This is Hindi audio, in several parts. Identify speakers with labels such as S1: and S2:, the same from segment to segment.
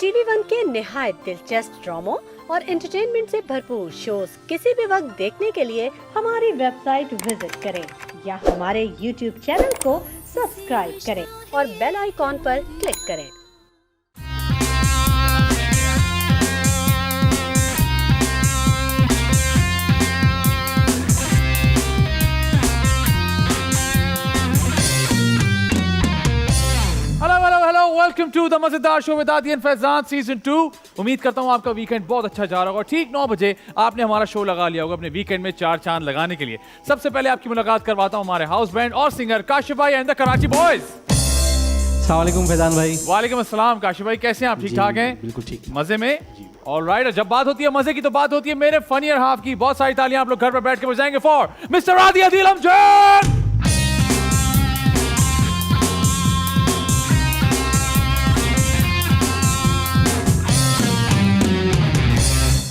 S1: टीवी वन के निहायत दिलचस्प ड्रामों और एंटरटेनमेंट से भरपूर शोज किसी भी वक्त देखने के लिए हमारी वेबसाइट विजिट करें या हमारे यूट्यूब चैनल को सब्सक्राइब करें और बेल आइकॉन पर क्लिक करें।
S2: हेलो वेलकम टू द मजेदार शो विद आदि एंड फैजान सीजन 2। उम्मीद करता हूं आपका वीकेंड बहुत अच्छा जा रहा होगा। ठीक 9 बजे आपने हमारा शो लगा लिया होगा अपने वीकेंड में 4 चांद लगाने के लिए। सबसे पहले आपकी मुलाकात करवाता हूं हमारे हाउस बैंड और सिंगर काशिफ भाई एंड द कराची बॉयज।
S3: अस्सलाम वालेकुम फैजान भाई।
S2: वालेकुम अस्सलाम। काशिफ भाई कैसे हैं आप? ठीक ठाक हैं?
S3: बिल्कुल ठीक।
S2: मजे में? ऑलराइट। जब बात होती है मजे की तो बात होती है मेरे फनियर हाफ की। बहुत सारी तालियां आप लोग घर पर बैठ के बजाएंगे फॉर मिस्टर आदि अदील अमजद।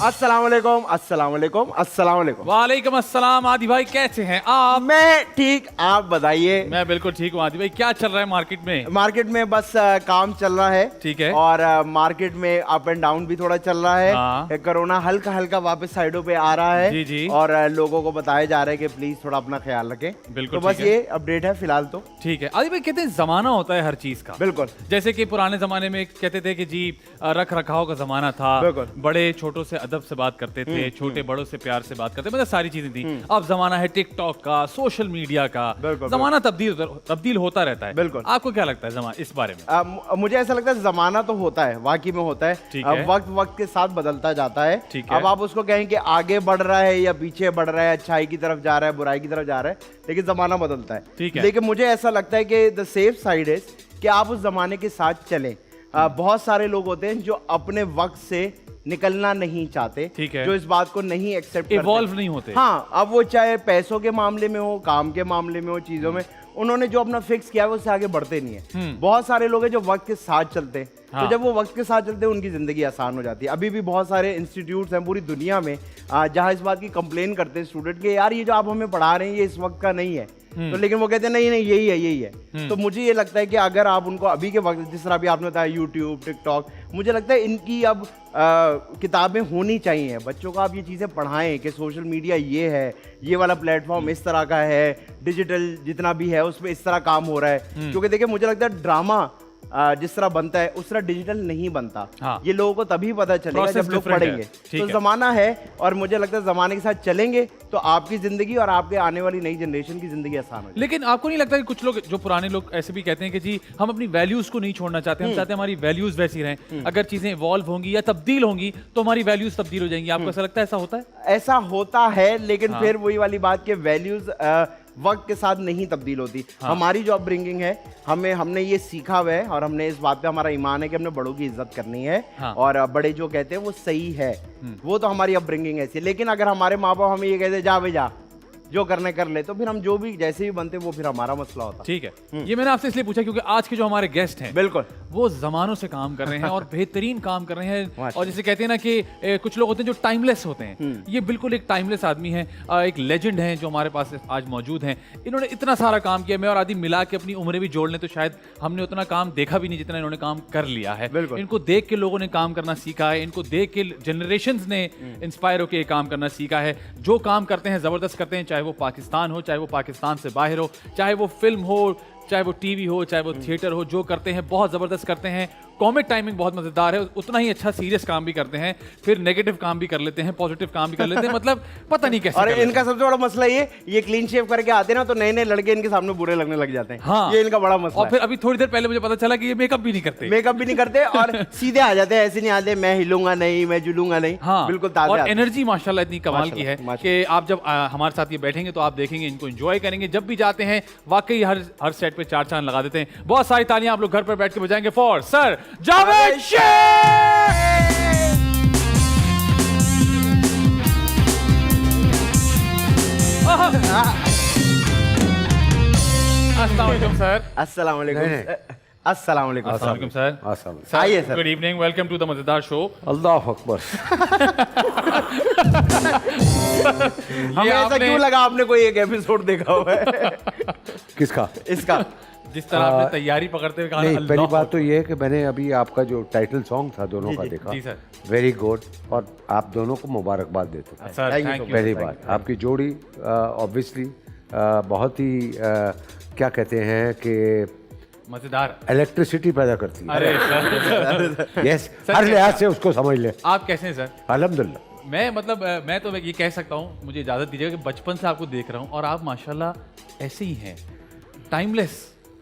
S4: अस्सलाम वालेकुम, अस्सलाम वालेकुम, अस्सलाम वालेकुम।
S2: वालेकुम अस्सलाम। आदि भाई कैसे हैं आप?
S4: मैं ठीक, आप बताइए।
S2: मैं बिल्कुल ठीक हूँ। आदि भाई क्या चल रहा है मार्केट में?
S4: मार्केट में बस काम चल रहा है।
S2: ठीक है।
S4: और मार्केट में अप एंड डाउन भी थोड़ा चल रहा है।
S2: हाँ।
S4: कोरोना हल्का हल्का वापस साइडों पे आ रहा है।
S2: जी जी।
S4: और लोगों को बताया जा रहा है कि प्लीज थोड़ा अपना ख्याल रखें।
S2: बिल्कुल
S4: तो बस
S2: ठीक है।
S4: ये अपडेट है फिलहाल तो।
S2: ठीक है। आदि भाई कहते हैं जमाना होता है हर चीज का।
S4: बिल्कुल।
S2: जैसे कि पुराने जमाने में कहते थे कि जी रख रखाव का जमाना था।
S4: बिल्कुल।
S2: बड़े छोटों से अदब से बात करते थे, छोटे बड़ों से प्यार से बात करते, मतलब सारी चीजें थी। अब जमाना है टिकटॉक का, सोशल मीडिया का।
S4: बिल्कुल,
S2: जमाना तब्दील होता रहता है।
S4: बिल्कुल।
S2: आपको क्या लगता है इस बारे में?
S4: मुझे ऐसा लगता है जमाना तो होता है, वाकई में होता
S2: ठीक
S4: है।
S2: है।
S4: वक्त वक्त के साथ बदलता जाता है।
S2: ठीक है।
S4: अब आप उसको कहें कि आगे बढ़ रहा है या पीछे बढ़ रहा है, अच्छाई की तरफ जा रहा है, बुराई की तरफ जा रहा है, लेकिन जमाना बदलता है।
S2: ठीक है।
S4: लेकिन मुझे ऐसा लगता है कि द सेफ साइड इज कि आप उस जमाने के साथ चलें। बहुत सारे लोग होते हैं जो अपने वक्त से निकलना नहीं चाहते।
S2: ठीक है।
S4: जो इस बात को नहीं एक्सेप्ट
S2: इवॉल्व नहीं होते।
S4: हाँ, अब वो चाहे पैसों के मामले में हो, काम के मामले में हो, चीजों में उन्होंने जो अपना फिक्स किया है वो उससे आगे बढ़ते नहीं है। बहुत सारे लोग हैं जो वक्त के साथ चलते हैं।
S2: हाँ।
S4: तो जब वो वक्त के साथ चलते हैं उनकी जिंदगी आसान हो जाती है। अभी भी बहुत सारे इंस्टीट्यूट्स हैं पूरी दुनिया में जहाँ इस बात की कंप्लेन करते हैं स्टूडेंट के, यार ये जो आप हमें पढ़ा रहे हैं ये इस वक्त का नहीं है। तो लेकिन वो कहते हैं नहीं नहीं यही है, यही है। तो मुझे ये लगता है कि अगर आप उनको अभी के वक्त, जिस तरह अभी आपने बताया यूट्यूब, टिकटॉक, मुझे लगता है इनकी अब किताबें होनी चाहिए। बच्चों को आप ये चीज़ें पढ़ाएं कि सोशल मीडिया ये है, ये वाला प्लेटफॉर्म इस तरह का है, डिजिटल जितना भी है उसमें इस तरह काम हो रहा है। क्योंकि देखिए मुझे लगता है ड्रामा जिस तरह बनता है उस तरह डिजिटल नहीं बनता।
S2: हाँ।
S4: ये लोगों को तभी पता चलेगा जब लोग पढ़ेंगे। तो जमाना है और मुझे लगता है जमाने के साथ चलेंगे तो आपकी जिंदगी और आपके आने वाली नई जनरेशन की जिंदगी आसान हो।
S2: लेकिन आपको नहीं लगता कि कुछ लोग, जो पुराने लोग ऐसे भी कहते हैं कि जी हम अपनी वैल्यूज को नहीं छोड़ना चाहते, हम चाहते हैं हमारी वैल्यूज वैसी रहें। अगर चीजें इवॉल्व होंगी या तब्दील होंगी तो हमारी वैल्यूज तब्दील हो जाएंगी। आपको ऐसा लगता है ऐसा होता है?
S4: ऐसा होता है, लेकिन
S2: हाँ।
S4: फिर वही वाली बात के वैल्यूज वक्त के साथ नहीं तब्दील होती।
S2: हाँ।
S4: हमारी जो अपब्रिंगिंग है, हमने ये सीखा हुआ है और हमने इस बात पे हमारा ईमान है कि हमने बड़ों की इज्जत करनी है।
S2: हाँ।
S4: और बड़े जो कहते हैं वो सही है, वो तो हमारी अपब्रिंगिंग ऐसी है। लेकिन अगर हमारे माँ बाप हमें ये कहते जा भाई जा, जो करने कर ले, तो फिर हम जो भी जैसे भी बनते वो फिर हमारा मसला होता।
S2: ठीक है। ये मैंने आपसे इसलिए पूछा क्योंकि आज के जो हमारे गेस्ट हैं
S4: बिल्कुल
S2: वो जमानों से काम कर रहे हैं और बेहतरीन काम कर रहे हैं। और जैसे कहते हैं ना कि कुछ लोग होते हैं जो टाइमलेस होते हैं, ये बिल्कुल एक टाइमलेस आदमी है, एक लेजेंड है जो हमारे पास आज मौजूद हैं। इन्होंने इतना सारा काम किया, मैं और आदि मिला के अपनी उम्रें भी जोड़ लें तो शायद हमने उतना काम देखा भी नहीं जितना इन्होंने काम कर लिया है। इनको देख के लोगों ने काम करना सीखा है, इनको देख के जनरेशंस ने इंस्पायर होकर काम करना सीखा है। जो काम करते हैं जबरदस्त करते हैं, चाहे वो पाकिस्तान हो, चाहे वो पाकिस्तान से बाहर हो, चाहे वो फिल्म हो, चाहे वो टीवी हो, चाहे वो थिएटर हो, जो करते हैं बहुत जबरदस्त करते हैं। कॉमिक टाइमिंग बहुत मजेदार है, उतना ही अच्छा सीरियस काम भी करते हैं, फिर नेगेटिव काम भी कर लेते हैं, पॉजिटिव काम भी कर लेते हैं, मतलब पता नहीं कैसे।
S4: और इनका सबसे बड़ा मसला ये क्लीन शेव करके आते हैं ना तो नए नए लड़के इनके सामने बुरे लगने लग जाते हैं।
S2: हाँ।
S4: ये इनका बड़ा मसला
S2: और फिर अभी थोड़ी देर पहले मुझे पता चला कि ये मेकअप भी नहीं करते।
S4: मेकअप भी नहीं करते और सीधे आ जाते हैं, ऐसे नहीं आते मैं हिलूंगा नहीं, मैं जुलूंगा नहीं।
S2: हाँ।
S4: बिल्कुल ताज़ा
S2: और
S4: आते हैं।
S2: एनर्जी माशाल्लाह इतनी कमाल की है कि आप जब हमारे साथ ये बैठेंगे तो आप देखेंगे इनको एंजॉय करेंगे। जब भी जाते हैं वाकई हर सेट पे 4 चांद लगा देते हैं। बहुत सारी तालियां आप लोग घर पर बैठ के बजाएंगे फॉर सर जावेद शेख। अस्सलाम वालेकुम सर।
S4: अस्सलाम वालेकुम। अस्सलाम वालेकुम।
S2: अस्सलाम वालेकुम सर।
S4: आइए sir.
S2: Good evening, welcome to the मजेदार शो।
S3: अल्लाह अकबर।
S4: हमें ऐसा क्यों लगा आपने कोई एक एपिसोड देखा हुआ है?
S3: किसका?
S4: इसका
S2: जिस तरह आपने तैयारी पकड़ते हुए कहा
S5: नहीं,
S2: अल्लाह
S5: पहली बात तो
S2: अकबर।
S5: ये है कि मैंने अभी आपका जो टाइटल सॉन्ग था दोनों का देखा,
S2: जी सर।
S5: वेरी गुड, और आप दोनों को मुबारकबाद देता हूँ।
S2: Sir
S4: Thank you
S2: thank
S4: so
S2: you.
S5: पहली बात, आपकी जोड़ी ऑब्वियसली बहुत ही क्या कहते हैं कि
S2: मजेदार।
S5: इलेक्ट्रिसिटी पैदा करती है।
S2: अरे सर
S5: यस,
S2: सर,
S5: हर
S2: क्या-
S5: लिहाज से उसको समझ ले।
S2: आप कैसे हैं सर?
S5: अल्हम्दुलिल्लाह।
S2: मैं मतलब मैं तो ये कह सकता हूँ, मुझे इजाज़त दीजिएगा कि बचपन से आपको देख रहा हूँ और आप माशाल्लाह ऐसे ही हैं, टाइमलेस।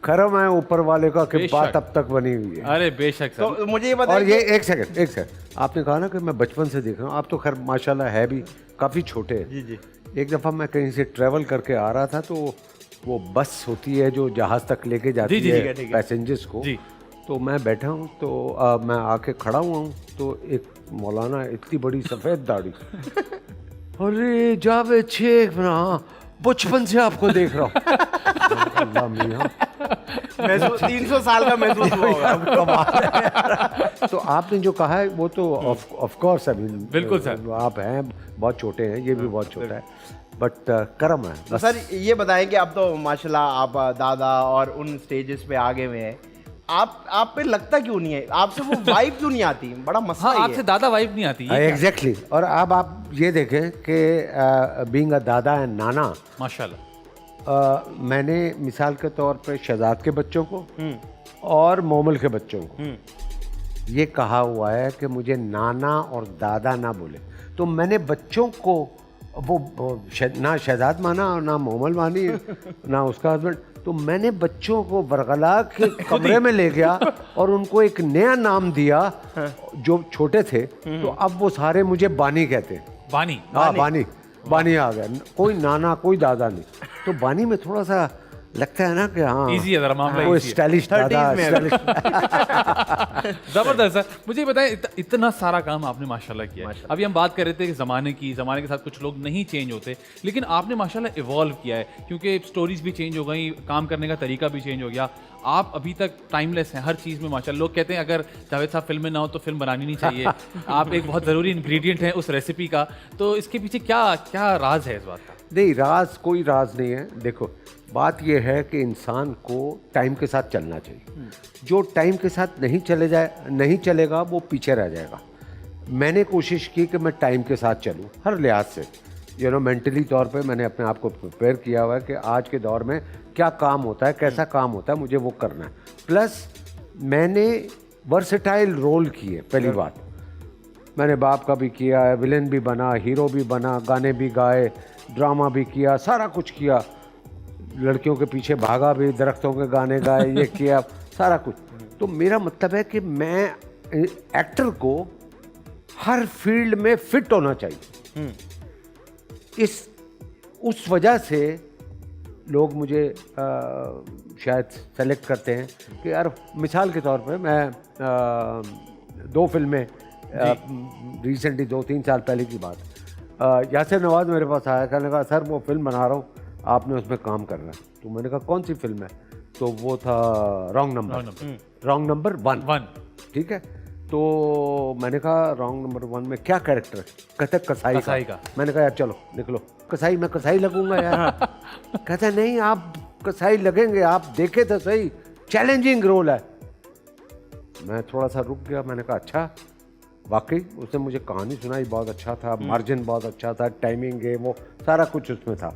S5: करम है ऊपर वाले का कि
S2: बेशक।
S5: बात अब तक बनी हुई है।
S2: अरे बेशक सर।
S4: तो मुझे ये
S5: और
S4: बताइए
S5: ये एक सेकंड, आपने कहा ना कि मैं बचपन से देख रहा हूँ, आप तो खैर माशाल्लाह है भी काफ़ी छोटे हैं।
S4: जी जी
S5: एक दफ़ा मैं कहीं से ट्रैवल करके आ रहा था, तो वो बस होती है जो जहाज़ तक लेके जाती
S2: जी, जी,
S5: है
S2: ठीक
S4: है।
S5: पैसेंजर्स को।
S2: जी।
S5: तो मैं बैठा हूँ, तो मैं आके खड़ा हुआ हूँ, तो एक मौलाना इतनी बड़ी सफ़ेद दाढ़ी अरे जावेद शेख ना, बचपन से आपको देख रहा हूँ। अल्लाह मियां,
S4: महसूस 300 साल का महसूस हुआ होगा।
S5: कमाल है यार। तो आपने जो कहा है वो तो ऑफ कोर्स है,
S2: बिल्कुल सर।
S5: आप हैं बहुत छोटे हैं, ये भी बहुत छोटा है, बट करम है
S4: तो
S5: बस।
S4: सर ये बताएं कि अब तो माशाल्लाह आप दादा और उन स्टेजेस पे आगे हुए हैं, आप पे लगता क्यों नहीं है, आपसे वो वाइब क्यों नहीं आती? बड़ा मसला
S2: हाँ,
S4: ये
S2: आपसे
S4: है।
S2: दादा वाइब नहीं आती। ये क्या?
S5: एग्जैक्टली। और अब आप ये देखें कि बीइंग अ दादा एंड नाना,
S2: माशाल्लाह।
S5: मैंने मिसाल के तौर पे शहजाद के बच्चों को और मोमल के बच्चों को ये कहा हुआ है कि मुझे नाना और दादा ना बोले, तो मैंने बच्चों को वो ना शहजाद माना और ना मोमल मानी ना उसका हस्बैंड, तो मैंने बच्चों को बरगला के कमरे में ले गया और उनको एक नया नाम दिया जो छोटे थे, तो अब वो सारे मुझे बानी कहते हैं।
S2: बानी।
S5: हाँ, बानी आ गया, कोई नाना कोई दादा नहीं, तो बानी में थोड़ा सा लगता है ना कि हाँ
S2: इजी है जरा मामला,
S5: कोई
S2: easy है।
S5: स्टाइलिश दादा
S4: 30s में
S5: स्टाइलिश।
S2: जबरदस्त सर। मुझे बताएं, इतना सारा काम आपने माशाल्लाह किया है। अभी हम बात कर रहे थे कि ज़माने के साथ कुछ लोग नहीं चेंज होते, लेकिन आपने माशाल्लाह इवॉल्व किया है, क्योंकि स्टोरीज भी चेंज हो गई, काम करने का तरीका भी चेंज हो गया। आप अभी तक टाइमलेस हैं हर चीज़ में माशाल्लाह। लोग कहते हैं अगर जावेद साहब फिल्म में ना हो तो फिल्म बनानी नहीं चाहिए। आप एक बहुत ज़रूरी इंग्रेडिएंट हैं उस रेसिपी का, तो इसके पीछे क्या क्या राज है इस बात का?
S5: नहीं, कोई राज नहीं है। देखो, बात यह है कि इंसान को टाइम के साथ चलना चाहिए। जो टाइम के साथ नहीं चलेगा वो पीछे रह जाएगा। मैंने कोशिश की कि मैं टाइम के साथ चलूं हर लिहाज से। मेंटली तौर पे मैंने अपने आप को प्रिपेयर किया हुआ है कि आज के दौर में क्या काम होता है, कैसा काम होता है, मुझे वो करना है। प्लस मैंने वर्सेटाइल रोल किए। पहली बात, मैंने बाप का भी किया है, विलेन भी बना, हीरो भी बना, गाने भी गाए, ड्रामा भी किया, सारा कुछ किया, लड़कियों के पीछे भागा भी, दरख्तों के गाने गाए, ये किया, सारा कुछ। तो मेरा मतलब है कि मैं एक्टर को हर फील्ड में फिट होना चाहिए। उस वजह से लोग मुझे शायद सेलेक्ट करते हैं कि यार, मिसाल के तौर पे मैं 2 फिल्में रिसेंटली 2-3 साल पहले की बात, यासिर नवाज मेरे पास आया, कहने कहा सर वो फिल्म बना रहा हूँ, आपने उसमें काम करना है। तो मैंने कहा कौन सी फिल्म है? तो वो था रॉन्ग नंबर 1। ठीक है, तो मैंने कहा रॉन्ग नंबर 1 में क्या कैरेक्टर है? कहते कसाई का। मैंने कहा यार चलो निकलो, मैं कसाई लगूंगा यार। कहते नहीं, आप कसाई लगेंगे, आप देखे तो सही, चैलेंजिंग रोल है। मैं थोड़ा सा रुक गया, मैंने कहा अच्छा। वाकई उसने मुझे कहानी सुनाई, बहुत अच्छा था, मार्जिन बहुत अच्छा था, टाइमिंग है, वो सारा कुछ उसमें था।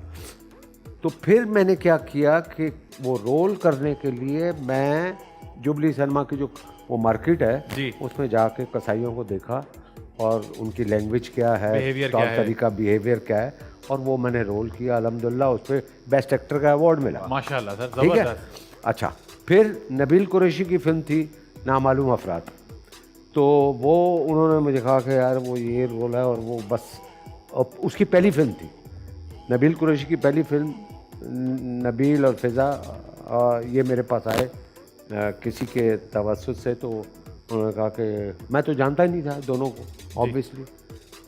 S5: तो फिर मैंने क्या किया कि वो रोल करने के लिए मैं जुबली सलमा की जो वो मार्केट है उसमें जाके कसाईयों को देखा और उनकी लैंग्वेज क्या है, तौर तरीका, बिहेवियर क्या है, और वो मैंने रोल किया। अल्हम्दुलिल्लाह उस पर बेस्ट एक्टर का अवार्ड मिला।
S2: माशाल्लाह सर,
S5: ठीक है।
S2: जबरदस्त।
S5: अच्छा, फिर नबील कुरैशी की फिल्म थी नामालूम अफराद, तो वो उन्होंने मुझे कहा कि यार वो ये रोल है, और वो बस उसकी पहली फिल्म थी, नबील कुरैशी की पहली फिल्म। नबील और फ़िज़ा ये मेरे पास आए किसी के तवस्सुत से, तो उन्होंने कहा कि मैं तो जानता ही नहीं था दोनों को, ऑब्वियसली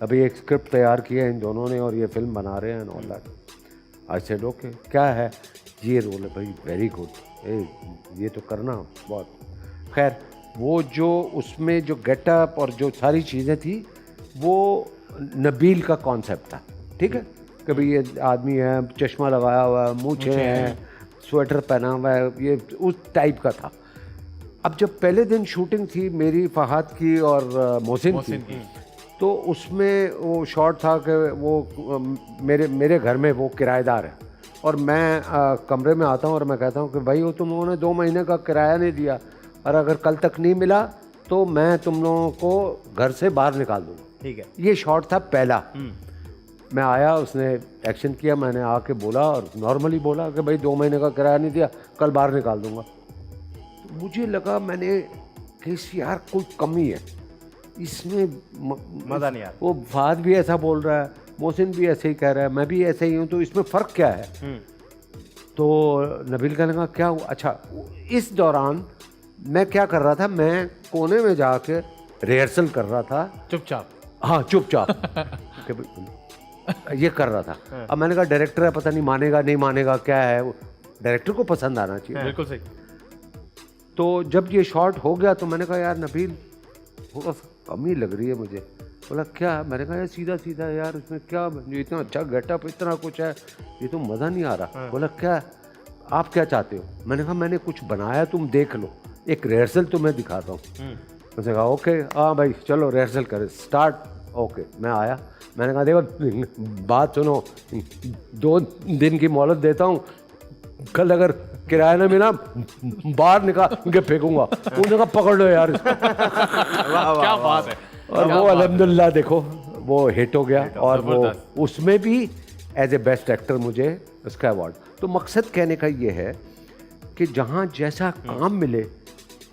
S5: अभी एक स्क्रिप्ट तैयार किया है इन दोनों ने और ये फिल्म बना रहे हैं all that. I said okay, क्या है? ये रोल है भाई, वेरी गुड, ये तो करना बहुत। खैर, वो जो उसमें जो गेटअप और जो सारी चीज़ें थी वो नबील का कॉन्सेप्ट था। ठीक है, कभी ये आदमी है, चश्मा लगाया हुआ है, मूछें हैं, स्वेटर पहना हुआ है, ये उस टाइप का था। अब जब पहले दिन शूटिंग थी मेरी, फहाद की और मोहसिन की, तो उसमें वो शॉट था कि वो मेरे घर में वो किराएदार है और मैं कमरे में आता हूँ और मैं कहता हूँ कि भाई वो तुम लोगों ने 2 महीने का किराया नहीं दिया और अगर कल तक नहीं मिला तो मैं तुम लोगों को घर से बाहर निकाल दूँगा।
S4: ठीक है।
S5: ये शॉट था पहला। मैं आया, उसने एक्शन किया, मैंने आके बोला और नॉर्मली बोला कि भाई 2 महीने का किराया नहीं दिया, कल बाहर निकाल दूँगा। तो मुझे लगा मैंने कि यार कोई कमी है इसमें,
S4: मज़ा नहीं आ रहा।
S5: वो फहद भी ऐसा बोल रहा है, मोहसिन भी ऐसे ही कह रहा है, मैं भी ऐसे ही हूँ, तो इसमें फ़र्क क्या है? तो नबील कहने लगा क्या हुआ? अच्छा, इस दौरान मैं क्या कर रहा था, मैं कोने में जाके रिहर्सल कर रहा था
S2: चुपचाप।
S5: हाँ, चुपचाप कि भाई, ये कर रहा था। अब मैंने कहा डायरेक्टर है, पता नहीं मानेगा नहीं मानेगा, क्या है, डायरेक्टर को पसंद आना चाहिए।
S2: बिल्कुल सही।
S5: तो जब ये शॉट हो गया तो मैंने कहा यार नबील थोड़ा सा कमी लग रही है मुझे। बोला क्या? मैंने कहा यार सीधा सीधा यार, इसमें क्या, जो इतना अच्छा गेटअप इतना कुछ है, ये तो मज़ा नहीं आ रहा। बोला क्या, आप क्या चाहते हो? मैंने कहा मैंने कुछ बनाया, तुम देख लो, एक रिहर्सल तुम्हें दिखाता हूँ। उसने कहा ओके, हाँ भाई चलो रिहर्सल करें, स्टार्ट। ओके, मैं आया, मैंने कहा देखो बात सुनो, 2 दिन की मोहलत देता हूँ, कल अगर किराया ना मिला बाहर निकाल के फेंकूंगा। उन्होंने कहा पकड़ लो यार इसको।
S2: क्या बात है।
S5: और वो अल्हम्दुलिल्लाह देखो वो हिट हो गया और वो उसमें भी एज ए बेस्ट एक्टर मुझे उसका अवार्ड। तो मकसद कहने का ये है कि जहाँ जैसा काम मिले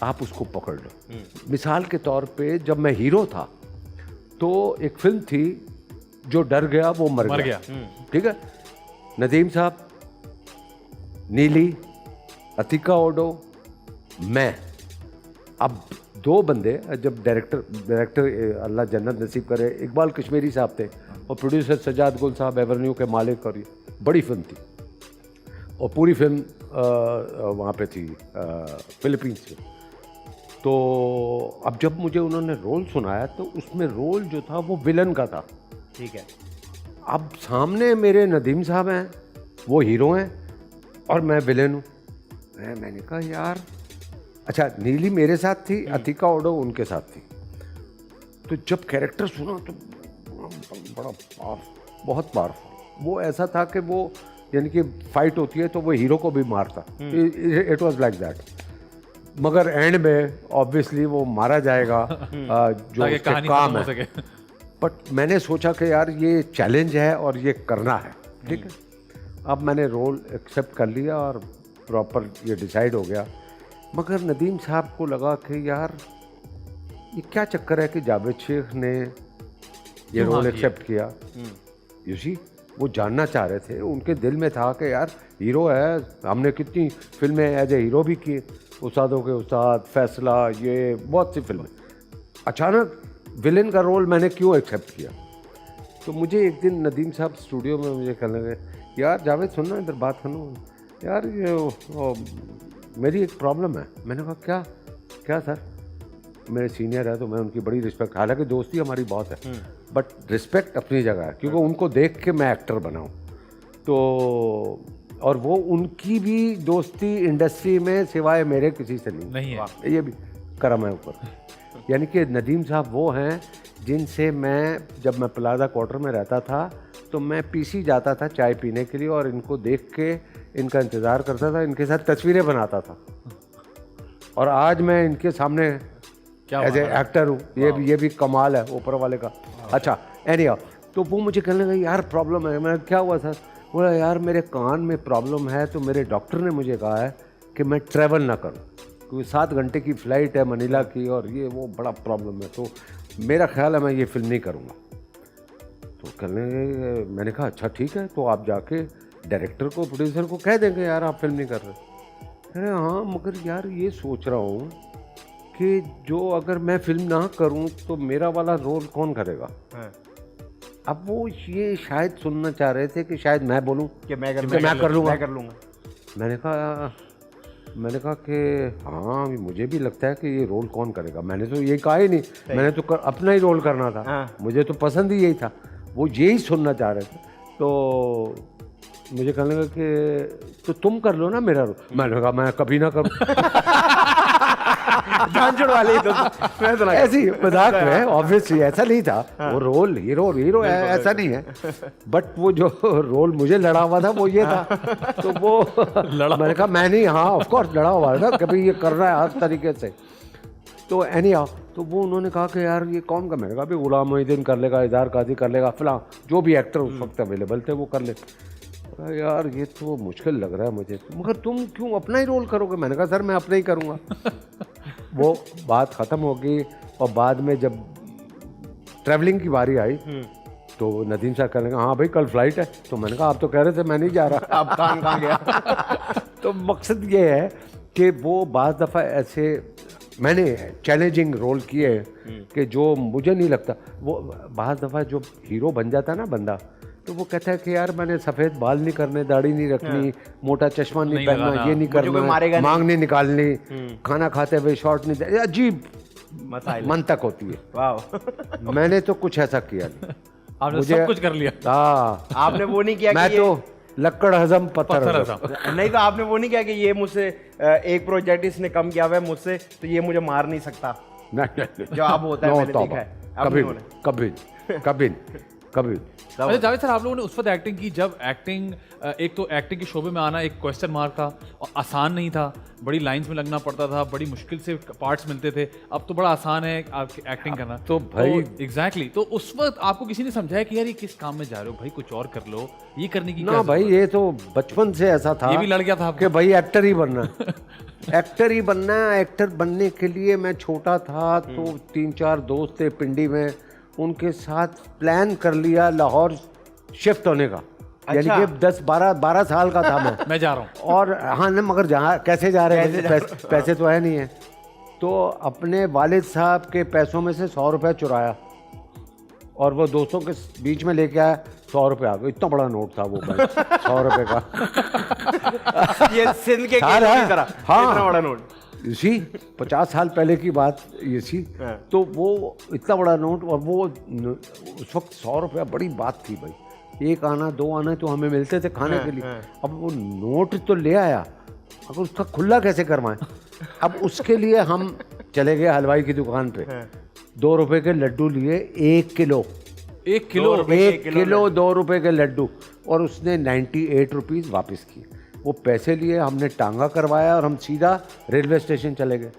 S5: आप उसको पकड़ लो। मिसाल के तौर पे जब मैं हीरो था तो एक फिल्म थी जो डर गया वो मर गया। ठीक है, नदीम साहब, नीली, अतिका ओडो, मैं, अब 2 बंदे। जब डायरेक्टर अल्लाह जन्नत नसीब करे इकबाल कश्मीरी साहब थे और प्रोड्यूसर सजाद गुल साहब एवेन्यू के मालिक, और ये बड़ी फिल्म थी और पूरी फिल्म वहाँ पे थी फिलीपींस में। तो अब जब मुझे उन्होंने रोल सुनाया तो उसमें रोल जो था वो विलन का था।
S4: ठीक है।
S5: अब सामने मेरे नदीम साहब हैं, वो हीरो हैं और मैं विलेन हूँ। मैंने कहा यार, अच्छा नीली मेरे साथ थी, अतिका ओडो उनके साथ थी। तो जब कैरेक्टर सुना तो बड़ा बहुत पावरफुल। वो ऐसा था कि वो यानी कि फाइट होती है तो वो हीरो को भी मारता। It was like that. मगर एंड में ऑब्वियसली वो मारा जाएगा जो उसका काम है। बट मैंने सोचा कि यार ये चैलेंज है और ये करना है। ठीक है, अब मैंने रोल एक्सेप्ट कर लिया और प्रॉपर ये डिसाइड हो गया। मगर नदीम साहब को लगा कि यार ये क्या चक्कर है कि जावेद शेख ने ये रोल एक्सेप्ट किया। यू सी, वो जानना चाह रहे थे, उनके दिल में था कि यार हीरो है, हमने कितनी फिल्में एज ए हीरो भी की, उस्तादों के उस्ताद, फैसला, ये बहुत सी फिल्में। अचानक विलेन का रोल मैंने क्यों एक्सेप्ट किया? तो मुझे एक दिन नदीम साहब स्टूडियो में मुझे कहने लगे, यार जावेद सुनना, इधर बात करना यार, ये मेरी एक प्रॉब्लम है। मैंने कहा क्या? क्या सर? मेरे सीनियर है तो मैं उनकी बड़ी रिस्पेक्ट, हालांकि दोस्ती हमारी बहुत है, बट रिस्पेक्ट अपनी जगह है क्योंकि उनको देख के मैं एक्टर बना हूँ। तो और वो उनकी भी दोस्ती इंडस्ट्री में सिवाय मेरे किसी से नहीं है। ये भी करम है ऊपर। यानी कि नदीम साहब वो हैं जिनसे जब मैं प्लाजा क्वार्टर में रहता था तो मैं पीसी जाता था चाय पीने के लिए और इनको देख के इनका इंतज़ार करता था, इनके साथ तस्वीरें बनाता था। और आज मैं इनके सामने एज ए एक्टर हूँ। ये भी कमाल है ऊपर वाले का। अच्छा, एनीहाउ, तो वो मुझे कहने लगे यार प्रॉब्लम है। मैंने क्या हुआ सर? बोला यार मेरे कान में प्रॉब्लम है, तो मेरे डॉक्टर ने मुझे कहा है कि मैं ट्रैवल ना करूं क्योंकि 7 घंटे की फ़्लाइट है मनीला की और ये वो बड़ा प्रॉब्लम है, तो मेरा ख्याल है मैं ये फिल्म नहीं करूँगा। तो कहने, मैंने कहा अच्छा ठीक है, तो आप जाके डायरेक्टर को, प्रोड्यूसर को कह देंगे यार आप फिल्म नहीं कर रहे। अरे हाँ, मगर यार ये सोच रहा हूँ कि जो अगर मैं फिल्म ना करूँ तो मेरा वाला रोल कौन करेगा? अब वो ये शायद सुनना चाह रहे थे कि शायद मैं बोलूं कि मैं कर लूँगा। मैंने कहा कि हाँ मुझे भी लगता है कि ये रोल कौन करेगा। मैंने तो ये कहा ही नहीं, मैंने तो अपना ही रोल करना था। मुझे तो पसंद ही यही था, वो यही सुनना चाह रहे थे। तो मुझे कहने लगा कि तो तुम कर लो ना मेरा रोल। मैंने कहा मैं कभी ना करूँ।
S4: जान छुड़वा ली तो मैं तो
S5: ऐसे ही मजाक में, ऑब्वियसली ऐसा नहीं था। वो रोल हीरो ऐसा नहीं है, बट वो जो रोल मुझे लड़ा हुआ था वो ये था। तो वो मैंने कहा मैं नहीं, हाँ ऑफ कोर्स लड़ा हुआ था, कभी ये कर रहा है हर तरीके से। तो एनी हाउ, तो वो उन्होंने कहा कि यार ये कौन का, मैंने कहा भाई गुलाम मोहिद्दीन कर लेगा, इज़हार काजी कर लेगा, फिलहाल जो भी एक्टर उस वक्त अवेलेबल थे वो कर ले। यार ये तो मुश्किल लग रहा है मुझे, मगर तुम क्यों अपना ही रोल करोगे? मैंने कहा सर मैं अपना ही करूँगा। वो बात ख़त्म हो गई, और बाद में जब ट्रैवलिंग की बारी आई तो नदीम साहब कहने लगा हाँ भाई कल फ्लाइट है। तो मैंने कहा आप तो कह रहे थे मैं नहीं जा रहा।
S4: अब कहाँ गया?
S5: तो मकसद ये है कि वो बाज़ दफ़ा ऐसे मैंने चैलेंजिंग रोल किए हैं कि जो मुझे नहीं लगता, वो बाज़ दफ़ा जो हीरो बन जाता है ना बंदा, तो वो कहता है कि यार मैंने सफ़ेद बाल नहीं करने, दाढ़ी नहीं रखनी, मोटा चश्मा नहीं पहनना, ये नहीं करना, मांग नहीं निकालनी, खाना खाते हुए शॉर्ट नहीं दे, अजीब मंतक होती है।
S4: वाह,
S5: मैंने तो कुछ ऐसा किया नहीं।
S2: आपने सब कुछ कर लिया।
S5: हाँ,
S4: आपने वो नहीं किया
S5: मैं
S4: कि
S5: तो लक्कड़ हजम पत्थर हजम।
S4: नहीं तो आपने वो नहीं किया कि ये मुझसे एक प्रोजेक्ट इसने कम किया हुआ है मुझसे, तो ये मुझे मार नहीं सकता।
S5: नहीं,
S4: जो अब होता है, मैंने देखा है। अब
S5: कभी
S4: नहीं होना।
S5: कभी
S2: अच्छा जावेद सर, आप लोगों ने उस वक्त एक्टिंग की जब एक्टिंग, एक तो एक्टिंग के शोबे में आना एक क्वेश्चन मार्क था और आसान नहीं था, बड़ी लाइंस में लगना पड़ता था, बड़ी मुश्किल से पार्ट्स मिलते थे। अब तो बड़ा आसान है आपकी एक्टिंग करना।
S5: तो भाई
S2: एग्जैक्टली, तो उस वक्त आपको किसी ने समझाया कि यार ये किस काम में जा रहे हो भाई, कुछ और कर लो, ये करने की
S5: ना भाई, ये तो बचपन से ऐसा था।
S2: ये भी लड़ गया था
S5: कि भाई एक्टर ही बनना एक्टर ही बनना है। एक्टर बनने के लिए मैं छोटा था तो 3-4 दोस्त थे पिंडी में, उनके साथ प्लान कर लिया लाहौर शिफ्ट होने का। यानी कि 10-12 साल का था मैं
S2: जा रहा हूँ।
S5: और हाँ ना, मगर जहाँ कैसे जा रहे हैं, पैसे तो है नहीं है। तो अपने वालिद साहब के पैसों में से 100 रुपये चुराया और वो दोस्तों के बीच में लेके आया। 100 रुपये आ गए, इतना बड़ा नोट था वो भाई, 100 रुपये का।
S4: ये सिंध के केलों की तरह, इतना बड़ा नोट।
S5: इसी 50 साल पहले की बात ये सी। तो वो इतना बड़ा नोट, और वो उस वक्त 100 रुपया बड़ी बात थी भाई। 1 आना 2 आना तो हमें मिलते थे खाने के लिए। अब वो नोट तो ले आया, अब उसका खुला कैसे करवाएं? अब उसके लिए हम चले गए हलवाई की दुकान पे, 2 रुपए के लड्डू लिए, 1 किलो 2 रुपए के लड्डू, और उसने 98 रुपीज़ वापस किए। वो पैसे लिए, हमने टांगा करवाया और हम सीधा रेलवे स्टेशन चले गए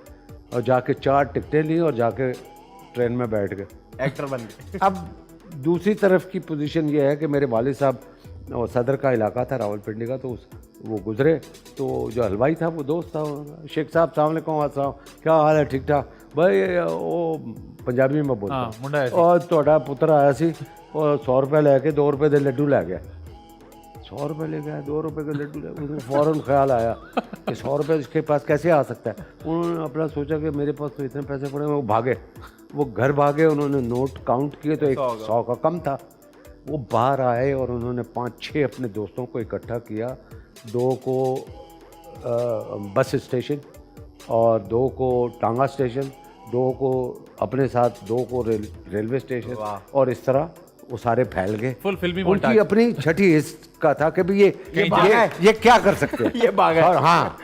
S5: और जाके 4 टिकटें ली और जाके ट्रेन में बैठ गए,
S4: एक्टर बन गए।
S5: अब दूसरी तरफ की पोजीशन ये है कि मेरे वालिद साहब, और सदर का इलाका था रावलपिंडी का, तो वो गुजरे, तो जो हलवाई था वो दोस्त था, शेख साहब सलाम अलैकुम, क्या हाल है? ठीक ठाक भाई। वो पंजाबी में बोलता, और ਤੁਹਾਡਾ पुत्र आया सी और 100 रुपये लेके 2 रुपये के लड्डू लै गया। 100 रुपये ले गया, 2 रुपये के लड्डू ले, उनको फ़ौरन ख्याल आया कि 100 रुपये इसके पास कैसे आ सकता है। उन्होंने अपना सोचा कि मेरे पास तो इतने पैसे पड़े, वो भागे, वो घर भागे, उन्होंने नोट काउंट किए तो 100 का कम था। वो बाहर आए और उन्होंने 5-6 अपने दोस्तों को इकट्ठा किया, 2 को बस स्टेशन और 2 को टांगा स्टेशन, 2 को अपने साथ, 2 को रेलवे स्टेशन, और इस तरह वो सारे फैल गए।
S2: फुल फिल्मी
S5: उनकी अपनी छठी हिस्स का था कि भाई ये क्या कर सकते हैं।
S4: ये भागा।
S5: और हाँ,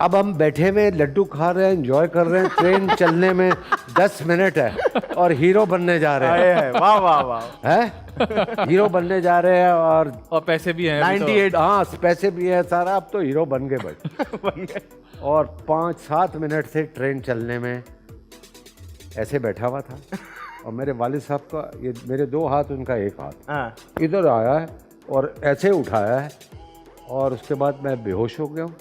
S5: अब हम बैठे हुए लड्डू खा रहे हैं, एंजॉय कर रहे हैं, ट्रेन चलने में 10 मिनट है और हीरो बनने जा रहे हैं।
S4: वाह वाह वाह,
S5: है हीरो बनने जा रहे हैं, और
S2: पैसे भी हैं
S5: 98, हाँ पैसे भी है सारा। अब तो हीरो बन गए भाई।
S4: बन गए।
S5: और 5-7 मिनट से ट्रेन चलने में ऐसे बैठा हुआ था, और मेरे वालिद साहब का, ये मेरे 2 हाथ, उनका 1 हाथ इधर आया है और ऐसे उठाया है, और उसके बाद मैं बेहोश हो गया हूँ।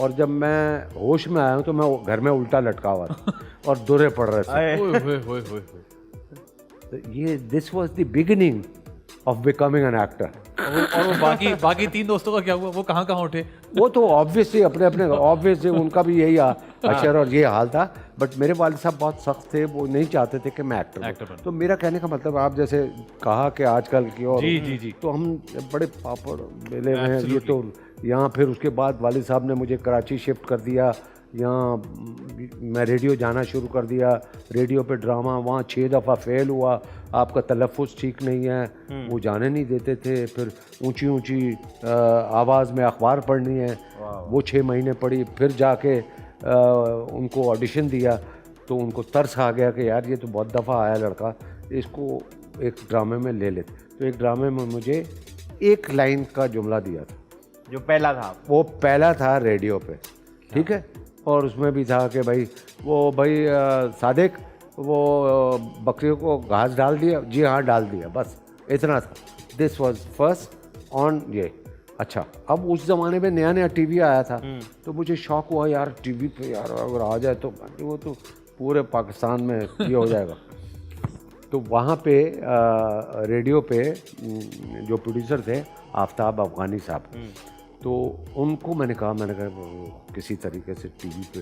S5: और जब मैं होश में आया हूँ तो मैं घर में उल्टा लटका हुआ था और दुरे पड़ रहे थे। तो ये this was the beginning of becoming an actor.
S2: और वो बाकी 3 दोस्तों का क्या हुआ? वो कहाँ उठे?
S5: वो तो ऑब्वियसली अपने ऑब्वियसली उनका भी यही अशर और ये हाल था। बट मेरे वालिद साहब बहुत सख्त थे, वो नहीं चाहते थे कि मैं एक्टर बनूं। तो मेरा कहने का मतलब, आप जैसे कहा कि आजकल की, और
S2: जी।
S5: तो हम बड़े पापड़ बेले हुए हैं। ये तो यहाँ फिर उसके बाद वालिद साहब ने मुझे कराची शिफ्ट कर दिया, यहाँ मैं रेडियो जाना शुरू कर दिया, रेडियो पे ड्रामा, वहाँ 6 दफ़ा फेल हुआ, आपका तलफ़ुज़ ठीक नहीं है, वो जाने नहीं देते थे। फिर ऊंची ऊंची आवाज़ में अखबार पढ़नी है, वो 6 महीने पढ़ी। फिर जाके उनको ऑडिशन दिया तो उनको तरस आ गया कि यार ये तो बहुत दफ़ा आया लड़का, इसको एक ड्रामे में ले लेते। तो एक ड्रामे में मुझे एक लाइन का जुमला दिया था,
S4: जो पहला था,
S5: वो पहला था रेडियो पे, ठीक है। और उसमें भी था कि भाई सादिक वो बकरियों को घास डाल दिया, जी हाँ डाल दिया, बस इतना था। दिस वाज फर्स्ट ऑन ये। अच्छा, अब उस ज़माने में नया नया टीवी आया था तो मुझे शौक हुआ यार टीवी पे यार अगर आ जाए तो वो तो पूरे पाकिस्तान में ये हो जाएगा। तो वहाँ पे रेडियो पे जो प्रोड्यूसर थे आफ्ताब अफगानी साहब, तो उनको मैंने कहा किसी तरीके से टीवी पे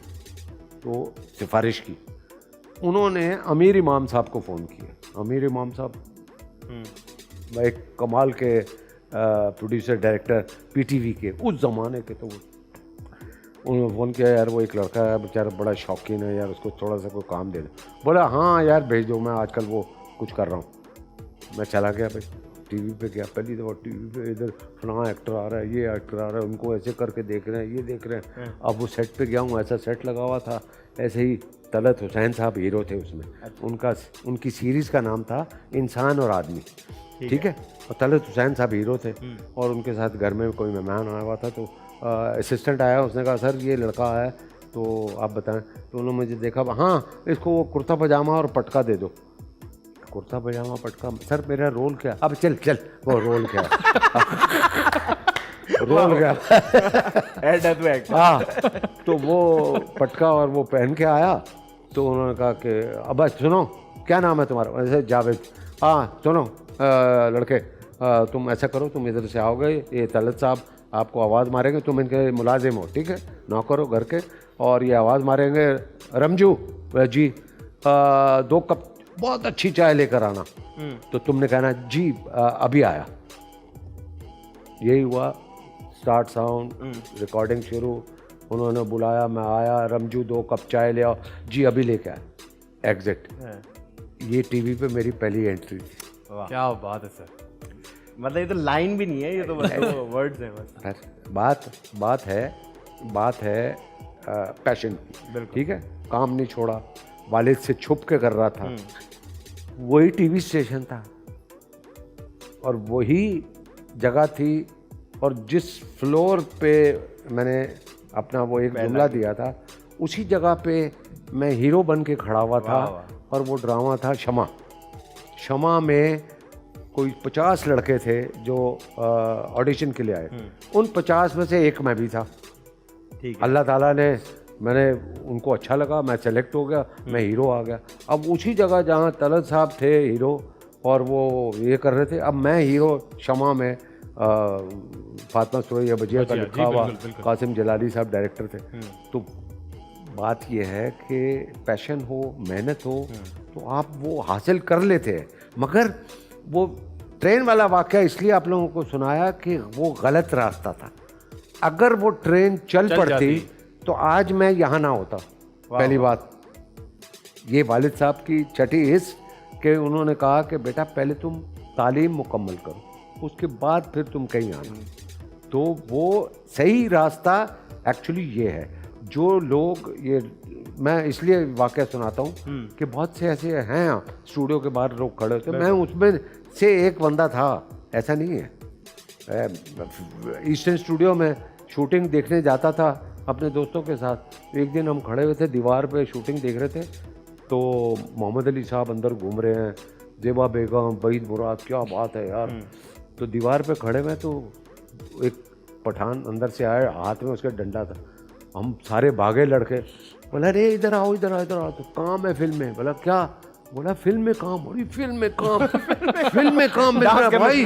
S5: तो सिफारिश की। उन्होंने अमीर इमाम साहब को फ़ोन किया। अमीर इमाम साहब एक कमाल के प्रोड्यूसर डायरेक्टर पीटीवी के उस ज़माने के, तो उन्होंने फ़ोन किया, यार वो एक लड़का है बेचारा बड़ा शौकीन है यार, उसको थोड़ा सा कोई काम दे दो। बोला हाँ यार भेज दो, मैं आजकल वो कुछ कर रहा हूँ। मैं चला गया भाई, टीवी पे गया, पहली दफ़ा टीवी पे इधर फलाना एक्टर आ रहा है, ये एक्टर आ रहा है, उनको ऐसे करके देख रहे हैं, ये देख रहे हैं। अब वो सेट पे गया हूँ, ऐसा सेट लगा हुआ था, ऐसे ही तलत हुसैन साहब हीरो थे उसमें। उनकी सीरीज़ का नाम था इंसान और आदमी, ठीक है। और तलत हुसैन साहब हीरो थे और उनके साथ घर में कोई मेहमान आया हुआ था, तो असिस्टेंट आया, उसने कहा सर ये लड़का है तो आप बताएं। तो उन्होंने मुझे देखा, हाँ इसको वो कुर्ता पजामा और पटका दे दो। कुर्ता पजामा पटका, सर मेरा रोल क्या? अब चल वो रोल क्या रोल क्या हाँ। तो वो पटका और वो पहन के आया, तो उन्होंने कहा कि अब सुनो क्या नाम है तुम्हारा? वैसे जावेद। हाँ सुनो लड़के, तुम ऐसा करो, तुम इधर से आओगे, ये तलत साहब आपको आवाज़ मारेंगे, तुम इनके मुलाजिम हो, ठीक है, नौकर हो घर के, और ये आवाज़ मारेंगे रमजू जी 2 कप बहुत अच्छी चाय लेकर आना। तो तुमने कहना जी अभी आया। यही हुआ, स्टार्ट साउंड, रिकॉर्डिंग शुरू, उन्होंने बुलाया, मैं आया, रमजू 2 कप चाय ले आओ, जी अभी लेके आया, एग्जिट। ये टीवी पे मेरी पहली एंट्री थी।
S2: क्या बात है सर,
S4: मतलब ये तो लाइन भी नहीं है, ये तो बस वर्ड्स हैं बस। बात है पैशन की, ठीक है। काम नहीं छोड़ा, वालिद से छुप के कर रहा था, वही टीवी स्टेशन था और वही जगह थी, और जिस फ्लोर पे मैंने अपना वो एक जुमला दिया था, उसी जगह पे मैं हीरो बन के खड़ा हुआ था। और वो ड्रामा था शमा में कोई 50 लड़के थे जो ऑडिशन के लिए आए, उन 50 में से एक मैं भी था। ठीक है।
S5: अल्लाह ताला ने, मैंने उनको अच्छा लगा, मैं सेलेक्ट हो गया, मैं हीरो आ गया। अब उसी जगह जहाँ तलत साहब थे हीरो और वो ये कर रहे थे, अब मैं हीरो शमा में, फातिमा सुरैया बजिया का लिखा हुआ, कासिम जलाली साहब डायरेक्टर थे। तो बात यह है कि पैशन हो, मेहनत हो, तो आप वो हासिल कर लेते हैं। मगर वो ट्रेन वाला वाक़या इसलिए आप लोगों को सुनाया कि वो गलत रास्ता था। अगर वो ट्रेन चल पड़ती तो आज मैं यहाँ ना होता। पहली बात ये वालिद साहब की छठी हिस्स कि उन्होंने कहा कि बेटा पहले तुम तालीम मुकम्मल करो, उसके बाद फिर तुम कहीं आना। तो वो सही रास्ता एक्चुअली ये है। जो लोग ये, मैं इसलिए वाक़या सुनाता हूँ कि बहुत से ऐसे हैं स्टूडियो के बाहर लोग खड़े होते, मैं उसमें से एक बंदा था, ऐसा नहीं है। ईस्टर्न स्टूडियो में शूटिंग देखने जाता था अपने दोस्तों के साथ। एक दिन हम खड़े हुए थे दीवार पे, शूटिंग देख रहे थे, तो मोहम्मद अली साहब अंदर घूम रहे हैं, जेबा बेगम, वहीद मुराद, क्या बात है यार। तो दीवार पे खड़े में तो एक पठान अंदर से आया, हाथ में उसका डंडा था। हम सारे भागे लड़के, बोला अरे इधर आओ इधर आओ इधर आओ, तो काम है फिल्म में। बोला क्या? बोला फिल्म में काम। बोली फिल्म में काम? फिल्म में काम मिल रहा भाई।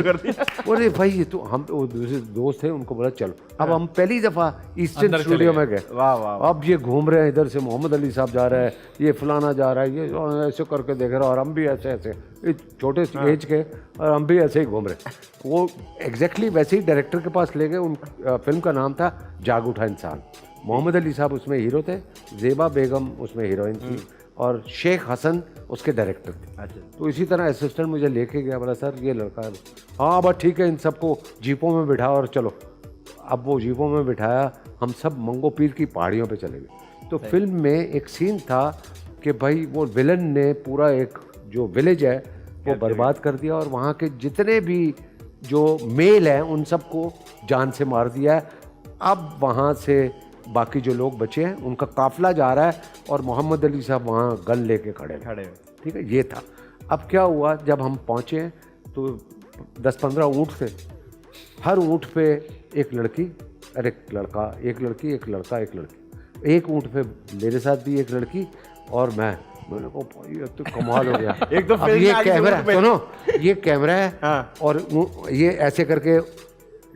S5: बोले भाई ये तो हम, वो दूसरे दोस्त थे, उनको बोला चलो। अब हम पहली दफ़ा ईस्टर्न स्टूडियो में गए। अब ये घूम रहे हैं, इधर से मोहम्मद अली साहब जा रहे हैं, ये फलाना जा रहा है, ये ऐसे करके देख रहा है, और हम भी ऐसे ऐसे छोटे एज के, और हम भी ऐसे ही घूम रहे। वो एग्जैक्टली वैसे ही डायरेक्टर के पास ले गए। उन फिल्म का नाम था जाग उठा इंसान। मोहम्मद अली साहब उसमें हीरो थे, ज़ेबा बेगम उसमें हीरोइन थी और शेख हसन उसके डायरेक्टर थे।
S4: अच्छा।
S5: तो इसी तरह असिस्टेंट मुझे लेके गया, बोला सर ये लड़का है। हाँ बस ठीक है, इन सबको जीपों में बिठा और चलो। अब वो जीपों में बिठाया, हम सब मंगो पीर की पहाड़ियों पे चले गए। तो फिल्म में एक सीन था कि भाई वो विलन ने पूरा एक जो विलेज है वो बर्बाद कर दिया और वहाँ के जितने भी जो मेल हैं उन सबको जान से मार दिया है। अब वहाँ से बाकी जो लोग बचे हैं उनका काफिला जा रहा है और मोहम्मद अली साहब वहाँ गन लेके खड़े हैं। ठीक है, ये था। अब क्या हुआ, जब हम पहुँचे तो 10-15 ऊँट थे, हर ऊँट पे एक लड़की और एक लड़का, एक लड़की एक लड़का एक लड़की। एक ऊँट पे मेरे साथ भी एक लड़की और मैंने कहा भाई ये तो कमाल हो गया।
S4: एक तो
S5: अब
S4: फिल्म
S5: ये
S4: में
S5: कैमरा
S4: आगे
S5: सुनो, ये कैमरा है
S4: हाँ।
S5: और ये ऐसे करके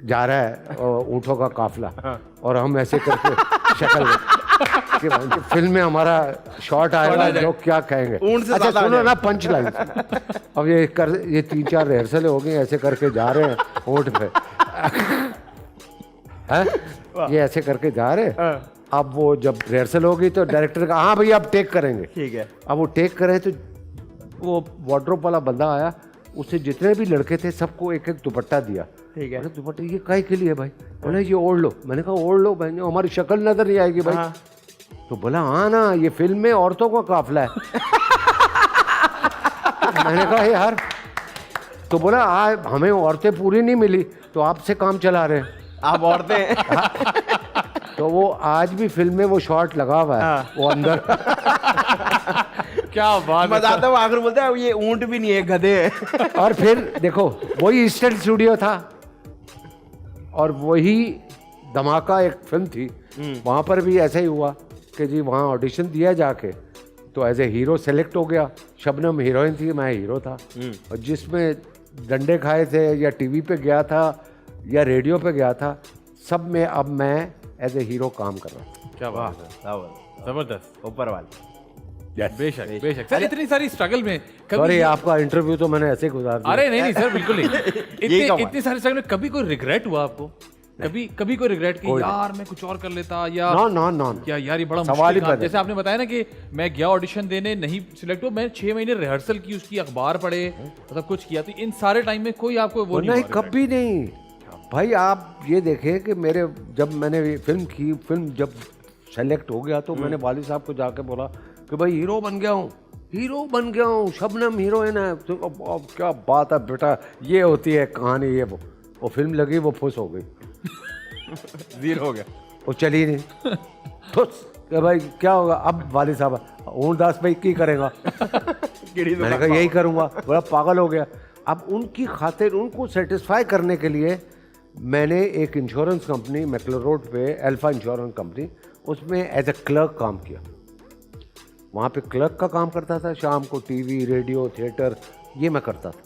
S5: जा रहा है ऊँटों का काफिला और हम ऐसे करके शक्ल कि भाई फिल्म में हमारा शॉट आएगा, लोग क्या कहेंगे।
S4: ऊँट से
S5: अच्छा
S4: ज़्यादा
S5: सुनो
S4: आ
S5: ना, पंच लाइन। अब ये 3-4 रिहर्सल हो गई, ऐसे करके जा रहे हैं ऊँट पे है, ये ऐसे करके जा रहे हैं। अब वो जब रिहर्सल होगी तो डायरेक्टर का हाँ भैया अब टेक करेंगे।
S4: ठीक है।
S5: अब वो टेक करे तो वो वार्डरोब वाला बंदा आया, उससे जितने भी लड़के थे सबको एक एक दुपट्टा दिया।
S4: ठीक है।
S5: अरे दुपट्टे ये काहे के लिए भाई? बोले ये ओढ़ लो। मैंने कहा ओढ़ लो भाई, हमारी शक्ल नजर नहीं आएगी भाई।
S4: हाँ।
S5: तो बोला हाँ ना, ये फिल्म में औरतों का काफिला है। मैंने कहा यार, तो बोला हमें औरतें पूरी नहीं मिली तो आपसे काम चला रहे हैं
S4: आप औरतें।
S5: तो वो आज भी फिल्म में वो शॉट लगा हुआ है।
S4: हाँ।
S5: वो अंदर
S2: क्या बात है
S4: मजा आता है, वो आखिर बोलते हैं ये ऊँट भी नहीं है, गधे हैं।
S5: और फिर देखो वही ईस्टर्न स्टूडियो था और वही धमाका एक फिल्म थी, वहाँ पर भी ऐसा ही हुआ कि जी वहाँ ऑडिशन दिया जाके तो एज ए हीरो सेलेक्ट हो गया। शबनम हीरोइन थी, मैं हीरो था। और जिसमें डंडे खाए थे या टीवी पे गया था या रेडियो पे गया था, सब में अब मैं एज ए हीरो काम कर रहा था।
S2: क्या बात है, जबरदस्त।
S4: ऊपर वाले।
S2: बेशक बेशक सर, इतनी सारी स्ट्रगल में
S5: सॉरी, आपका इंटरव्यू तो मैंने ऐसे गुजार दिया।
S2: अरे नहीं सर, बिल्कुल नहीं।
S4: यही कमाल।
S2: इतनी सारी स्ट्रगल में कभी कोई रिग्रेट हुआ आपको? कभी कोई रिग्रेट कि यार मैं कुछ और कर लेता या
S5: नो
S2: क्या यार ये बड़ा
S5: सवाल ही
S2: मुश्किल काम।
S5: पैदा।
S2: जैसे आपने बताया ना कि मैं गया ऑडिशन देने, नहीं सिलेक्ट हुआ, मैं 6 महीने रिहर्सल की, उसकी अखबार पढ़े, मतलब कुछ किया। तो इन सारे टाइम में कोई आपको वो
S5: नहीं,
S2: हुआ
S5: कभी नहीं भाई। आप ये देखें कि मेरे जब मैंने ये फिल्म की, फिल्म जब सेलेक्ट हो गया तो मैंने वाली साहब को जाके बोला कि भाई हीरो बन गया हूँ, शबनम हीरोइन है। तो अब क्या बात है बेटा, ये होती है कहानी। ये वो फिल्म लगी, वो फुस हो गई,
S4: जीरो हो गया।
S5: वो चली नहीं। फुस कि भाई क्या होगा अब? वाली साहब ऊर्दास भाई की करेगा? मैंने कहा यही करूँगा। बड़ा पागल हो गया। अब उनकी खातिर, उनको सेटिस्फाई करने के लिए मैंने एक इंश्योरेंस कंपनी मैकलो रोड पे, अल्फा इंश्योरेंस कंपनी, उसमें एज ए क्लर्क काम किया। वहाँ पे क्लर्क का काम करता था, शाम को टीवी, रेडियो, थिएटर ये मैं करता था।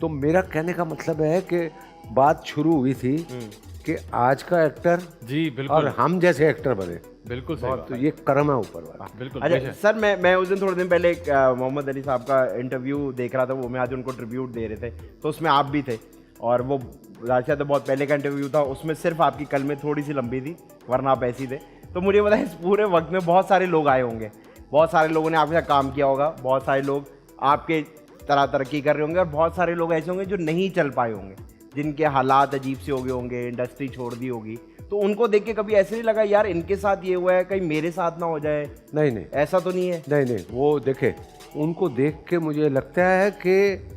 S5: तो मेरा कहने का मतलब है कि बात शुरू हुई थी कि आज का एक्टर
S2: जी बिल्कुल,
S5: और हम जैसे एक्टर बने।
S2: बिल्कुल सही बात।
S5: तो ये कर्म है ऊपर वाला।
S2: बिल्कुल
S4: अच्छा
S2: बेशक।
S4: सर, मैं उस दिन थोड़े दिन पहले एक मोहम्मद अली साहब का इंटरव्यू देख रहा था, वो मैं आज उनको ट्रिब्यूट दे रहे थे, तो उसमें आप भी थे। और वो राशिया तो बहुत पहले का इंटरव्यू था, उसमें सिर्फ आपकी कलमें थोड़ी सी लंबी थी, वरना आप ऐसी थे। तो मुझे पता है इस पूरे वक्त में बहुत सारे लोग आए होंगे, बहुत सारे लोगों ने आपके साथ काम किया होगा, बहुत सारे लोग आपके तरह तरक्की कर रहे होंगे, और बहुत सारे लोग ऐसे होंगे जो नहीं चल पाए होंगे, जिनके हालात अजीब से हो गए होंगे, इंडस्ट्री छोड़ दी होगी। तो उनको देख के कभी ऐसे नहीं लगा यार इनके साथ ये हुआ है, कहीं मेरे साथ ना हो जाए?
S5: नहीं,
S4: ऐसा तो नहीं है?
S5: नहीं, वो देखे, उनको देख के मुझे लगता है कि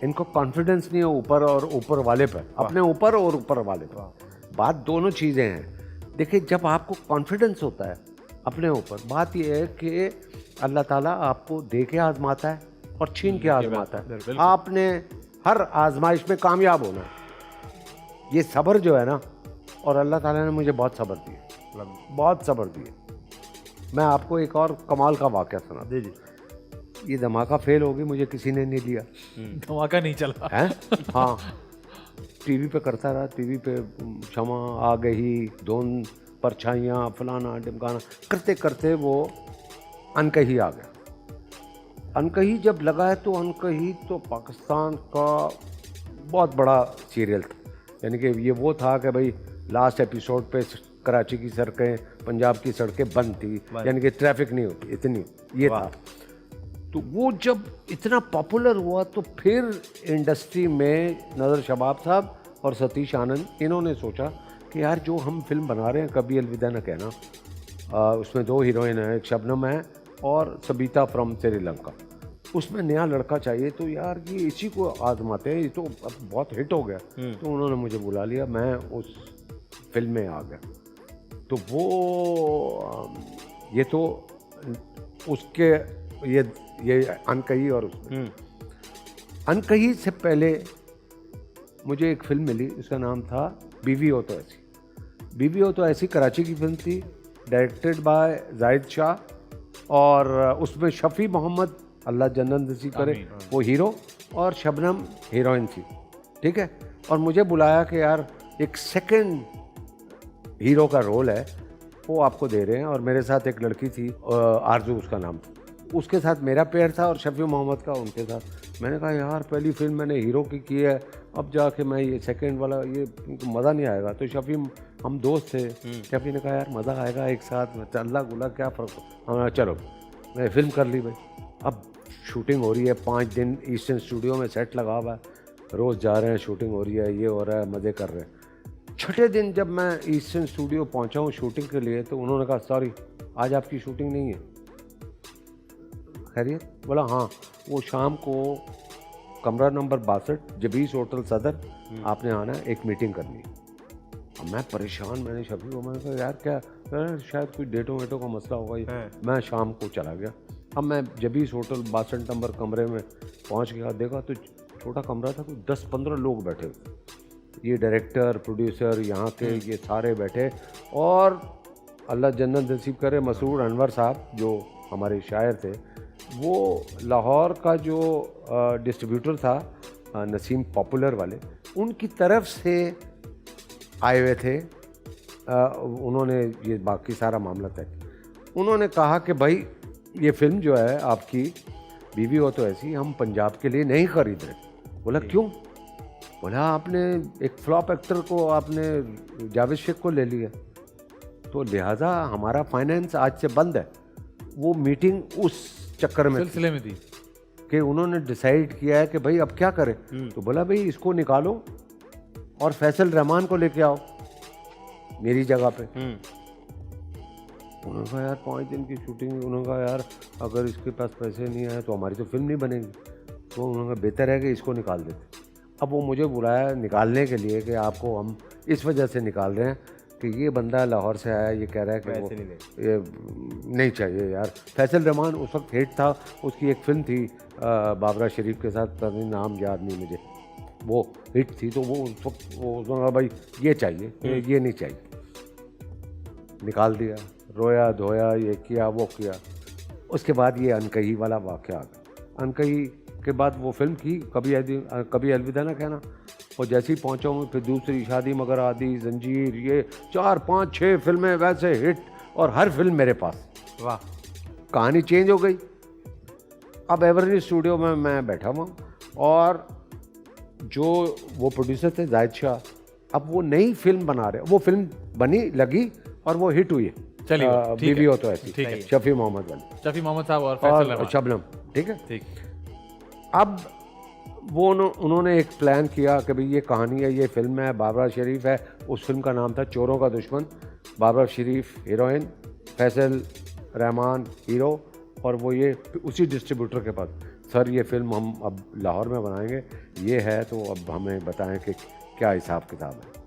S5: इनको कॉन्फिडेंस नहीं है ऊपर और ऊपर वाले पर, अपने ऊपर और ऊपर वाले पर। बात दोनों चीज़ें हैं। देखिए, जब आपको कॉन्फिडेंस होता है अपने ऊपर, बात यह है कि अल्लाह ताला आपको दे के आजमाता है और छीन के आजमाता है। आपने हर आजमाइश में कामयाब होना है। ये सब्र जो है ना, और अल्लाह ताला ने मुझे बहुत सब्र दिए, बहुत सब्र दिए। मैं आपको एक और कमाल का वाक़या सुना।
S4: जी।
S5: ये धमाका फेल हो गई, मुझे किसी ने नहीं लिया।
S2: धमाका नहीं चला
S5: है? हाँ, टीवी पे करता रहा, टीवी पे क्षमा आ गई, धुन, परछाइयाँ, फलाना ढिमकाना करते करते वो अनकही आ गया। अनकही जब लगा है तो अनकही तो पाकिस्तान का बहुत बड़ा सीरियल था। यानी कि ये वो था कि भाई लास्ट एपिसोड पे कराची की सड़कें, पंजाब की सड़कें बंद थी, यानी कि ट्रैफिक नहीं होती इतनी, ये था। तो वो जब इतना पॉपुलर हुआ तो फिर इंडस्ट्री में नज़र शबाब साहब और सतीश आनंद, इन्होंने सोचा कि यार जो हम फिल्म बना रहे हैं कभी अलविदा न कहना, उसमें 2 हीरोइन हैं, एक शबनम है और सबिता फ्रॉम श्रीलंका, उसमें नया लड़का चाहिए, तो यार ये इसी को आजमाते हैं, ये तो अब बहुत हिट हो गया। तो उन्होंने मुझे बुला लिया, मैं उस फिल्म में आ गया। तो वो ये तो उसके ये अनकही, और उसमें अनकही से पहले मुझे एक फिल्म मिली, उसका नाम था बीवी हो तो ऐसी। बीवी हो तो ऐसी कराची की फिल्म थी, डायरेक्टेड बाय जाहिद शाह, और उसमें शफ़ी मोहम्मद, अल्लाह जन्नत नसीब करे, वो हीरो और शबनम हीरोइन थी, ठीक है। और मुझे बुलाया कि यार एक सेकंड हीरो का रोल है, वो आपको दे रहे हैं, और मेरे साथ एक लड़की थी, आरजू उसका नाम था, उसके साथ मेरा पेयर था और शफ़ी मोहम्मद का उनके साथ। मैंने कहा यार पहली फिल्म मैंने हीरो की है, अब जाके मैं ये सेकंड वाला, ये मज़ा नहीं आएगा। तो शफ़ी, हम दोस्त थे, शफ़ी ने कहा यार मज़ा आएगा एक साथ में, अल्लाह गुला क्या फ़र्क, हमने चलो, मैं फिल्म कर ली भाई। अब शूटिंग हो रही है, 5 दिन ईस्टर्न स्टूडियो में सेट लगा हुआ है, रोज़ जा रहे हैं, शूटिंग हो रही है, ये हो रहा है, मज़े कर रहे हैं। छठे दिन जब मैं ईस्टर्न स्टूडियो पहुंचा हूँ शूटिंग के लिए, तो उन्होंने कहा सॉरी आज आपकी शूटिंग नहीं है। खैरियत? बोला हाँ, वो शाम को कमरा नंबर 62 जबीस होटल सदर, आपने आना है, एक मीटिंग करनी है। अब मैं परेशान, मैंने शफ़ी को मैंने कहा यार क्या, शायद कोई डेटों वेटों का मसला होगा ये। मैं शाम को चला गया। अब मैं जबीस होटल 62 नंबर कमरे में पहुंच गया, देखा तो छोटा कमरा था, कोई 10-15 लोग बैठे हुए, ये डायरेक्टर, प्रोड्यूसर, यहाँ के ये सारे बैठे, और अल्लाह जन्नत नसीब करे मसरूर अनवर साहब जो हमारे शायर थे, वो लाहौर का जो डिस्ट्रीब्यूटर था, नसीम पॉपुलर वाले, उनकी तरफ से आए हुए थे। उन्होंने ये बाकी सारा मामला तय। उन्होंने कहा कि भाई ये फिल्म जो है आपकी बीवी हो तो ऐसी, हम पंजाब के लिए नहीं खरीद रहे। बोला क्यों? बोला आपने एक फ्लॉप एक्टर को, आपने जावेद शेख को ले लिया, तो लिहाजा हमारा फाइनेंस आज से बंद है। वो मीटिंग उस चक्कर में
S2: सिलसिले में थी
S5: कि उन्होंने डिसाइड किया है कि भाई अब क्या करें। तो बोला भाई इसको निकालो और फैसल रहमान को लेके आओ मेरी जगह पे। उन्होंने कहा यार 5 दिन की शूटिंग, उन्होंने कहा यार अगर इसके पास पैसे नहीं आए तो हमारी तो फिल्म नहीं बनेगी। तो उन्होंने कहा बेहतर है कि इसको निकाल देते। अब वो मुझे बुलाया निकालने के लिए कि आपको हम इस वजह से निकाल रहे हैं कि ये बंदा लाहौर से आया, ये कह रहा है कि वो ये नहीं चाहिए यार। फैसल रहमान उस वक्त हिट था, उसकी एक फिल्म थी बाबरा शरीफ के साथ, नाम याद नहीं मुझे, वो हिट थी। तो वो उस वक्त वो उसने कहा भाई ये चाहिए, ये नहीं चाहिए, निकाल दिया। रोया धोया, ये किया वो किया। उसके बाद ये अनकही वाला वाक़या आ गया। अनकही के बाद वो फिल्म की कभी अलविदा ना कहना, और जैसे ही पहुँचा हूँ फिर दूसरी शादी मगर आदि, जंजीर, ये 4, 5, 6 फिल्में वैसे हिट, और हर फिल्म मेरे पास।
S4: वाह।
S5: कहानी चेंज हो गई। अब एवरग्रीन स्टूडियो में मैं बैठा हुआ, और जो वो प्रोड्यूसर थे जाहिद शाह, अब वो नई फिल्म बना रहे। वो फिल्म बनी, लगी, और वो हिट हुई है।
S2: चलिए
S5: बीवी हो तो ऐसी,
S2: ठीक है।
S5: शफ़ी मोहम्मद वाली,
S2: शफ़ी मोहम्मद साहब और फैसल रहमान,
S5: शबनम, ठीक है।
S2: ठीक।
S5: अब वो उन्होंने एक प्लान किया कि भाई ये कहानी है, ये फिल्म है, बाबरा शरीफ है। उस फिल्म का नाम था चोरों का दुश्मन। बाबरा शरीफ हीरोइन, फैसल रहमान हीरो, और वो ये उसी डिस्ट्रीब्यूटर के पास, सर ये फिल्म हम अब लाहौर में बनाएंगे, ये है, तो अब हमें बताएं कि क्या हिसाब किताब है।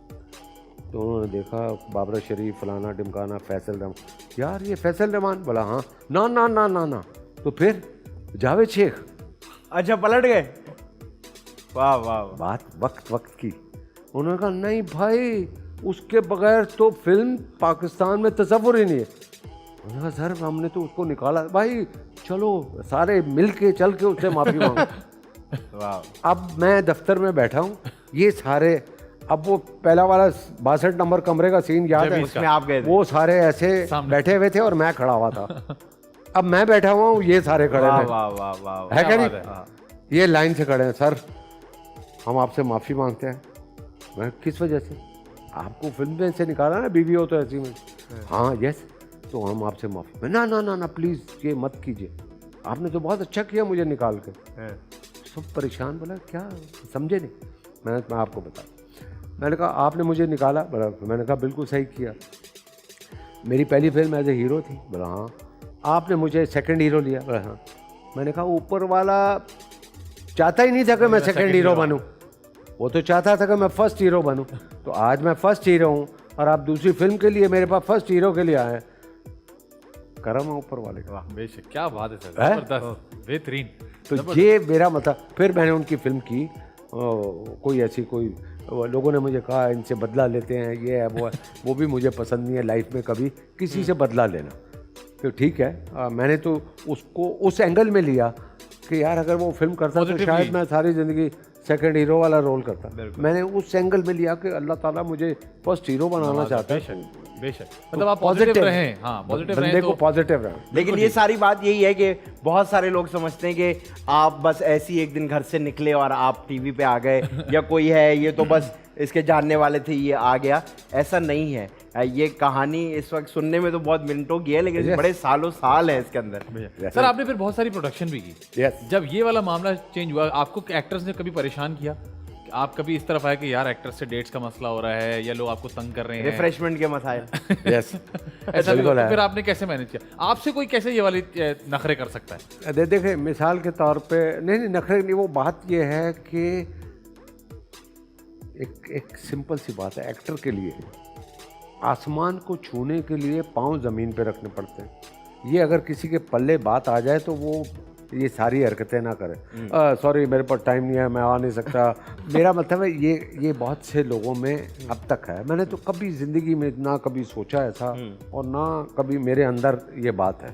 S5: तो उन्होंने देखा बाबरा शरीफ, फलाना ढिमकाना, फैसल रहमान, यार ये फैसल रहमान, बोला हाँ, ना ना ना ना ना, तो फिर जावेद शेख।
S4: अच्छा, पलट गए। वाह वाह।
S5: बात वक्त की। उन्होंने कहा नहीं भाई, उसके बगैर तो फिल्म पाकिस्तान में तस्वुर ही नहीं है। उन्होंने कहा सर हमने तो उसको निकाला। भाई चलो सारे मिल के चल के उससे माफ़ी मांगो।
S4: वाह।
S5: अब मैं दफ्तर में बैठा हूँ, ये सारे, अब वो पहला वाला 62 नंबर कमरे का सीन याद है,
S4: उसमें आप गए थे।
S5: वो सारे ऐसे बैठे हुए थे और मैं खड़ा हुआ था। अब मैं बैठा हुआ हूँ, ये सारे खड़े
S4: वाह
S5: हैं,
S4: वाह वाह वाह।
S5: है क्या
S2: क्या
S5: नहीं?
S2: बात
S5: ये लाइन से खड़े हैं, सर हम आपसे माफ़ी मांगते हैं। मैं किस वजह से? आपको फिल्म में से निकाला ना, बीवी हो तो ऐसी में, हाँ यस, तो हम आपसे माफ़ी, ना ना ना ना प्लीज़ ये मत कीजिए, आपने तो बहुत अच्छा किया मुझे निकाल के। सब परेशान, बोला क्या समझे नहीं, मैं आपको बता, मैंने कहा आपने मुझे निकाला, बोला, मैंने कहा बिल्कुल सही किया, मेरी पहली फिल्म एज ए हीरो थी, बोला हाँ, आपने मुझे सेकंड हीरो लिया, बोला हाँ, मैंने कहा ऊपर वाला चाहता ही नहीं था कि मैं सेकंड हीरो बनूं, वो तो चाहता था कि मैं फर्स्ट हीरो बनूं, तो आज मैं फर्स्ट हीरो हूं और आप दूसरी फिल्म के लिए मेरे पास फर्स्ट हीरो के लिए आए हैं, करम है ऊपर वाले का।
S2: बेशक, क्या बात है सर,
S5: है?
S2: जबरदस्त, बेहतरीन।
S5: तो ये मेरा मतलब, फिर मैंने उनकी फिल्म की, कोई ऐसी कोई, लोगों ने मुझे कहा इनसे बदला लेते हैं, ये है वो है, वो भी मुझे पसंद नहीं है लाइफ में कभी किसी से बदला लेना। तो ठीक है, मैंने तो उसको उस एंगल में लिया कि यार अगर वो फिल्म करता तो शायद मैं सारी ज़िंदगी सेकंड हीरो वाला रोल करता। मैंने उस एंगल में लिया कि अल्लाह ताला मुझे फर्स्ट हीरो बनाना चाहता है।
S2: बेशक, मतलब आप पॉजिटिव रहें, हाँ पॉजिटिव रहें,
S5: बंदे को
S2: तो
S5: पॉजिटिव रहें।
S4: लेकिन ये सारी बात यही है कि बहुत सारे लोग समझते हैं कि आप बस ऐसे ही एक दिन घर से निकले और आप टीवी पे आ गए, या कोई है ये तो बस इसके जानने वाले थे ये आ गया, ऐसा नहीं है। ये कहानी इस वक्त सुनने में तो बहुत मिनटों की है, लेकिन बड़े सालों साल है इसके अंदर।
S2: सर आपने फिर बहुत सारी प्रोडक्शन भी की।
S5: यस।
S2: जब ये वाला मामला चेंज हुआ, आपको एक्टर्स ने कभी परेशान किया? आप कभी इस तरफ आए कि यार एक्टर्स से डेट्स का मसला हो रहा है या लोग आपको तंग कर रहे हैं,
S4: रिफ्रेशमेंट के मसाइल?
S5: यस।
S2: ऐसा भी, तो फिर आपने कैसे मैनेज किया? आपसे कोई कैसे ये वाली नखरे कर सकता है?
S5: देखिए मिसाल के तौर पे, नहीं नखरे नहीं, वो बात ये है कि एक सिंपल सी बात है, एक्टर के लिए आसमान को छूने के लिए पाँव ज़मीन पे रखने पड़ते हैं। ये अगर किसी के पल्ले बात आ जाए तो वो ये सारी हरकतें ना करे, सॉरी मेरे पास टाइम नहीं है, मैं आ नहीं सकता। मेरा मतलब है ये बहुत से लोगों में अब तक है। मैंने तो कभी ज़िंदगी में ना कभी सोचा ऐसा, और ना कभी मेरे अंदर ये बात है,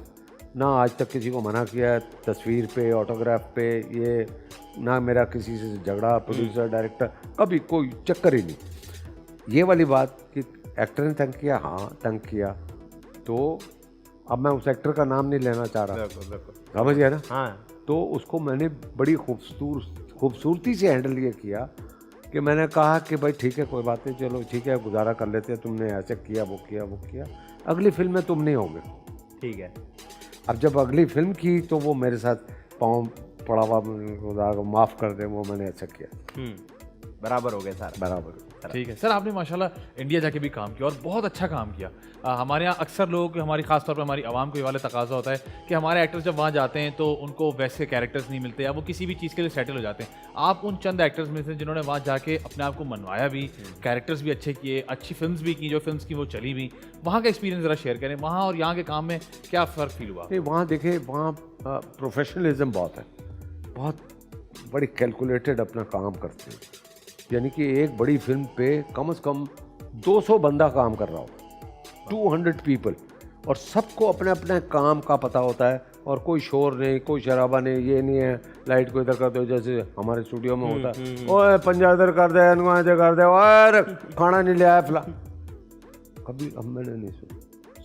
S5: ना आज तक किसी को मना किया है तस्वीर पे, ऑटोग्राफ पे, ये ना मेरा किसी से झगड़ा, प्रोड्यूसर डायरेक्टर, कभी कोई चक्कर ही नहीं। ये वाली बात कि एक्टर ने तंग किया, हाँ तंग किया, तो अब मैं उस एक्टर का नाम नहीं लेना चाह रहा, समझ गया ना? हाँ। तो उसको मैंने बड़ी खूबसूरती से हैंडल ये किया कि मैंने कहा कि भाई ठीक है कोई बात नहीं, चलो ठीक है गुजारा कर लेते हैं, तुमने ऐसे किया वो किया, अगली फिल्म में तुम नहीं होगे, ठीक है। अब जब अगली फिल्म की तो वो मेरे साथ पाँव पड़ा हुआ, माफ़ कर दे, वो मैंने ऐसा किया,
S4: बराबर हो गया सारा,
S5: बराबर।
S2: ठीक है सर, आपने माशाल्लाह इंडिया जाके भी काम किया और बहुत अच्छा काम किया। हमारे यहाँ अक्सर लोग, हमारी खासतौर पर हमारी आवाम को ये वाला तकाजा होता है कि हमारे एक्टर्स जब वहाँ जाते हैं तो उनको वैसे कैरेक्टर्स नहीं मिलते या वो किसी भी चीज़ के लिए सेटल हो जाते हैं। आप उन चंद एक्टर्स में से जिन्होंने वहाँ जाके अपने आप को मनवाया भी, कैरेक्टर्स भी अच्छे किए, अच्छी फिल्म्स भी की, जो फिल्म्स की वो चली भी, वहाँ का एक्सपीरियंस ज़रा शेयर करें। वहाँ और यहाँ के काम में क्या फ़र्क फील हुआ?
S5: वहाँ देखिए, वहाँ प्रोफेशनलिज्म बहुत है, बहुत बड़ी कैलकुलेटेड अपना काम करते हैं। यानी कि एक बड़ी फिल्म पे कम से कम 200 बंदा काम कर रहा हो, 200 पीपल, और सबको अपने अपने काम का पता होता है, और कोई शोर नहीं, कोई शराबा नहीं, ये नहीं है लाइट को इधर कर दो जैसे हमारे स्टूडियो में होता है, ओए पंजा इधर कर दे, इधर कर दे, और खाना नहीं ले आया फिला, कभी अब मैंने नहीं सुना।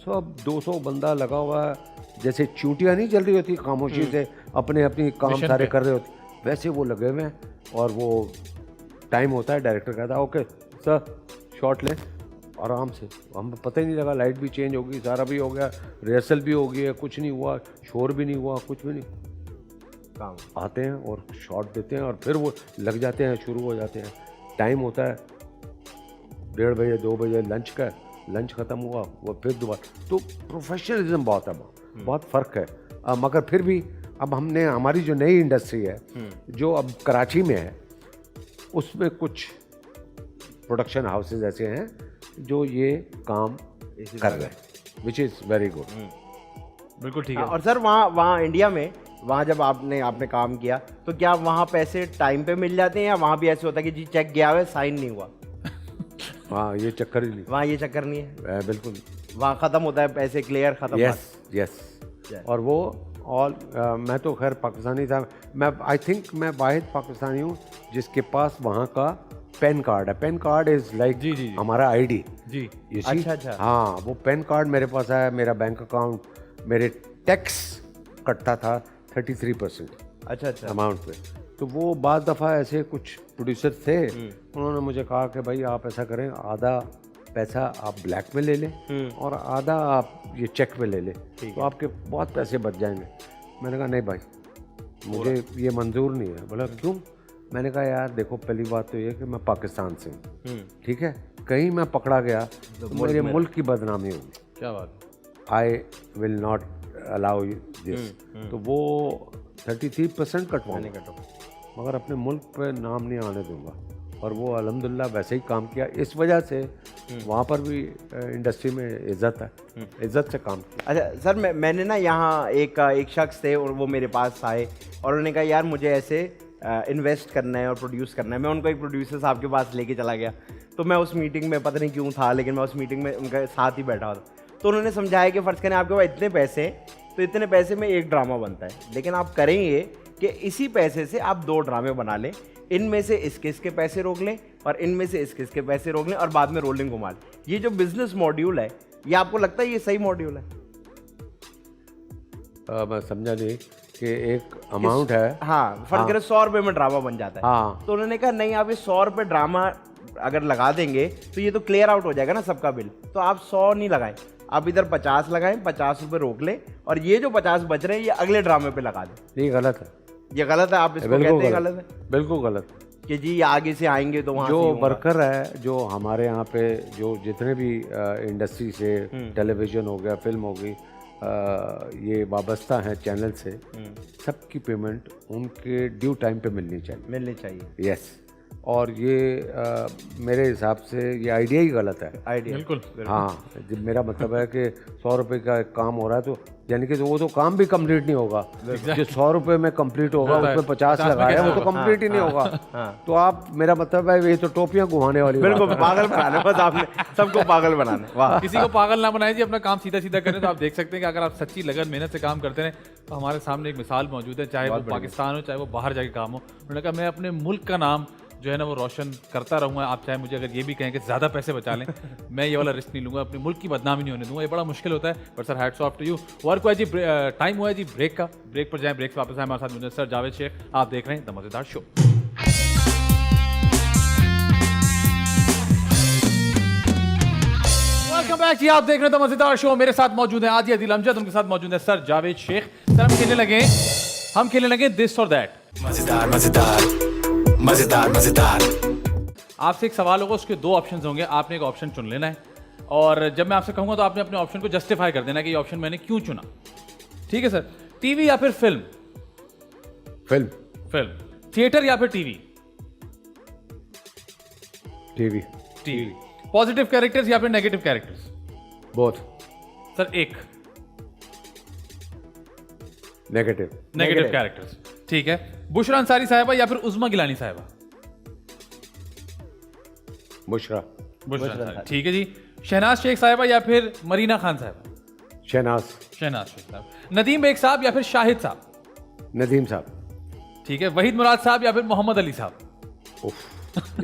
S5: सब 200 बंदा लगा हुआ है, जैसे चूटियाँ नहीं जल रही होती खामोशी से अपनी काम सारे कर रहे होते, वैसे वो लगे हुए हैं। और वो टाइम होता है, डायरेक्टर कहता है ओके सर शॉट ले, आराम से, हमें पता ही नहीं लगा, लाइट भी चेंज होगी, सारा भी हो गया, रिहर्सल भी हो गई है, कुछ नहीं हुआ, शोर भी नहीं हुआ, कुछ भी नहीं, काम आते हैं और शॉट देते हैं और फिर वो लग जाते हैं, शुरू हो जाते हैं। टाइम होता है 1:30 बजे 2 बजे लंच का, लंच ख़त्म हुआ वो फिर दोबारा, तो प्रोफेशनलिज्म बहुत है, बहुत फ़र्क है। मगर फिर भी अब हमने, हमारी जो नई इंडस्ट्री है जो अब कराची में है, उसमें कुछ प्रोडक्शन हाउसेज ऐसे हैं जो ये काम कर रहे हैं, विच इज़ वेरी गुड।
S2: बिल्कुल ठीक है।
S4: और सर वहाँ इंडिया में, वहाँ जब आपने काम किया तो क्या वहाँ पैसे टाइम पे मिल जाते हैं, या वहाँ भी ऐसे होता है कि जी चेक गया है साइन नहीं हुआ?
S5: हाँ, ये चक्कर ही नहीं,
S4: वहाँ ये चक्कर नहीं है,
S5: बिल्कुल।
S4: वहाँ ख़त्म होता है, पैसे क्लियर ख़त्म।
S5: Yes yes. और वो ऑल, मैं तो खैर पाकिस्तानी था, मैं आई थिंक मैं वाहिद पाकिस्तानी हूँ जिसके पास वहाँ का पैन कार्ड है। पैन कार्ड इज़ लाइक
S2: जी
S5: हमारा आईडी
S2: जी।
S4: अच्छा।
S5: हाँ, वो पैन कार्ड मेरे पास है, मेरा बैंक अकाउंट, मेरे टैक्स कटता था 33%
S4: अच्छा
S5: अमाउंट पे। तो वो बाद दफ़ा ऐसे कुछ प्रोड्यूसर थे, उन्होंने मुझे कहा कि भाई आप ऐसा करें, आधा पैसा आप ब्लैक में ले लें और आधा आप ये चेक पे ले लें, तो आपके बहुत पैसे बच जाएंगे। मैंने कहा नहीं भाई, मुझे ये मंजूर नहीं है। बोला क्यों? मैंने कहा यार देखो, पहली बात तो ये कि मैं पाकिस्तान से हूँ, ठीक है, कहीं मैं पकड़ा गया तो मेरे मुल्क की बदनामी होगी।
S2: क्या बात,
S5: I will not allow this. तो वो 33% कटवाऊंगा, मगर अपने मुल्क पे नाम नहीं आने दूंगा। और वो अल्हम्दुलिल्लाह वैसे ही काम किया। इस वजह से वहाँ पर भी इंडस्ट्री में इज्जत है, इज्जत से काम किया।
S4: अच्छा सर, मैंने ना यहाँ एक शख्स थे और वो मेरे पास आए और उन्होंने कहा यार मुझे ऐसे इन्वेस्ट करना है और प्रोड्यूस करना है। मैं उनको एक प्रोड्यूसर साहब के पास लेके चला गया, तो मैं उस मीटिंग में पता नहीं क्यों था, लेकिन मैं उस मीटिंग में उनके साथ ही बैठा था। तो उन्होंने समझाया कि फ़र्ज़ करें आपके पास इतने पैसे हैं, तो इतने पैसे में एक ड्रामा बनता है, लेकिन आप करें ये कि इसी पैसे से आप 2 ड्रामे बना लें, इनमें से इसके पैसे रोक लें और इनमें से इसके पैसे रोक लें और बाद में रोलिंग घुमा लें। ये जो बिजनेस मॉड्यूल है, ये आपको लगता है ये सही मॉड्यूल है?
S5: मैं समझा नहीं कि एक अमाउंट है।
S4: हाँ, फर्ज करें 100 रुपये में ड्रामा बन जाता है।
S5: हाँ।
S4: तो उन्होंने कहा नहीं, आप ये 100 रुपये ड्रामा अगर लगा देंगे तो ये तो क्लियर आउट हो जाएगा ना सबका बिल। तो आप 100 नहीं लगाएं, आप इधर 50 लगाएं, 50 रुपये रोक लें और ये जो 50 बच रहे हैं ये अगले ड्रामे पे लगा दें।
S5: ये गलत है,
S4: ये गलत है, आप इसको कहते हैं गलत है?
S5: बिल्कुल गलत
S4: कि जी ये आगे से आएंगे तो वहाँ
S5: जो
S4: से ही होगा।
S5: वर्कर है, जो हमारे यहाँ पे जो जितने भी इंडस्ट्री से, टेलीविज़न हो गया, फिल्म हो गई, ये वाबस्ता हैं चैनल से, सबकी पेमेंट उनके ड्यू टाइम पे मिलनी चाहिए। यस। और ये मेरे हिसाब से ये आइडिया ही गलत है।
S4: आइडिया
S2: बिल्कुल।
S5: हाँ, जब मेरा मतलब है कि 100 रुपये का एक काम हो रहा है, तो यानी कि वो तो काम भी कंप्लीट नहीं होगा। जो 100 रुपये में कंप्लीट होगा उसमें 50 लगाया, वो तो कंप्लीट ही नहीं होगा। तो आप, मेरा मतलब है ये तो टोपियां घुमाने वाली बात
S4: बिल्कुल
S5: है।
S4: पागल बनाना, बस आपने सबको पागल बनाना। वाह।
S2: किसी को पागल ना बनाए जी, अपना काम सीधा सीधा करें। तो आप देख सकते हैं कि अगर आप सच्ची लगन मेहनत से काम करते हैं, तो हमारे सामने एक मिसाल मौजूद है, चाहे वो पाकिस्तान हो चाहे वो बाहर जाके काम हो। उन्होंने कहा मैं अपने मुल्क का नाम जो है ना वो रोशन करता रहूँगा। आप चाहे मुझे अगर ये भी कहें कि ज़्यादा पैसे बचा लें, मैं ये वाला रिस्क नहीं लूँगा, अपने मुल्क की बदनामी नहीं होने दूंगा। ये बड़ा मुश्किल होता है, पर sir hats off to you. Work हुआ जी, टाइम हुआ है जी ब्रेक का। ब्रेक पर जाएं, ब्रेक से वापस आए। हमारे साथ मुझे सर जावेद शेख, आप देख रहे हैं द मज़ेदार शो। वेलकम बैक जी, आप देख रहे हैं द मज़ेदार शो। मेरे साथ मौजूद है आदि अदिल अमजद, उनके साथ मौजूद है सर जावेद शेख। सर हम खेलने लगे दिस और दैट।
S6: मजेदार मजेदार मजेदार मजेदार।
S2: आपसे एक सवाल होगा, उसके 2 ऑप्शंस होंगे, आपने एक ऑप्शन चुन लेना है और जब मैं आपसे कहूंगा तो आपने अपने ऑप्शन को जस्टिफाई कर देना कि ये ऑप्शन मैंने क्यों चुना। ठीक है सर? टीवी या फिर फिल्म? फिल्म। थिएटर या फिर TV?
S5: TV.
S2: TV. Positive characters या फिर नेगेटिव कैरेक्टर्स?
S5: बोथ।
S2: सर एक
S5: नेगेटिव
S2: कैरेक्टर्स। ठीक है। बुशरा अंसारी साहिबा या फिर उज़मा गिलानी साहिबा?
S5: बुशरा।
S2: बुशरा अंसारी। ठीक है जी। शहनाज शेख साहिबा या फिर मरीना खान साहिबा?
S5: शहनाज
S2: शेख साहब। नदीम बेग साहब या फिर शाहिद साहब?
S5: नदीम साहब।
S2: ठीक है। वहीद मुराद साहब या फिर मोहम्मद अली साहब?
S5: उफ,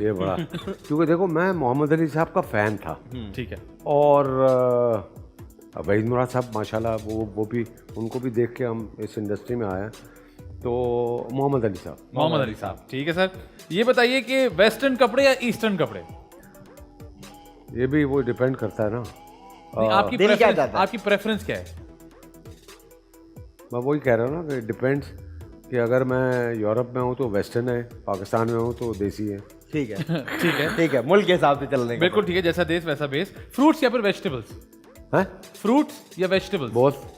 S5: ये बड़ा क्योंकि देखो मैं मोहम्मद अली साहब का फ़ैन था।
S2: ठीक है।
S5: और वहीद मुराद साहब माशाल्लाह, वो भी, उनको भी देख के हम इस इंडस्ट्री में आए हैं। तो मोहम्मद अली साहब।
S2: ठीक है सर, ये बताइए कि वेस्टर्न कपड़े या ईस्टर्न कपड़े?
S5: ये भी वो डिपेंड करता है ना।
S2: नहीं, आपकी प्रेफरेंस क्या है?
S5: मैं वही कह रहा हूँ ना कि डिपेंड्स, कि अगर मैं यूरोप में हूँ तो वेस्टर्न है, पाकिस्तान में हूँ तो देसी है।
S4: ठीक है
S2: ठीक है,
S4: मुल्क के हिसाब से चलने का।
S2: बिल्कुल ठीक है, जैसा देश वैसा बेस। फ्रूट्स या फिर वेजिटेबल्स?
S5: हैं?
S2: फ्रूट्स या वेजिटेबल्स?
S5: बहुत।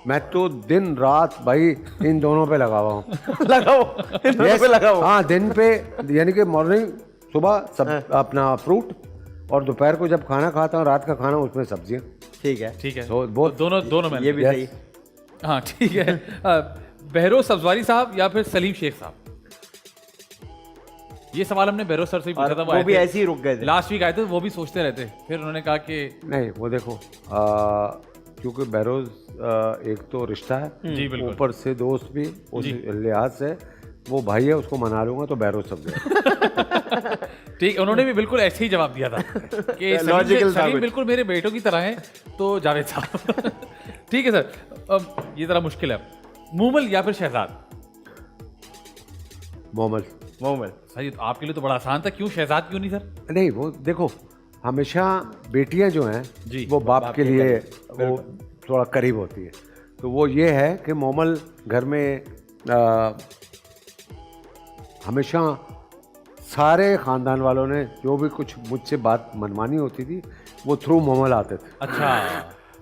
S5: मैं तो दिन रात भाई इन दोनों पे लगा हुआ हूँ।
S4: लगाओ।
S5: हाँ, दिन पे यानी कि मॉर्निंग, सुबह सब अपना फ्रूट, और दोपहर को जब खाना खाता हूँ, रात का खाना, उसमें सब्जियाँ।
S2: ठीक है।
S5: तो बहुत
S2: दोनों में
S4: ये भी सही।
S2: हाँ ठीक है। बहरोज सब्जवारी साहब या फिर सलीम शेख साहब? ये सवाल हमने बहरोज सर से ही पूछा था,
S4: वो भी ऐसे ही रुक गए थे।
S2: लास्ट वीक आए थे, वो भी सोचते रहते, फिर उन्होंने कहा कि
S5: नहीं, वो देखो क्योंकि बहरोज एक तो रिश्ता है,
S2: जी बिल्कुल,
S5: ऊपर से दोस्त भी, उस लिहाज से वो भाई है, उसको मना लूंगा तो बहरोज सब्जी।
S2: ठीक, उन्होंने भी बिल्कुल ऐसे ही जवाब दिया था कि सलीम बिल्कुल मेरे बेटों की तरह हैं, तो जावेद साहब। ठीक है सर, अब ये जरा मुश्किल है, मूमल या फिर शहजाद?
S5: मोमल।
S2: सही, तो आपके लिए तो बड़ा आसान था, क्यों शहजाद क्यों नहीं सर?
S5: नहीं, वो देखो हमेशा बेटियां जो हैं
S2: जी,
S5: वो बाप के लिए वो थोड़ा करीब होती है। तो वो ये है कि मोमल घर में हमेशा सारे ख़ानदान वालों ने जो भी कुछ मुझसे बात मनवानी होती थी वो थ्रू मोमल आते थे।
S2: अच्छा,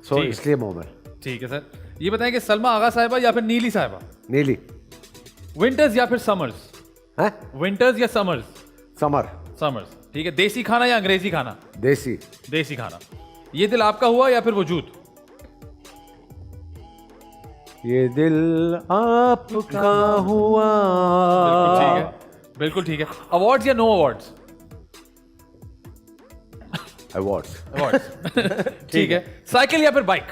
S5: सो
S2: ठीक।
S5: इसलिए मोमल।
S2: ठीक है सर। ये बताएं कि सलमा आगा साहिबा या फिर नीली साहिबा,
S5: नीली।
S2: विंटर्स या फिर समर्स?
S5: हैं?
S2: विंटर्स या समर्स?
S5: समर।
S2: समर्स, ठीक है। देसी खाना या अंग्रेजी खाना?
S5: देसी।
S2: देसी खाना। ये दिल आपका हुआ या फिर वजूद?
S5: ये दिल आपका हुआ।
S2: ठीक है, बिल्कुल ठीक है। अवार्ड्स या नो अवार्ड्स?
S5: अवार्ड्स।
S2: अवार्ड्स ठीक है। साइकिल या फिर बाइक?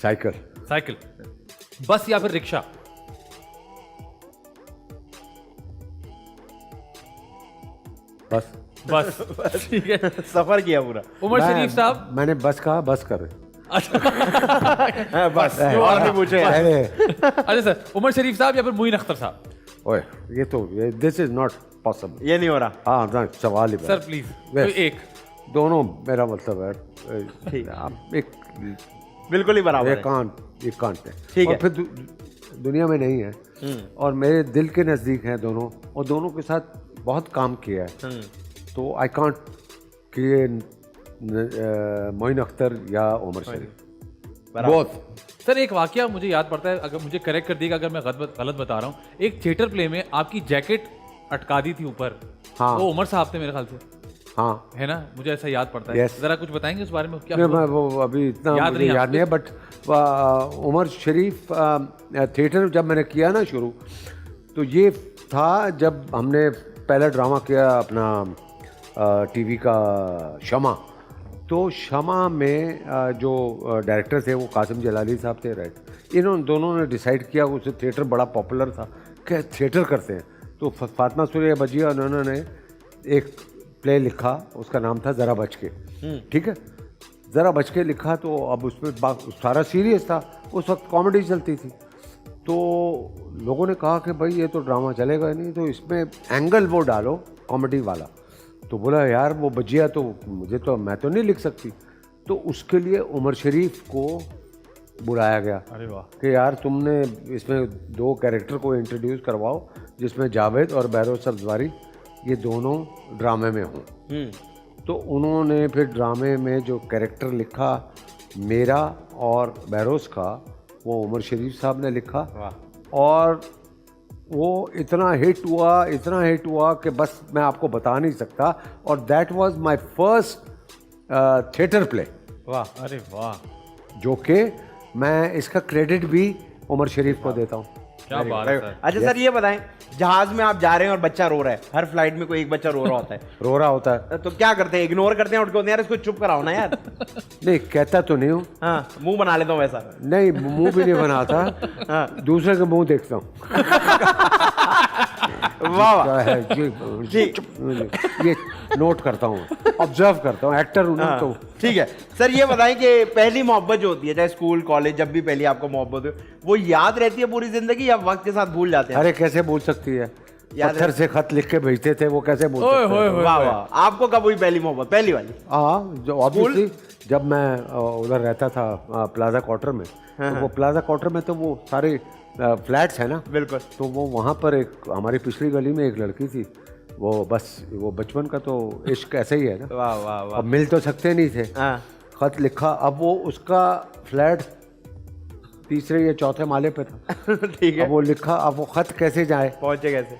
S5: साइकिल।
S2: साइकिल। बस या फिर रिक्शा?
S5: बस।
S2: बस ठीक है।
S4: सफर किया पूरा।
S2: उमर शरीफ साहब।
S5: मैंने बस कहा, बस कर।
S4: हाँ, बस और नहीं पूछे।
S2: अच्छा सर, उमर शरीफ साहब या फिर मोइन अख्तर साहब?
S5: ओए ये तो दिस इज नॉट पॉसिबल।
S4: ये नहीं हो रहा।
S5: हाँ ना, सवाल ही
S2: सर प्लीज कोई एक।
S5: दोनों मेरा मतलब है ठीक है। आप एक
S4: बिल्कुल ही बराबर
S5: ये
S4: है।
S5: कांट है।
S4: ठीक
S5: और
S4: है।
S5: फिर दुनिया में नहीं है और मेरे दिल के नज़दीक हैं दोनों, और दोनों के साथ बहुत काम किया है। तो आई कांट कि मोइन अख्तर या उमर शरीफ बहुत।
S2: सर एक वाकया मुझे याद पड़ता है, अगर मुझे करेक्ट कर दिएगा अगर मैं गलत बता रहा हूँ। एक थिएटर प्ले में आपकी जैकेट अटका दी थी ऊपर।
S5: हाँ।
S2: वो उमर साहब थे मेरे ख्याल से,
S5: हाँ
S2: है ना? मुझे ऐसा याद पड़ता है।
S5: Yes.
S2: जरा कुछ बताएंगे उस बारे में क्या
S5: नहीं,
S2: हुआ?
S5: मैं वो अभी इतना
S2: याद
S5: मुझे
S2: नहीं
S5: याद नहीं है, बट उमर शरीफ थिएटर जब मैंने किया ना शुरू, तो ये था जब हमने पहला ड्रामा किया अपना टीवी का शमा। तो शमा में जो डायरेक्टर थे वो कासिम जलाली साहब थे, राइट। इन्होंने दोनों ने डिसाइड किया, उसे थिएटर बड़ा पॉपुलर था कि थिएटर करते हैं। तो फातिमा सूर्या बजिया उन्होंने एक प्ले लिखा, उसका नाम था ज़रा बच के। ठीक है, ज़रा बच के लिखा। तो अब उसमें सारा सीरियस था, उस वक्त कॉमेडी चलती थी। तो लोगों ने कहा कि भाई ये तो ड्रामा चलेगा नहीं, तो इसमें एंगल वो डालो कॉमेडी वाला। तो बोला यार वो बजिया तो मैं तो नहीं लिख सकती। तो उसके लिए उमर शरीफ को बुलाया गया।
S2: अरे वाह।
S5: कि यार तुमने इसमें दो कैरेक्टर को इंट्रोड्यूस करवाओ जिसमें जावेद और बहरोज सब्जवारी ये दोनों ड्रामे में हों। तो उन्होंने फिर ड्रामे में जो कैरेक्टर लिखा मेरा और बहरोज का, वो उमर शरीफ साहब ने लिखा। और वो इतना हिट हुआ कि बस मैं आपको बता नहीं सकता। और that was my first theatre play.
S2: वाह, अरे वाह,
S5: जो कि मैं इसका क्रेडिट भी उमर शरीफ को देता हूँ।
S2: क्या बात है सर।
S4: अच्छा सर, ये बताएं, जहाज में आप जा रहे हैं और बच्चा रो रहा है, हर फ्लाइट में कोई एक बच्चा रो रहा होता है,
S5: रो रहा होता है
S4: तो क्या करते हैं? इग्नोर करते हैं, उठ के बोलते हैं यार इसको चुप कराओ ना यार।
S5: नहीं, कहता तो नहीं हूँ।
S4: हाँ, मुंह बना लेता हूँ वैसा।
S5: नहीं, मुंह भी नहीं बनाता।
S4: हाँ।
S5: दूसरे का मुंह देखता हूँ।
S4: वाह वाह।
S5: क्या है ये नोट करता हूँ, ऑब्जर्व करता हूँ, एक्टर हूँ ना।
S4: हाँ,
S5: तो
S4: ठीक है सर। ये बताएं कि पहली मोहब्बत जो होती है, चाहे स्कूल कॉलेज, जब भी पहली आपको मोहब्बत हो, वो याद रहती है पूरी जिंदगी या वक्त के साथ भूल जाते हैं?
S5: अरे कैसे भूल सकती है?
S4: याद
S5: पत्थर से खत लिख के भेजते थे, वो कैसे भूल
S2: ओए
S5: सकते
S2: होए
S5: हैं?
S2: होए
S4: वाह
S2: होए।
S4: वाह। आपको कब हुई पहली मोहब्बत, पहली वाली?
S5: हाँ, जो ऑब्वियसली जब मैं उधर रहता था प्लाजा क्वार्टर में, तो वो प्लाजा क्वार्टर में तो वो सारे फ्लैट्स है ना।
S4: बिल्कुल।
S5: तो वो वहाँ पर एक हमारी पिछली गली में एक लड़की थी, वो बचपन का तो इश्क ऐसे ही है ना।
S4: वाह वाह वाह।
S5: अब मिल तो सकते नहीं थे।
S4: हाँ।
S5: खत लिखा। अब वो उसका फ्लैट तीसरे या चौथे माले पे था।
S4: ठीक है।
S5: अब वो लिखा, अब वो खत कैसे जाए?
S4: पहुंचे कैसे?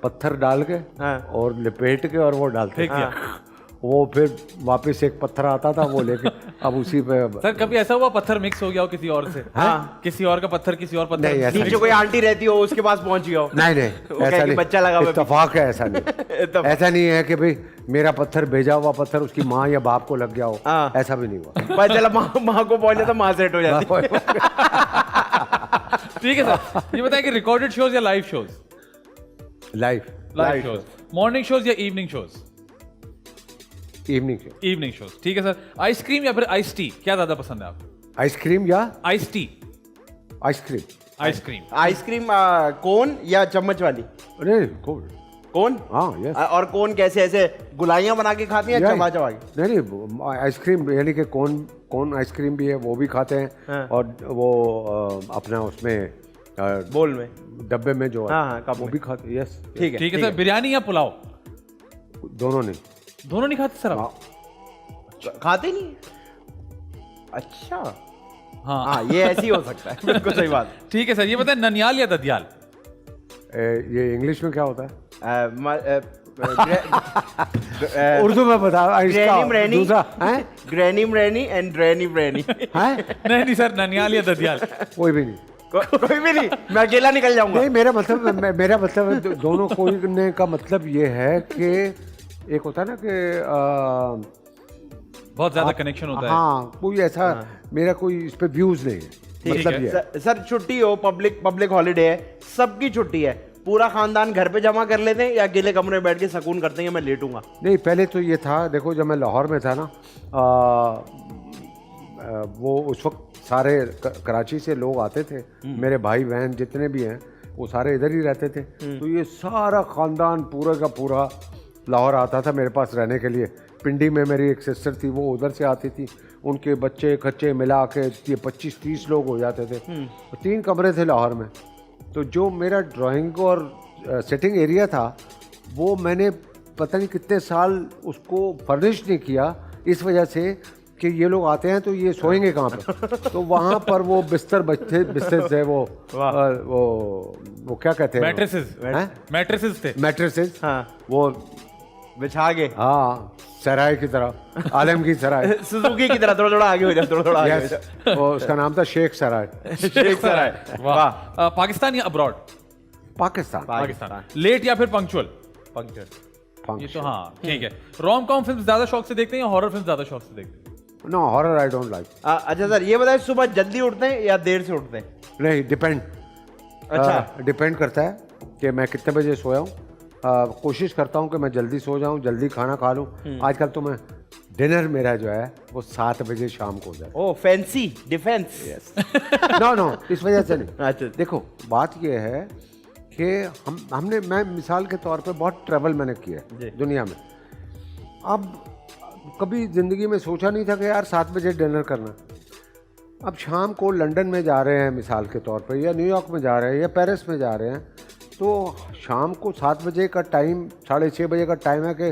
S5: पत्थर डाल के
S4: हाँ।
S5: और लिपेट के और वो डालते।
S2: फेंक दिया।
S5: वो फिर वापस एक पत्थर आता था, वो लेके अब उसी पे।
S2: सर कभी ऐसा हुआ पत्थर मिक्स हो गया हो किसी और से?
S4: हाँ।
S2: किसी और का पत्थर किसी और पत्थर
S5: नहीं, ऐसा
S4: नीचे कोई आंटी रहती हो, उसके पास पहुंच गया हो?
S5: नहीं
S4: वो कहे
S5: ऐसा
S4: कि
S5: नहीं,
S4: बच्चा लगा हुआ है
S5: इत्तेफाक है, ऐसा नहीं।
S4: इत्तेफाक।
S5: ऐसा नहीं है कि भाई मेरा पत्थर भेजा हुआ पत्थर उसकी माँ या बाप को लग गया हो।
S4: हाँ।
S5: ऐसा भी नहीं हुआ।
S4: पता चला माँ को पहुंचा तो माँ सेट हो जाती।
S2: ठीक है सर। ये बताएं कि रिकॉर्डेड शोज या live shows?
S5: Life
S2: live shows. Morning shows या evening shows?
S5: Evening show.
S2: Evening shows, ठीक है सर। आइसक्रीम या फिर आइस टी, क्या ज्यादा पसंद है आपको?
S5: आइसक्रीम या
S2: ice tea?
S5: Ice cream?
S2: Ice cream.
S4: Ice cream cone या चम्मच वाली?
S5: अरे कोल्ड।
S4: कौन?
S5: हाँ यस।
S4: और कौन कैसे ऐसे गुलाइयां बना के खाती हैं चबा चबा के?
S5: नहीं आइसक्रीम यानी कि कौन आइसक्रीम भी है वो भी खाते हैं।
S4: हाँ।
S5: और वो अपना उसमें
S4: बोल में,
S5: डब्बे में जो है
S4: हाँ, कप
S5: वो
S4: में।
S5: भी खाते। यस
S4: ठीक है
S2: ठीक है सर, बिरयानी या पुलाव?
S5: दोनों नहीं।
S2: दोनों नहीं खाते सर आप?
S5: हाँ,
S4: खाते नहीं? अच्छा
S2: हाँ
S4: हाँ, ये ऐसे ही हो सकता है। बिल्कुल सही बात।
S2: ठीक है सर, ये बताएं ननियाल या ददियाल?
S5: ये इंग्लिश में क्या होता है?
S4: उर्दू
S5: में बता।
S4: ग्रैनी मरैनी,
S5: दूसरा है
S4: ग्रैनी मरैनी एंड ड्रैनी मरैनी।
S2: नहीं नहीं सर, ननियाल या ददियाल?
S5: कोई भी नहीं।
S4: कोई भी नहीं, मैं अकेला निकल जाऊंगा।
S5: नहीं मेरा मतलब दोनों कोई का मतलब ये है कि एक होता है ना कि
S2: बहुत ज्यादा कनेक्शन होता है।
S5: हाँ कोई ऐसा मेरा कोई इस पे व्यूज नहीं है।
S2: ठीक
S5: मतलब
S2: है।
S5: ये है।
S4: सर छुट्टी हो, पब्लिक हॉलीडे है, सबकी छुट्टी है, पूरा खानदान घर पे जमा कर लेते हैं या अकेले कमरे में बैठ के सुकून करते हैं मैं लेटूंगा?
S5: नहीं पहले तो ये था, देखो जब मैं लाहौर में था ना वो उस वक्त सारे कराची से लोग आते थे, मेरे भाई बहन जितने भी हैं वो सारे इधर ही रहते थे। तो ये सारा ख़ानदान पूरा का पूरा लाहौर आता था मेरे पास रहने के लिए। पिंडी में मेरी एक सिस्टर थी, वो उधर से आती थी, उनके बच्चे खच्चे मिला के ये 25-30 लोग हो जाते थे। तो 3 कमरे थे लाहौर में। तो जो मेरा ड्राइंग और सेटिंग एरिया था वो मैंने पता नहीं कितने साल उसको फर्निश नहीं किया, इस वजह से कि ये लोग आते हैं तो ये सोएंगे कहाँ पे। तो वहाँ पर वो बिस्तर थे वो क्या कहते हैं,
S2: मैट्रेसेस थे।
S5: मैट्रेसेस,
S4: हाँ,
S5: वो
S4: बिछा के,
S5: हाँ सराय की तरह, आलम की सराय,
S4: सुजुकी की तरह। थोड़ा आगे हो जाओ, थोड़ा आगे हो
S5: यस,
S4: जाओ।
S5: वो उसका नाम था शेख सराय।
S4: शेख सराय। वाह।
S2: पाकिस्तान या अब्रॉड?
S5: पाकिस्तान।
S2: पाकिस्तान। लेट या फिर पंक्चुअल? ये तो हाँ ठीक है। रोम कॉम फिल्म ज्यादा शौक से देखते हैं या हॉरर फिल्म ज्यादा शौक से देखते हैं?
S5: No horror I don't like.
S4: अच्छा सर, ये बताइए सुबह जल्दी उठते हैं या देर से उठते हैं?
S5: नहीं डिपेंड।
S4: अच्छा।
S5: डिपेंड करता है कि मैं कितने बजे सोया हूँ। कोशिश करता हूँ कि मैं जल्दी सो जाऊँ, जल्दी खाना खा लूँ। आजकल तो मैं डिनर मेरा जो है वो 7 बजे शाम को हो जाए।
S4: ओ फैंसी डिफेंस।
S5: नो इस वजह से नहीं।
S4: अच्छा।
S5: देखो बात ये है कि मैं मिसाल के तौर पे बहुत ट्रैवल मैंने किया है दुनिया में। अब कभी ज़िंदगी में सोचा नहीं था कि यार 7 बजे डिनर करना। अब शाम को लंदन में जा रहे हैं मिसाल के तौर पे, या न्यूयॉर्क में जा रहे हैं, या पेरिस में जा रहे हैं, तो शाम को 7 बजे का टाइम, 6:30 बजे का टाइम है कि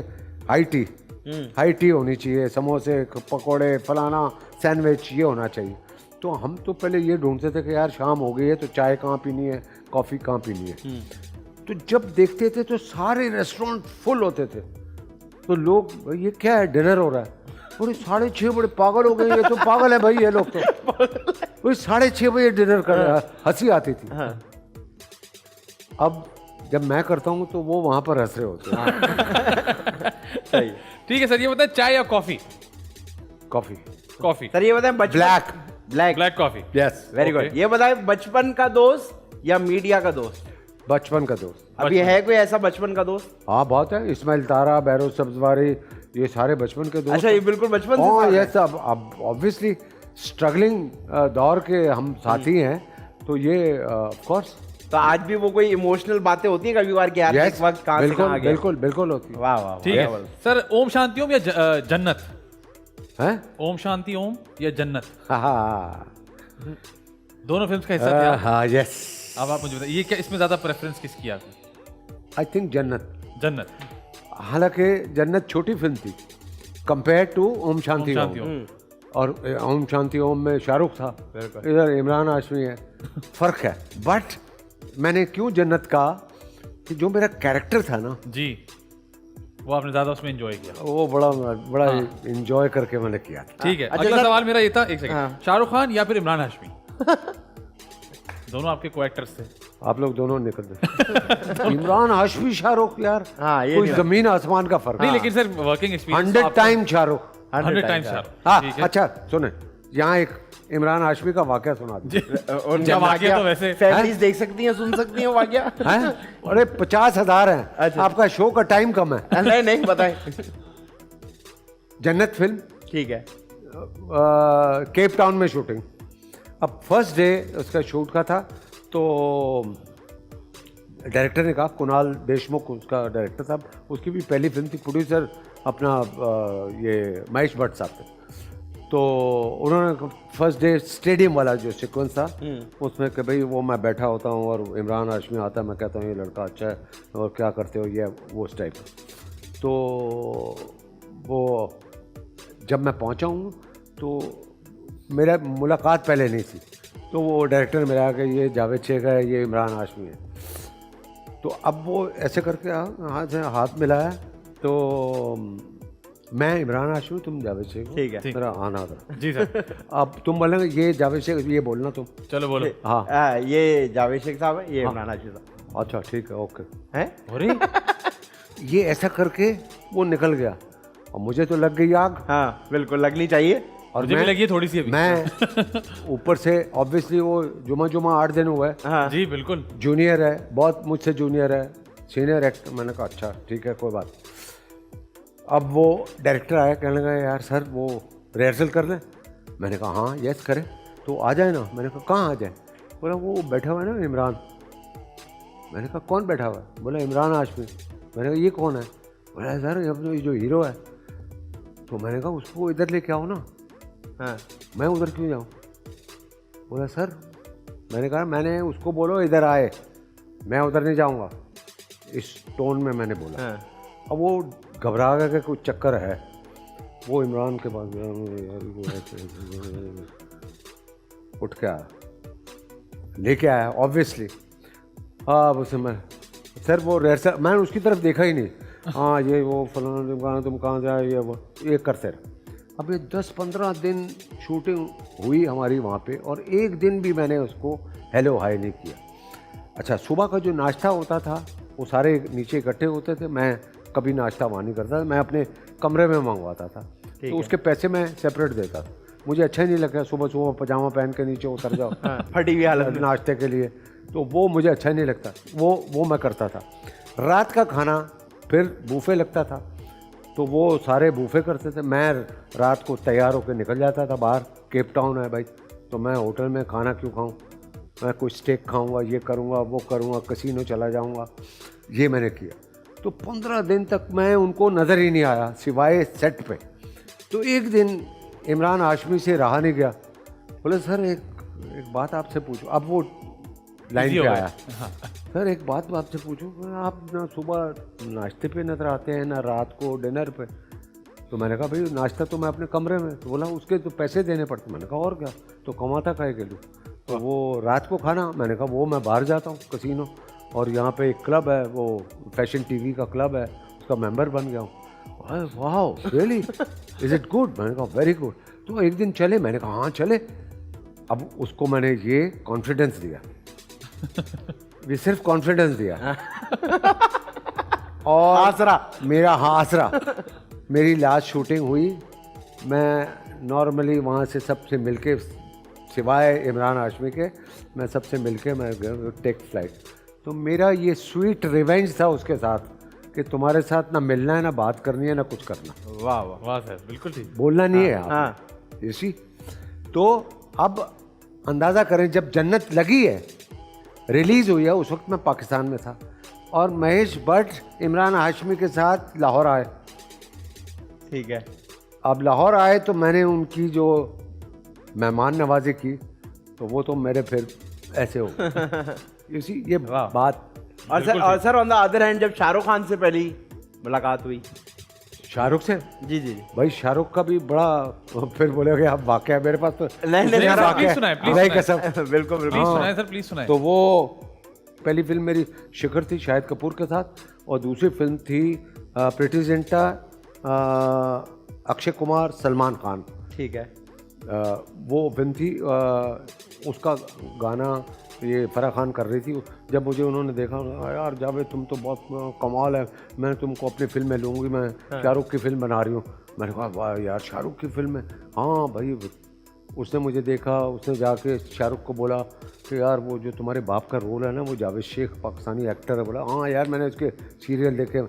S5: हाई टी होनी चाहिए, समोसे पकोड़े फलाना सैंडविच ये होना चाहिए। तो हम तो पहले ये ढूंढते थे कि यार शाम हो गई है तो चाय कहाँ पीनी है, कॉफ़ी कहाँ पीनी है। तो जब देखते थे तो सारे रेस्टोरेंट फुल होते थे। तो लोग ये क्या है, डिनर हो रहा है, पूरे 6:30 बड़े पागल हो गए, ये तो पागल है भाई ये लोग। तो 6:30 बजे डिनर कर रहा है, हंसी आती थी। अब जब मैं करता हूँ तो वो वहाँ पर हंस रहे होते हैं।
S4: सही।
S2: ठीक है सर, ये बताएं चाय या कॉफी?
S5: कॉफ़ी।
S2: कॉफी।
S4: सर ये बताएं
S2: black coffee.
S5: Yes
S4: very good. ये बताएं बचपन का दोस्त या मीडिया का दोस्त?
S5: बचपन का दोस्त।
S4: अभी है कोई ऐसा बचपन का दोस्त?
S5: हाँ बहुत है, इस्माइल तारा, बैरो सब्जवारी, ये सारे बचपन के दोस्त।
S4: अच्छा, ये बिल्कुल बचपन से
S5: हाँ
S4: साथ
S5: ये सब अब ऑब्वियसली स्ट्रगलिंग दौर के हम साथी हैं, तो ये ऑफ कोर्स।
S4: तो आज भी वो कोई इमोशनल बातें होती हैं कभी बार कि यार इस वक्त कहाँ से कहाँ आ गया?
S5: बिल्कुल होती है।
S4: वाह वाह।
S2: ठीक है सर, ओम शांति ओम या जन्नत?
S5: हैं?
S2: ओम शांति ओम या जन्नत?
S5: हाँ
S2: दोनों फिल्म्स का हिस्सा थे।
S5: हाँ यस।
S2: अब आप मुझे बताइए, ये क्या इसमें ज्यादा प्रेफरेंस किसकी आपने?
S5: आई थिंक जन्नत।
S2: जन्नत।
S5: हालांकि जन्नत छोटी फिल्म थी कंपेयर टू ओम शांति
S2: शांति
S5: ओम।
S2: ओम।
S5: और ओम शांति ओम में शाहरुख था, इधर इमरान हाशमी है, फर्क है। बट मैंने क्यों जन्नत कहा कि जो मेरा कैरेक्टर था ना
S2: जी, वो आपने ज्यादा उसमें एंजॉय किया।
S5: वो बड़ा एंजॉय करके मैंने किया था।
S2: ठीक है।
S4: अच्छा
S2: अगला
S4: सर-
S2: सवाल मेरा ये था, एक सेकंड,
S4: हाँ।
S2: शाहरुख खान या फिर इमरान हाशमी? दोनों आपके को एक्टर्स थे।
S5: आप लोग दोनों निकल गए। इमरान हाशमी शाहरुख यार,
S4: हाँ, ये
S5: कोई
S4: नहीं
S5: जमीन आसमान का फर्क।
S2: नहीं लेकिन sir working experience
S5: 100 time Shahrukh.
S2: 100 times
S5: हाँ
S2: शाहरुख।
S5: अच्छा सुने, यहाँ एक इमरान हाशमी का वाकया सुना दीजिए।
S4: उनका
S2: जब आगे
S4: वाकया
S2: तो वैसे
S4: फैमिलीज देख सकती हैं, सुन सकती हैं वाकया।
S5: हैं? अरे 50,000 हैं।
S4: अच्छा।
S5: आपका शो का टाइम कम है।
S4: नहीं बताएं।
S5: जन्नत फिल्म
S4: ठीक है।
S5: केप टाउन में शूटिंग। अब फर्स्ट डे उसका शूट का था, तो डायरेक्टर ने कहा, कुणाल देशमुख उसका डायरेक्टर साहब, उसकी भी पहली फिल्म थी, प्रोड्यूसर अपना ये महेश भट्ट साहब थे। तो उन्होंने फर्स्ट डे स्टेडियम वाला जो सीक्वेंस था उसमें कि भाई वो मैं बैठा होता हूँ और इमरान हाशमी आता है, मैं कहता हूँ ये लड़का अच्छा है और क्या करते हो ये वो उस टाइप का। तो वो जब मैं पहुँचा हूँ तो मेरा मुलाकात पहले नहीं थी, तो वो डायरेक्टर मेरा कि ये जावेद शेख है, ये इमरान हाशमी है। तो अब वो ऐसे करके हाथ मिलाया, तो मैं इमरान हाशमी, तुम जावेद शेख हो,
S4: ठीक है।
S5: मेरा आना था।
S2: जी सर।
S5: अब तुम बोलेंगे ये जावेद शेख, ये बोलना तुम।
S2: चलो बोलो।
S5: हाँ
S4: ये जावेद शेख साहब है, ये इमरान हाशमी साहब
S5: अच्छा ठीक है, ओके।
S4: हैं।
S2: अरे
S5: ये ऐसा करके वो निकल गया और मुझे तो लग गई आग।
S4: हाँ बिल्कुल लगनी चाहिए।
S5: और
S2: मुझे भी लगी है थोड़ी सी अभी।
S5: मैं ऊपर से ऑब्वियसली वो जुमा 8 दिन हुआ है,
S4: हाँ
S2: जी बिल्कुल।
S5: जूनियर है, बहुत मुझसे जूनियर है, सीनियर एक्टर। मैंने कहा अच्छा ठीक है कोई बात। अब वो डायरेक्टर आया, कहने लगा यार सर वो रिहर्सल कर लें। मैंने कहा हाँ यस करें, तो आ जाए ना। मैंने कहा कहाँ आ जाए? बोला वो बैठा हुआ है ना इमरान। मैंने कहा कौन बैठा हुआ है? बोला इमरान हाशमी। मैंने कहा ये कौन है? बोला सर ये जो हीरो है। तो मैंने कहा उसको इधर लेके आओ ना।
S4: हाँ
S5: मैं उधर क्यों जाऊँ? बोला सर, मैंने कहा मैंने उसको बोलो इधर आए, मैं उधर नहीं जाऊँगा, इस टोन में मैंने बोला।
S4: हाँ
S5: अब वो घबरा गया कि कुछ चक्कर है। वो इमरान के पास उठ के आया, लेके आया ऑब्वियसली। अब उसे मैं सर वो रिहर्सल, मैंने उसकी तरफ देखा ही नहीं। हाँ ये वो फलाना तुम कहाँ जाए, ये वो ये करते रहे। अब ये 10-15 दिन शूटिंग हुई हमारी वहाँ पे, और एक दिन भी मैंने उसको हेलो हाय नहीं किया। अच्छा, सुबह का जो नाश्ता होता था वो सारे नीचे इकट्ठे होते थे, मैं कभी नाश्ता वहाँ नहीं करता था, मैं अपने कमरे में मंगवाता था। तो उसके पैसे मैं सेपरेट देता था। मुझे अच्छा ही नहीं लगा सुबह सुबह पजामा पहन के नीचे उतर जाओ
S4: फटी हुई हालत में
S5: नाश्ते के लिए, तो वो मुझे अच्छा नहीं लगता। वो मैं करता था। रात का खाना फिर बूफे लगता था, तो वो सारे बूफे करते थे। मैं रात को तैयार होकर निकल जाता था बाहर। केप टाउन है भाई, तो मैं होटल में खाना क्यों खाऊं, मैं कोई स्टेक खाऊंगा, ये करूंगा वो करूंगा, कसीनो चला जाऊंगा। ये मैंने किया। तो 15 दिन तक मैं उनको नज़र ही नहीं आया सिवाय सेट पे। तो एक दिन इमरान हाशमी से रहा नहीं गया, बोले सर एक बात आपसे पूछो। अब वो लाइन पे आया, सर एक बात आपसे पूछूं, आप ना सुबह नाश्ते पे नजर आते हैं ना रात को डिनर पे। तो मैंने कहा भाई नाश्ता तो मैं अपने कमरे में। तो बोला उसके तो पैसे देने पड़ते। मैंने कहा और क्या, तो कमाता काहे के लिए? तो वो रात को खाना, मैंने कहा वो मैं बाहर जाता हूँ कसीनो, और यहाँ पे एक क्लब है, वो फैशन टीवी का क्लब है, उसका मेंबर बन गया हूँ। वाह रियली, इज इट गुड? मैंने कहा वेरी गुड। तो एक दिन चले? मैंने कहा हाँ चले। अब उसको मैंने ये कॉन्फिडेंस दिया ये सिर्फ कॉन्फिडेंस दिया और
S4: आसरा
S5: मेरा आसरा। मेरी लास्ट शूटिंग हुई, मैं नॉर्मली वहाँ से सबसे मिलके, सिवाय इमरान हाशमी के, मैं सबसे मिलके मैं टेक फ्लाइट। तो मेरा ये स्वीट रिवेंज था उसके साथ कि तुम्हारे साथ ना मिलना है, ना बात करनी है, ना कुछ करना।
S4: वाह वाह
S2: वाह सर, बिल्कुल ठीक।
S5: बोलना नहीं है
S4: हाँ
S5: आप इसी। तो अब अंदाज़ा करें, जब जन्नत लगी है रिलीज़ हुई है, उस वक्त मैं पाकिस्तान में था, और महेश भट्ट इमरान हाशमी के साथ लाहौर आए।
S4: ठीक है।
S5: अब लाहौर आए तो मैंने उनकी जो मेहमान नवाजी की, तो वो तो मेरे फिर ऐसे हो इसी ये बात।
S4: और sir on the other hand, जब शाहरुख खान से पहली मुलाकात हुई
S5: शाहरुख से,
S4: जी जी
S5: भाई शाहरुख का भी बड़ा, फिर बोलोगे आप वाकया, मेरे पास तो
S4: नहीं नहीं
S2: सर,
S4: सर,
S2: प्लीज सुनाए, प्लीज
S5: नहीं
S2: सुनाए।
S5: कसम।
S4: बिल्कुल
S2: प्लीज
S4: बिल्कुल।
S2: सुनाए सर, प्लीज सुनाए।
S5: तो वो पहली फिल्म मेरी शिखर थी शाहिद कपूर के साथ, और दूसरी फिल्म थी प्रीति जिंटा, अक्षय कुमार, सलमान खान।
S4: ठीक है।
S5: वो फिल्म थी, उसका गाना ये फराह खान कर रही थी। जब मुझे उन्होंने देखा, यार जावेद तुम तो बहुत कमाल है, मैं तुमको अपनी फिल्म में लूँगी, मैं शाहरुख की फिल्म बना रही हूँ। मैंने कहा वाह यार शाहरुख की फिल्म है। हाँ भाई, उसने मुझे देखा, उसने जाके शाहरुख को बोला कि यार वो जो तुम्हारे बाप का रोल है ना, वो जावेद शेख पाकिस्तानी एक्टर है। बोला हाँ यार मैंने उसके सीरियल देखे,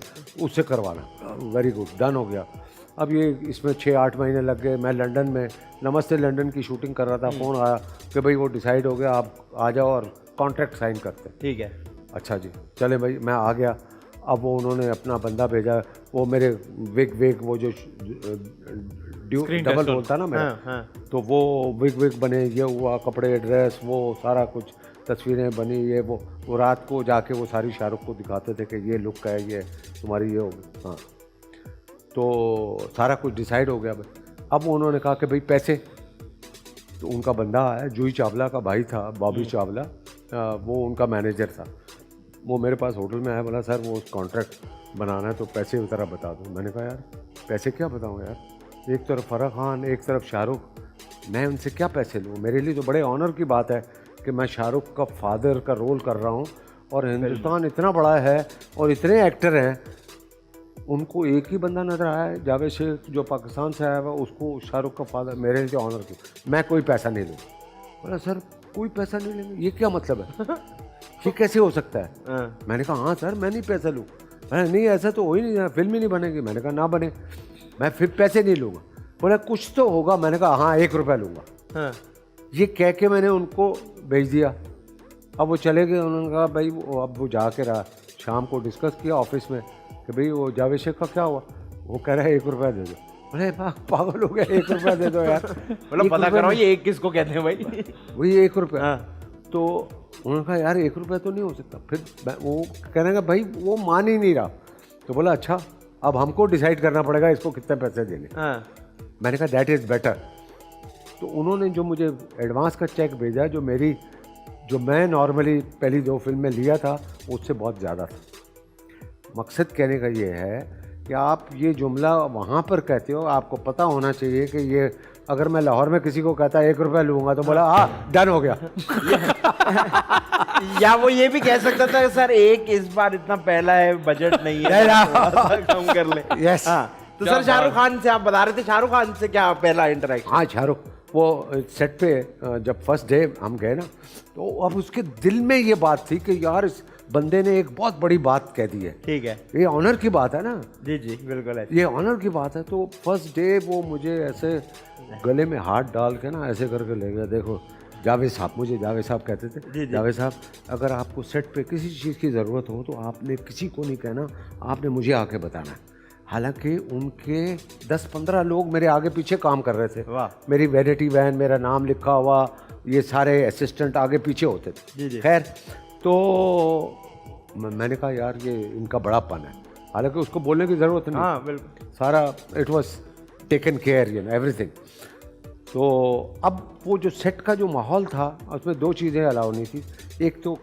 S5: उससे करवाना। वेरी गुड, डन हो गया। अब ये इसमें 6-8 महीने लग गए। मैं लंदन में नमस्ते लंदन की शूटिंग कर रहा था, फ़ोन आया कि भाई वो डिसाइड हो गया, आप आ जाओ और कॉन्ट्रैक्ट साइन करते हैं।
S4: ठीक है।
S5: अच्छा जी चले भाई, मैं आ गया। अब वो उन्होंने अपना बंदा भेजा, वो मेरे विग वो जो
S2: Screen
S5: डबल
S2: test
S5: बोलता ना मेरा,
S4: हाँ।
S5: तो वो विग बने, ये हुआ, कपड़े ड्रेस वो सारा कुछ, तस्वीरें बनी, ये वो रात को जाके वो सारी शाहरुख को दिखाते थे कि ये लुक है, ये तुम्हारी ये होगी। हाँ, तो सारा कुछ डिसाइड हो गया भाई। अब उन्होंने कहा कि भाई पैसे, तो उनका बंदा है, जूही चावला का भाई था, बॉबी चावला, वो उनका मैनेजर था। वो मेरे पास होटल में आया, बोला सर वो कॉन्ट्रैक्ट बनाना है तो पैसे ज़रा बता दो। मैंने कहा यार पैसे क्या बताऊँ यार, एक तरफ फराह खान, एक तरफ शाहरुख, मैं उनसे क्या पैसे लूँ? मेरे लिए तो बड़े ऑनर की बात है कि मैं शाहरुख का फादर का रोल कर रहा हूँ, और हिंदुस्तान इतना बड़ा है और इतने एक्टर हैं, उनको एक ही बंदा नज़र आया है जावेद शेख जो पाकिस्तान से आया हुआ, उसको शाहरुख का फादर, मेरे लिए ऑनर की, मैं कोई पैसा नहीं लूँ। बोला सर कोई पैसा नहीं लेंगे, ये क्या मतलब है? ये कैसे हो सकता है? मैंने कहा हाँ सर मैं नहीं पैसा लूँ। नहीं ऐसा तो हो ही नहीं, फिल्म ही नहीं बनेगी। मैंने कहा ना बने, मैं फिर पैसे नहीं लूँगा। बोला कुछ तो होगा। मैंने कहा हाँ 1 रुपया लूँगा। ये कह के मैंने उनको भेज दिया। अब वो चले गए। उन्होंने कहा भाई अब वो जाके रहा, शाम को डिस्कस किया ऑफिस में कि भाई वो जावेद शेख का क्या हुआ। वो कह रहा है 1 रुपया दे दो। अरे पागल हो गया, 1 रुपया दे दो यार।
S4: मतलब पता करो ये एक किसको कहते हैं भाई?
S5: वही 1 रुपया। तो उन्होंने कहा यार 1 रुपया तो नहीं हो सकता। फिर वो कहने का भाई वो मान ही नहीं रहा। तो बोला अच्छा अब हमको डिसाइड करना पड़ेगा इसको कितने पैसे देने। मैंने कहा दैट इज़ बेटर। तो उन्होंने जो मुझे एडवांस का चेक भेजा, जो मैं नॉर्मली पहली 2 फिल्म में लिया था उससे बहुत ज़्यादा था। मकसद कहने का ये है कि आप ये जुमला वहाँ पर कहते हो, आपको पता होना चाहिए कि ये अगर मैं लाहौर में किसी को कहता 1 रुपया लूँगा तो बोला हाँ डन हो गया।
S4: या वो ये भी कह सकता था सर एक इस बार इतना पहला है, बजट नहीं है, थोड़ा कम कर ले।
S5: यस।
S4: तो सर शाहरुख खान से आप बता रहे थे, शाहरुख खान से क्या पहला इंटरेक्शन?
S5: हाँ शाहरुख वो सेट पे जब फर्स्ट डे हम गए ना, तो अब उसके दिल में ये बात थी कि यार इस बंदे ने एक बहुत बड़ी बात कह दी है।
S4: ठीक है,
S5: ये ऑनर की बात है ना।
S4: जी जी बिल्कुल है,
S5: ये ऑनर की बात है। तो फर्स्ट डे वो मुझे ऐसे गले में हाथ डाल के ना ऐसे करके ले गया। देखो जावेद साहब, मुझे जावेद साहब कहते थे, जावेद साहब अगर आपको सेट पे किसी चीज़ की ज़रूरत हो तो आपने किसी को नहीं कहना, आपने मुझे आके बताना है। हालांकि उनके 10-15 लोग मेरे आगे पीछे काम कर रहे थे।
S4: वाह।
S5: मेरी वैनिटी वैन, मेरा नाम लिखा हुआ, ये सारे असिस्टेंट आगे पीछे होते थे। खैर तो मैंने कहा यार ये इनका बड़ापन है। हालांकि उसको बोलने की ज़रूरत नहीं।
S4: हाँ बिल्कुल,
S5: सारा it was taken care, you know everything. तो अब वो जो सेट का जो माहौल था उसमें 2 चीज़ें अलाउ नहीं थी। एक तो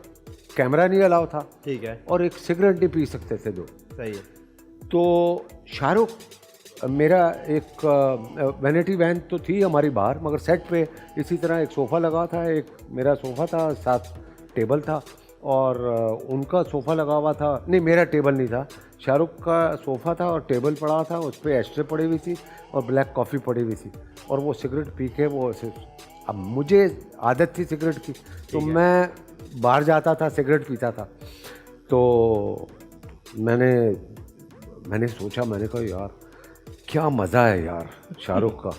S5: कैमरा नहीं अलाउ था,
S4: ठीक है,
S5: और एक सिगरेट नहीं पी सकते थे 2।
S4: सही है।
S5: तो शाहरुख, मेरा एक वैनिटी वैन तो थी हमारी बाहर, मगर सेट पे इसी तरह एक सोफ़ा लगा था, एक मेरा सोफ़ा था, साथ टेबल था, और उनका सोफ़ा लगा हुआ था। नहीं मेरा टेबल नहीं था, शाहरुख का सोफ़ा था और टेबल पड़ा था, उस पर एस्ट्रे पड़ी हुई थी और ब्लैक कॉफ़ी पड़ी हुई थी, और वो सिगरेट पी के वो ऐसे, अब मुझे आदत थी सिगरेट की, तो मैं बाहर जाता था सिगरेट पीता था। तो मैंने सोचा, मैंने कहा यार क्या मज़ा है यार शाहरुख का,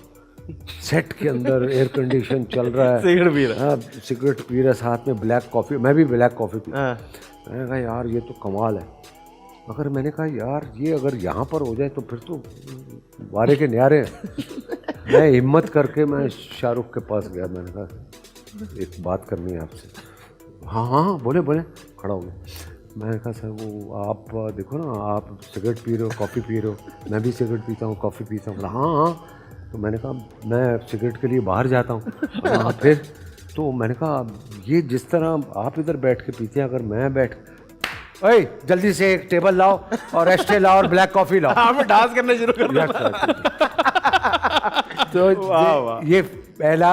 S5: सेट के अंदर एयर कंडीशन चल रहा है,
S4: सिगरेट पी रहा है,
S5: सिगरेट पी रहा, साथ में ब्लैक कॉफ़ी, मैं भी ब्लैक कॉफ़ी पी। मैंने कहा यार ये तो कमाल है। मगर मैंने कहा यार ये अगर यहाँ पर हो जाए तो फिर तो वारे के न्यारे हैं। मैं हिम्मत करके मैं शाहरुख के पास गया। मैंने कहा एक बात करनी है आपसे। हाँ हाँ बोले खड़ा हो गया। मैंने कहा सर वो आप देखो ना, आप सिगरेट पी रहे हो, कॉफ़ी पी रहे हो, मैं भी सिगरेट पीता हूँ, कॉफ़ी पीता हूँ। बोला हाँ। तो मैंने कहा मैं सिगरेट के लिए बाहर जाता हूँ। फिर तो मैंने कहा ये जिस तरह आप इधर बैठ के पीते हैं, अगर मैं बैठ, ओए जल्दी से एक टेबल लाओ और एस्ट्रे लाओ और ब्लैक कॉफ़ी लाओ।
S4: आप डांस करना शुरू कर दो।
S5: तो ये पहला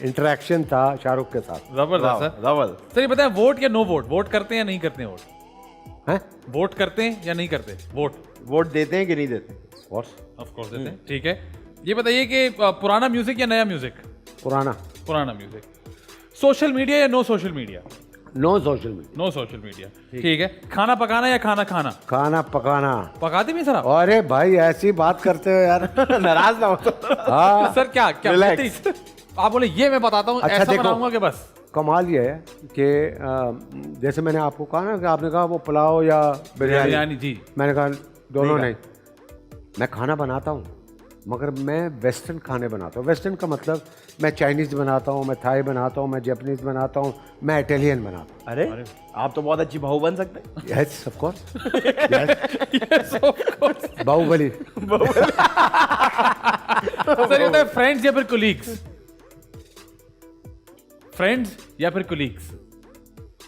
S5: इंटरेक्शन था शाहरुख के साथ।
S2: जबरदस्त सर।
S4: जबरदस्त।
S2: सर ये बताएं, वोट या नो वोट, वोट करते हैं या नहीं करते हैं? वोट
S5: हैं?
S2: वोट करते हैं या नहीं करते?
S4: वोट देते हैं कि नहीं देते?
S2: ऑफ कोर्स देते हैं। ठीक है, ये बताइए कि पुराना म्यूजिक या नया म्यूजिक? पुराना म्यूजिक। सोशल मीडिया या no social media?
S5: No social media.
S2: No social media. ठीक है, खाना पकाना या खाना खाना?
S5: खाना पकाना।
S2: पकाते भी सर आप?
S5: अरे भाई ऐसी बात करते हो यार।
S4: नाराज ना हो।
S5: हाँ
S2: सर क्या
S4: Relax.
S2: आप बोले ये मैं बताता हूँ,
S5: अच्छा,
S2: ऐसा
S5: देखो।
S2: बनाऊंगा कि बस।
S5: कमाल ये है कि जैसे मैंने आपको कहा ना कि आपने कहा वो पुलाव या बिरयानी,
S2: बिरयानी जी
S5: मैंने कहा दोनों नहीं। मैं खाना बनाता हूँ मगर मैं वेस्टर्न खाने बनाता हूँ। वेस्टर्न का मतलब मैं चाइनीज़ बनाता हूँ, मैं थाई बनाता हूँ, मैं जापानीज़ बनाता हूँ, मैं इटालियन बनाता हूँ।
S4: अरे आप तो बहुत अच्छी बहू बन सकते हैं।
S5: Yes of course, Baahubali.
S2: Sir ये होता है फ्रेंड्स या फिर कोलीग्स? फ्रेंड्स या फिर कोलीग्स?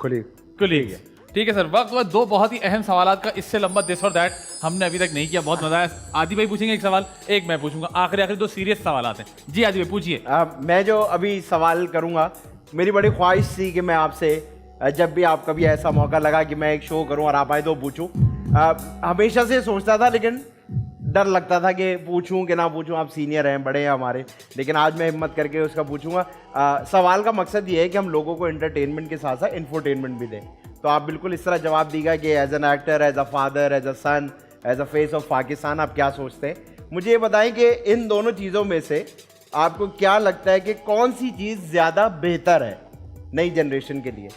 S2: कोलीग्स। ठीक है सर, वक्त हुआ दो बहुत ही अहम सवालात का। इससे लंबा दिस और दैट हमने अभी तक नहीं किया, बहुत मजा आया। आदि भाई पूछेंगे एक सवाल, एक मैं पूछूंगा, आखिरी दो सीरियस सवाल हैं। जी आदि भाई पूछिए।
S4: मैं जो अभी सवाल करूंगा, मेरी बड़ी ख्वाहिश थी कि मैं आपसे जब भी आप कभी ऐसा मौका लगा कि मैं एक शो करूं और आप आए तो पूछूं। हमेशा से सोचता था लेकिन डर लगता था कि पूछूं कि ना पूछूं। आप सीनियर हैं, बड़े हैं हमारे, लेकिन आज मैं हिम्मत करके उसका पूछूंगा। सवाल का मकसद ये है कि हम लोगों को एंटरटेनमेंट के साथ साथ इंफोटेनमेंट भी दें। तो आप बिल्कुल इस तरह जवाब दीजिएगा कि as an actor, as a father, as a son, as a face of Pakistan आप क्या सोचते हैं। मुझे ये बताएं कि इन दोनों चीज़ों में से आपको क्या लगता है कि कौन सी चीज़ ज़्यादा बेहतर है नई जनरेशन के लिए,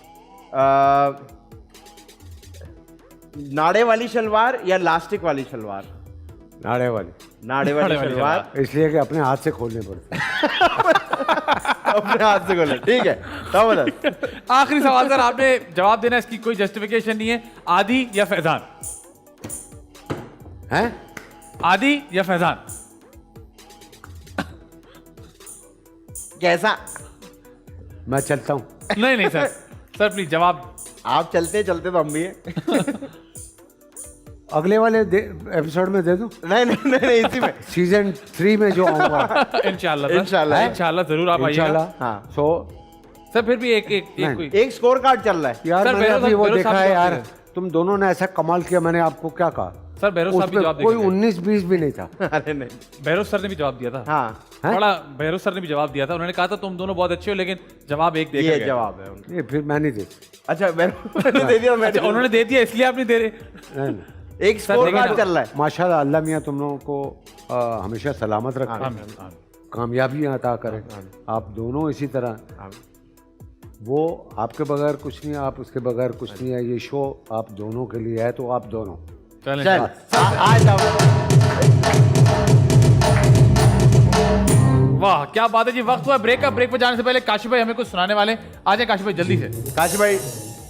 S4: नाड़े वाली शलवार या लास्टिक वाली शलवार?
S5: नाड़े वाली
S4: शलवार
S5: इसलिए कि अपने हाथ से खोलने पड़ते हैं।
S4: अपने हाथ से खोले, ठीक है।
S2: आखिरी सवाल सर, आपने जवाब देना, इसकी कोई जस्टिफिकेशन नहीं है। आदि या फैजान?
S5: हैं?
S2: आदि या फैजान?
S4: कैसा?
S5: मैं चलता हूँ।
S2: नहीं सर, सर प्लीज जवाब।
S4: आप चलते चलते तो हम भी हैं।
S5: अगले वाले एपिसोड में दे दूं?
S4: नहीं इसी में
S5: सीजन 3 में जो आऊंगा।
S2: इंशाल्लाह जरूर आप आइएगा।
S4: हाँ।
S5: सो
S2: सर फिर भी एक
S4: स्कोर कार्ड चल रहा है
S5: यार,
S2: सर,
S5: मैंने अभी वो
S2: भैरव
S5: देखा
S2: साहब
S5: है यार,
S2: जवाब
S5: तुम दोनों ने ऐसा कमाल किया। मैंने आपको क्या कहा
S2: सर, भैरव साहब भी
S5: उसमें
S2: जवाब
S5: कोई
S2: देंगे।
S5: 19-20 भी नहीं था।
S4: अरे नहीं,
S2: भैरव सर ने भी जवाब दिया था।
S4: हाँ
S2: बड़ा भैरव सर ने भी जवाब दिया था। उन्होंने कहा था तुम दोनों बहुत अच्छे हो, लेकिन जवाब एक
S4: ये
S2: देकर गए।
S4: जवाब है उनका।
S5: ये फिर मैं नहीं दे।
S4: अच्छा मैंने दे दिया।
S2: अच्छा, उन्होंने दे दिया इसलिए आप नहीं दे रहे।
S5: नहीं।
S4: एक स्कोर
S2: लेकिन-
S4: कार्ड चल रहा है।
S5: माशाल्लाह, अल्लाह मियाँ तुम लोगों को हमेशा सलामत रखे, कामयाबियाँ अता करें। आप दोनों इसी तरह, वो आपके बगैर कुछ नहीं, आप उसके बगैर कुछ नहीं है। ये शो आप दोनों के लिए है, तो आप दोनों
S2: चलें।
S4: चल आ जाओ।
S2: वाह क्या बात है जी। वक्त हुआ ब्रेक का। ब्रेक पर जाने से पहले काशी भाई हमें कुछ सुनाने वाले। आ जाए काशी भाई जल्दी से।
S4: काशी भाई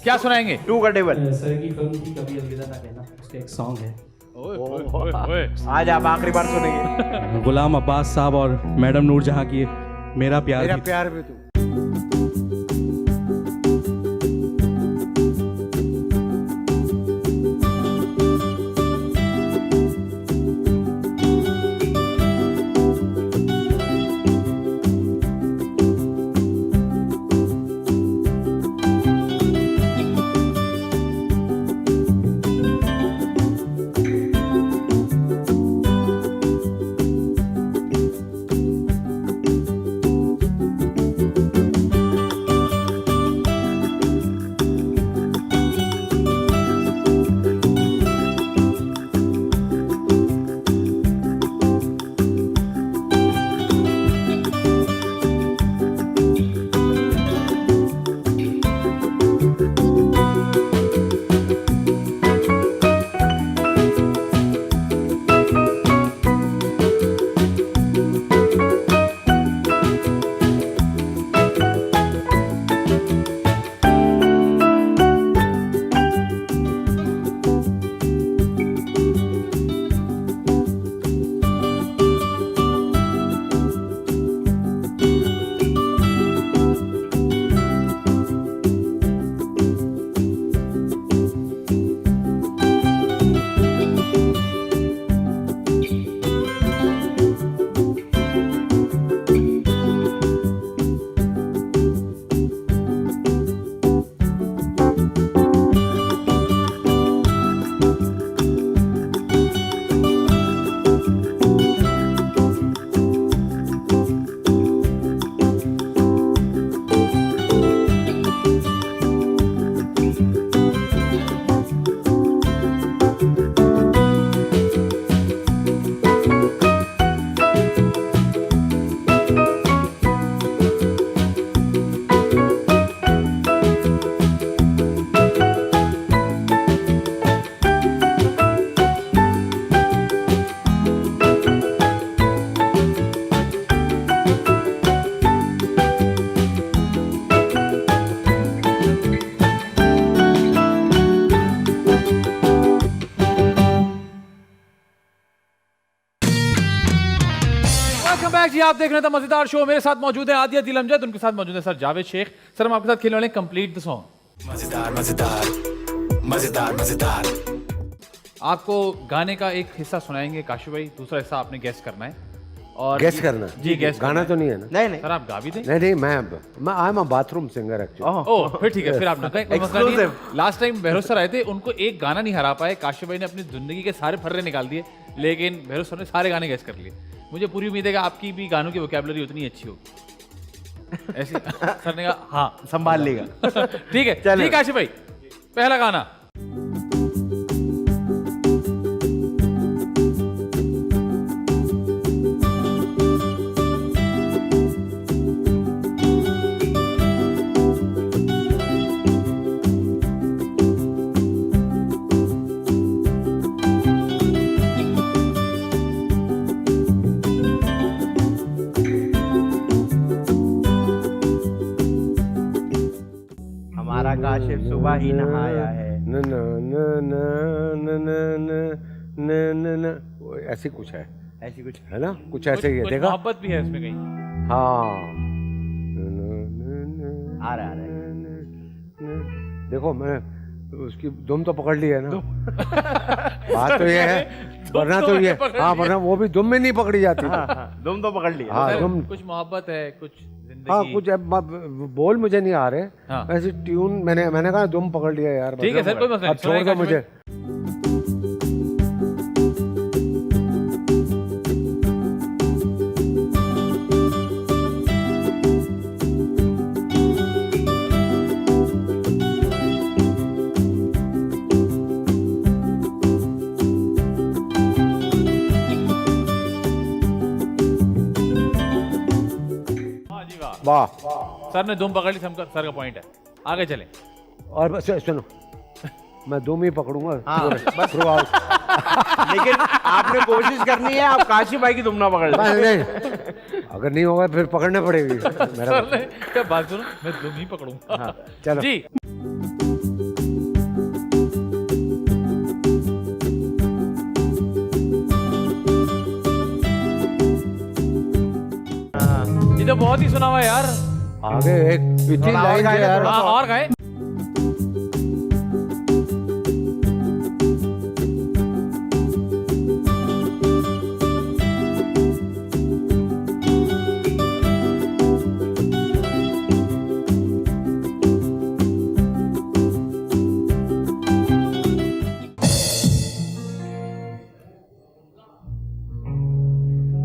S2: क्या सुनाएंगे?
S4: 2 का टेबल।
S3: सर की फिल्म थी कभी अलविदा ना कहना, उसका एक सॉन्ग है।
S4: आज आप आखिरी बार सुनेंगे।
S7: गुलाम अब्बास साहब और मैडम नूर जहां की मेरा प्यार
S5: मेरा
S7: भी।
S5: प्यार भी तू।
S2: बैक जी, आप देख रहे थे मजेदार शो। मेरे साथ मौजूद है आदिया दिल अमजद, उनके साथ मौजूद है सर जावेद शेख। सर, हम आपके साथ खेलने वाले कंप्लीट द सॉन्ग।
S6: मजेदार मजेदार मजेदार मजेदार।
S2: आपको गाने का एक हिस्सा सुनाएंगे काशू भाई, दूसरा हिस्सा आपने गेस करना है। और
S5: गैस करना
S2: जी, गेस
S5: गाना तो नहीं है ना?
S4: नहीं नहीं
S2: सर, आप गा भी दें।
S5: नहीं, मैं I am a bathroom singer actually.
S2: Oh, फिर ठीक है, फिर आप ना कहें, कोई मसला नहीं है। लास्ट टाइम बहरोज सर आए थे, उनको एक गाना नहीं हरा पाए। काशू भाई ने अपनी जिंदगी के सारे फर्रे निकाल दिए, लेकिन बहरोज सर ने सारे गाने गेस कर लिए। मुझे पूरी उम्मीद है कि आपकी भी गानों की वोकैबुलरी उतनी अच्छी होगी। ऐसे सर ने कहा हाँ,
S4: संभाल लेगा।
S2: ठीक है।
S4: चलो।
S2: ठीक है काशू भाई, पहला गाना।
S4: हमारा काशिफ सुबह ही नहाया है।
S5: न न न न न न न न न वो ऐसे कुछ है,
S4: ऐसी कुछ
S5: है ना? कुछ ऐसे ही है,
S2: कुछ
S5: देखा?
S2: मोहब्बत भी है इसमें कहीं।
S5: हाँ,
S4: आ रहा है।
S5: देखो मैं उसकी दुम तो पकड़ ली है ना। बात तो ये है, वरना तो ये, हाँ, वरना वो भी दुम में नहीं पकड़ी जाती।
S4: तुम तो पकड़ लिया।
S5: हाँ,
S2: सर,
S5: दुम,
S2: कुछ मोहब्बत है, कुछ जिंदगी।
S5: हाँ, कुछ बोल मुझे नहीं आ रहे।
S2: हाँ।
S5: वैसे ट्यून मैंने कहा दुम पकड़ लिया यार।
S2: ठीक है सर, कोई मसला
S5: अब
S2: नहीं।
S5: छोड़ दो मुझे।
S2: हाँ जी, वाह।
S5: वाह।
S2: सर ने दुम पकड़ ली, सर का पॉइंट है। आगे चले।
S5: और बस सुनो, मैं दुम ही पकड़ूंगा।
S4: हाँ,
S5: बस थ्रू आउट।
S4: लेकिन आपने कोशिश करनी है, आप काशिफ भाई की तुम ना पकड़ लो।
S5: नहीं, अगर नहीं होगा फिर पकड़ना पड़ेगी मेरा।
S2: सर ने क्या बात सुनो, मैं दुम ही पकड़ूंगा।
S5: चलो।
S2: जी। ये तो बहुत ही सुना हुआ है यार।
S5: आगे एक इतनी
S4: थोड़ा और
S5: लाइन है
S4: गाएगा,
S5: यार।
S4: थोड़ा
S2: हाँ, और गाए।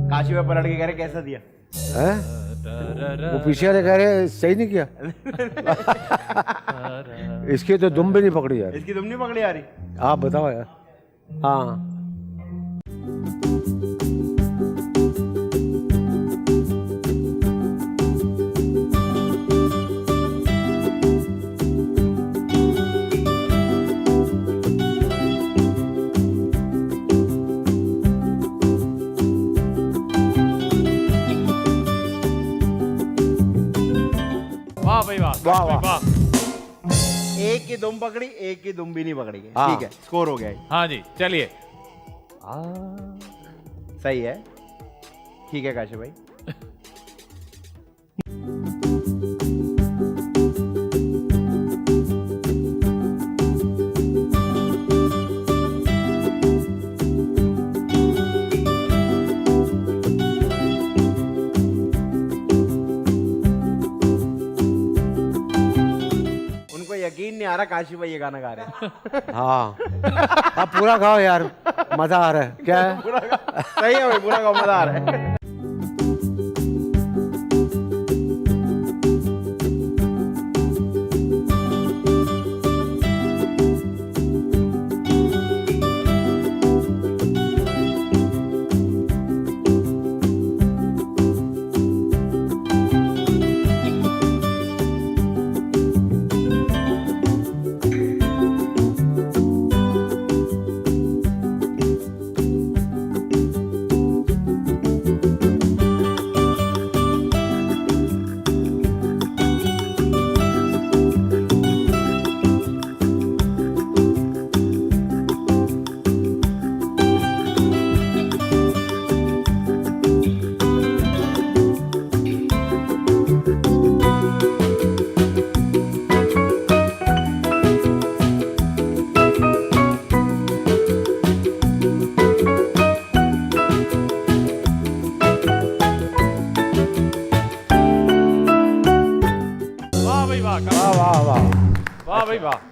S4: काशिफ भाई पलट के कह रहे कैसा दिया?
S5: हैं? वो पीछे वाले कह रहे सही नहीं किया। इसकी तो दुम भी नहीं पकड़ी यार।
S4: इसकी तुम नहीं पकड़ी आ रही?
S5: आप बताओ यार। हाँ,
S2: वाह भाई वाह,
S5: वाह, वाह।
S2: वाह।
S4: एक की दुम पकड़ी, एक की दुम भी नहीं पकड़ी।
S5: हाँ।
S4: ठीक है, स्कोर हो गया ये।
S2: हाँ जी, चलिए।
S4: सही है। ठीक है काशिफ भाई। उनको यकीन नहीं आ रहा काशिफ भाई ये गाना गा रहे हैं।
S5: हाँ। अब पूरा गाओ यार, मजा आ रहा है। क्या है?
S4: सही है भाई, पूरा गाँव मजा आ रहा है।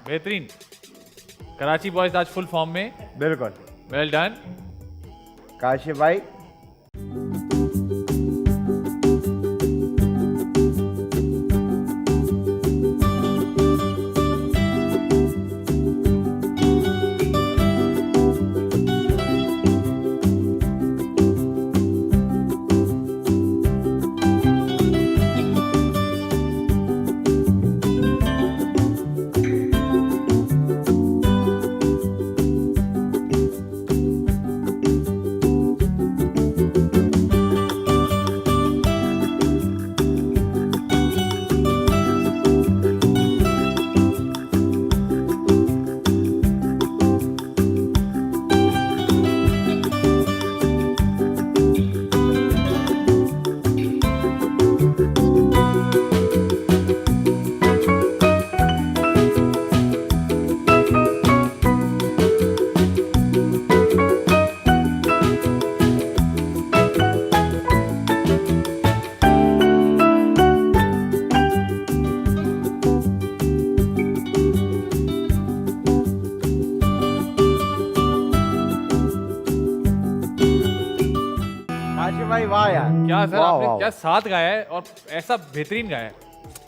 S2: बेहतरीन। कराची बॉयज आज फुल फॉर्म में।
S4: बिल्कुल।
S2: Well done.
S4: काशिफ भाई, काशिफ भाई वाह यार।
S2: क्या सर,
S5: वाह,
S2: आपने
S5: वाह।
S2: क्या साथ गाया है और ऐसा बेहतरीन गाया है।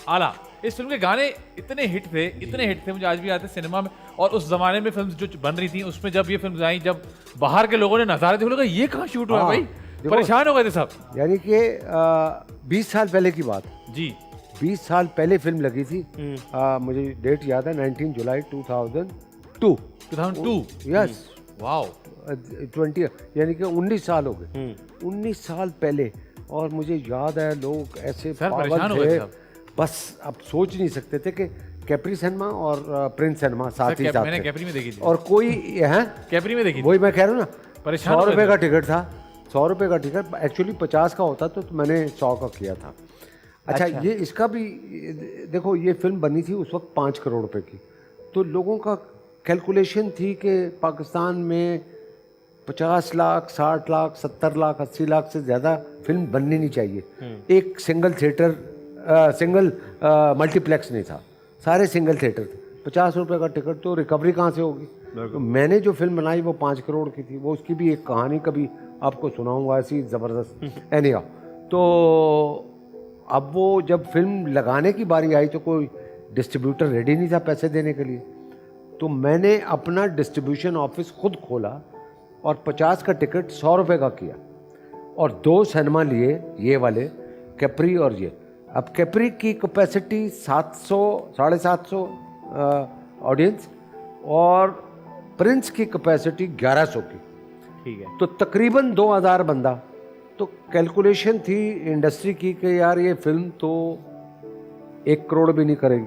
S2: आला। इस फिल्म के गाने इतने हिट थे, मुझे आज भी याद है सिनेमा में। और उस जमाने में फिल्म जो बन रही थी उसमें जब ये फिल्म आई, जब बाहर के लोगों ने नजारे थे, लगा ये कहाँ शूट हुआ है
S5: हाँ,
S2: भाई,
S5: देखो।
S2: परेशान हो गए थे सब।
S5: यानी कि 20 साल पहले की बात,
S2: जी
S5: 20 साल पहले फिल्म लगी थी। मुझे डेट याद है 19 जुलाई 2002।
S2: 2002।
S5: Yes,
S2: wow.
S5: 20 यानी कि 19 साल हो गए। 19 साल पहले। और मुझे याद है लोग ऐसे
S2: सर,
S5: पागल
S2: परेशान हो गए
S5: थे,
S2: थे सब।
S5: बस अब सोच नहीं सकते थे कि कैप्री सिनेमा और प्रिंस सिनेमा साथ ही साथ
S2: मैंने
S5: थे।
S2: कैपरी में देखी थी।
S5: और कोई है,
S2: कैपरी में देखी थी।
S5: वही मैं कह रहा हूँ ना,
S2: परेशान
S5: 100
S2: हो गए
S5: रुपये
S2: थे।
S5: का टिकट था। 100 रुपये का टिकट एक्चुअली 50 का होता तो मैंने 100 का किया था। अच्छा, ये इसका भी देखो, ये फिल्म बनी थी उस वक्त 5 करोड़ रुपए की। तो लोगों का कैलकुलेशन थी कि पाकिस्तान में 50 लाख, 60 लाख, 70 लाख, 80 लाख से ज़्यादा फिल्म बननी नहीं चाहिए। एक सिंगल थिएटर, सिंगल मल्टीप्लेक्स नहीं था, सारे सिंगल थिएटर थे। 50 रुपये का टिकट, तो रिकवरी कहाँ से होगी? तो मैंने जो फिल्म बनाई वो 5 करोड़ की थी। वो उसकी भी एक कहानी कभी आपको सुनाऊंगा, ऐसी ज़बरदस्त। एनीहाउ, तो अब वो जब फिल्म लगाने की बारी आई तो कोई डिस्ट्रीब्यूटर रेडी नहीं था पैसे देने के लिए। तो मैंने अपना डिस्ट्रीब्यूशन ऑफिस खुद खोला और 50 का टिकट 100 रुपये का किया और 2 सिनेमा लिए, ये वाले कैपरी और ये। अब कैपरी की कैपेसिटी 700, 750 ऑडियंस, और प्रिंस की कैपेसिटी 1100 की।
S2: ठीक है।
S5: तो तकरीबन 2000 बंदा। तो कैलकुलेशन थी इंडस्ट्री की कि यार ये फिल्म तो 1 करोड़ भी नहीं करेगी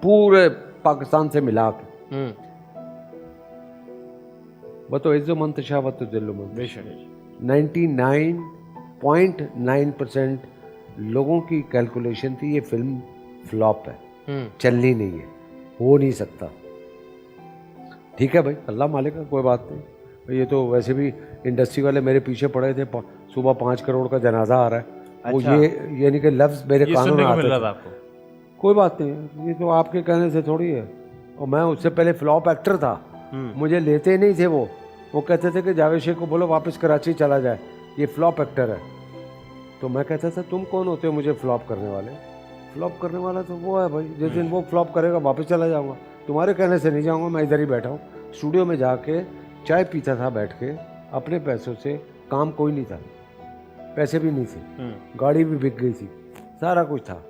S5: पूरे पाकिस्तान से मिला के। बतो इज्जो मंतशा वतो दिल्लो मंतशा।
S2: बेशक।
S5: 99.9% लोगों की कैलकुलेशन थी ये फिल्म फ्लॉप है, चलनी नहीं है, हो नहीं सकता। ठीक है भाई, अल्लाह मालिक है, कोई बात नहीं। ये तो वैसे भी इंडस्ट्री वाले मेरे पीछे पड़े थे। सुबह 5 करोड़ का जनाजा आ रहा है। वो ये यानी कि लफ्ज़ मेरे
S2: ये
S5: कानों
S2: सुनने
S5: में
S2: को मिल
S5: आते
S2: रहा
S5: थे।
S2: था आपको।
S5: कोई बात नहीं, ये तो आपके कहने से थोड़ी है। और मैं उससे पहले फ्लॉप एक्टर था, मुझे लेते नहीं थे वो कहते थे कि जावेद शेख को बोलो वापस कराची चला जाए, ये फ्लॉप एक्टर है। तो मैं कहता था तुम कौन होते हो मुझे फ्लॉप करने वाले? फ्लॉप करने वाला तो वो है भाई, जिस दिन वो फ्लॉप करेगा वापस चला जाऊँगा। तुम्हारे कहने से नहीं जाऊँगा, मैं इधर ही बैठा हूँ। स्टूडियो में जाके चाय पीता था बैठ के अपने पैसों से, काम कोई नहीं था, पैसे भी नहीं थे, गाड़ी भी बिक गई थी, सारा कुछ था।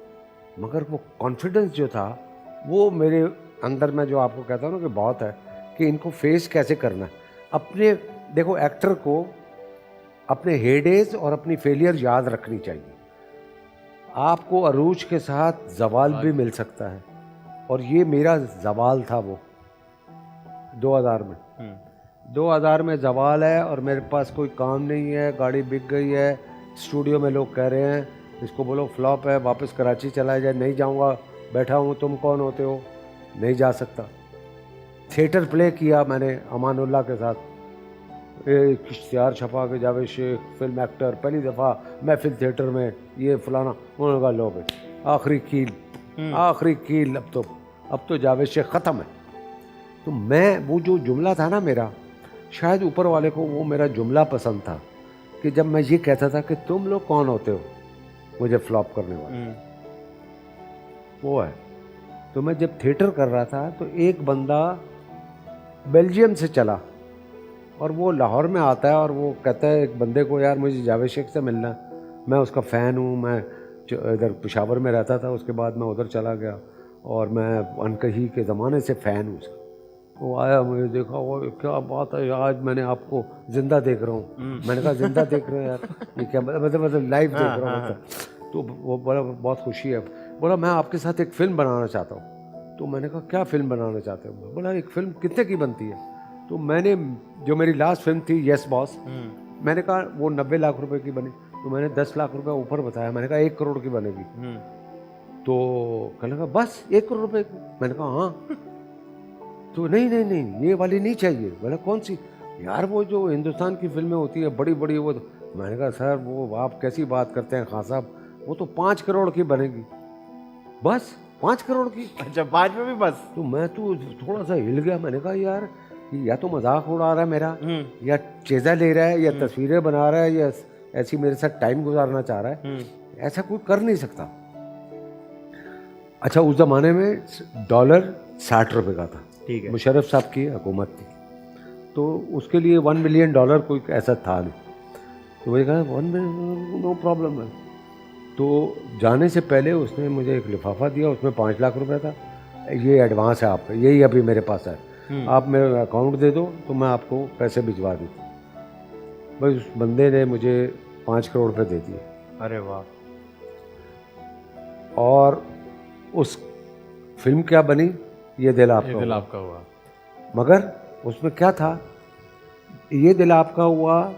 S5: मगर वो कॉन्फिडेंस जो था वो मेरे अंदर में, जो आपको कहता हूँ ना कि बहुत है, कि इनको फेस कैसे करना है। अपने देखो, एक्टर को अपने हेडेज और अपनी फेलियर याद रखनी चाहिए। आपको अरूज के साथ जवाल भी मिल सकता है, और ये मेरा जवाल था वो 2000 में। 2000 में जवाल है और मेरे पास कोई काम नहीं है, गाड़ी बिक गई है, स्टूडियो में लोग कह रहे हैं इसको बोलो फ्लॉप है, वापस कराची चला जाए। नहीं जाऊंगा, बैठा हूँ, तुम कौन होते हो? नहीं जा सकता। थिएटर प्ले किया मैंने अमानुल्लाह के साथ, एक इश्तिहार छपा के जावेद शेख फिल्म एक्टर, पहली दफ़ा महफिल थिएटर में, ये फलाना। उन्होंने कहा लो भाई आखिरी कील, आखिरी कील, अब तो अब तो जावेद शेख ख़त्म है। तो मैं वो जो जुमला था ना मेरा, शायद ऊपर वाले को वो मेरा जुमला पसंद था कि जब मैं ये कहता था कि तुम लोग कौन होते हो मुझे फ्लॉप करने वाले, वो है। तो मैं जब थिएटर कर रहा था तो एक बंदा बेल्जियम से चला और वो लाहौर में आता है और वो कहता है एक बंदे को, यार मुझे जावेद शेख से मिलना है, मैं उसका फ़ैन हूँ, मैं इधर पेशावर में रहता था, उसके बाद मैं उधर चला गया और मैं अनकही के ज़माने से फ़ैन हूँ उसका। वो आया, मुझे देखा, वो क्या बात है, आज मैंने आपको ज़िंदा देख रहा हूँ। मैंने कहा ज़िंदा देख रहे हैं यार, ये क्या मतलब लाइव देख रहा हूँ। तो वो बड़ा बहुत खुशी है। बोला मैं आपके साथ एक फ़िल्म बनाना चाहता हूँ। तो मैंने कहा क्या फ़िल्म बनाना चाहते हो? बोला एक फ़िल्म कितने की बनती है? तो मैंने जो मेरी लास्ट फिल्म थी यस बॉस, मैंने कहा वो 90 लाख रुपए की बनी। तो मैंने 10 लाख रुपए ऊपर बताया, मैंने कहा 1 करोड़ की बनेगी। तो कहने लगा बस 1 करोड़ रुपए की? मैंने कहा हाँ। तो नहीं ये वाली नहीं चाहिए। बोला कौन सी? यार वो जो हिंदुस्तान की फिल्में होती है बड़ी बड़ी, वो। मैंने कहा सर वो आप कैसी बात करते हैं खान साहब, वो तो 5 करोड़ की बनेगी। बस 5 करोड़ की?
S4: अच्छा 5 में भी बस?
S5: तो मैं तो थोड़ा सा हिल गया। मैंने कहा यार या तो मजाक उड़ा रहा है मेरा, या चेज़ा ले रहा है, या तस्वीरें बना रहा है, या ऐसी मेरे साथ टाइम गुजारना चाह रहा है। ऐसा कोई कर नहीं सकता। अच्छा उस ज़माने में डॉलर 60 रुपये का था,
S4: ठीक है,
S5: मुशर्रफ साहब की हुकूमत थी, तो उसके लिए $1 मिलियन कोई ऐसा था नहीं। तो मैंने कहा 1 मिलियन नो प्रॉब्लम है। तो जाने से पहले उसने मुझे एक लिफाफा दिया, उसमें 5 लाख रुपए था। ये एडवांस है आपका, यही अभी मेरे पास है, आप मेरा अकाउंट दे दो तो मैं आपको पैसे भिजवा दूँ। बस उस बंदे ने मुझे 5 करोड़ रुपए दे दिए।
S4: अरे वाह।
S5: और उस फिल्म क्या बनी, ये दिल आपका
S2: हुआ।
S5: मगर उसमें क्या था, ये दिल आपका हुआ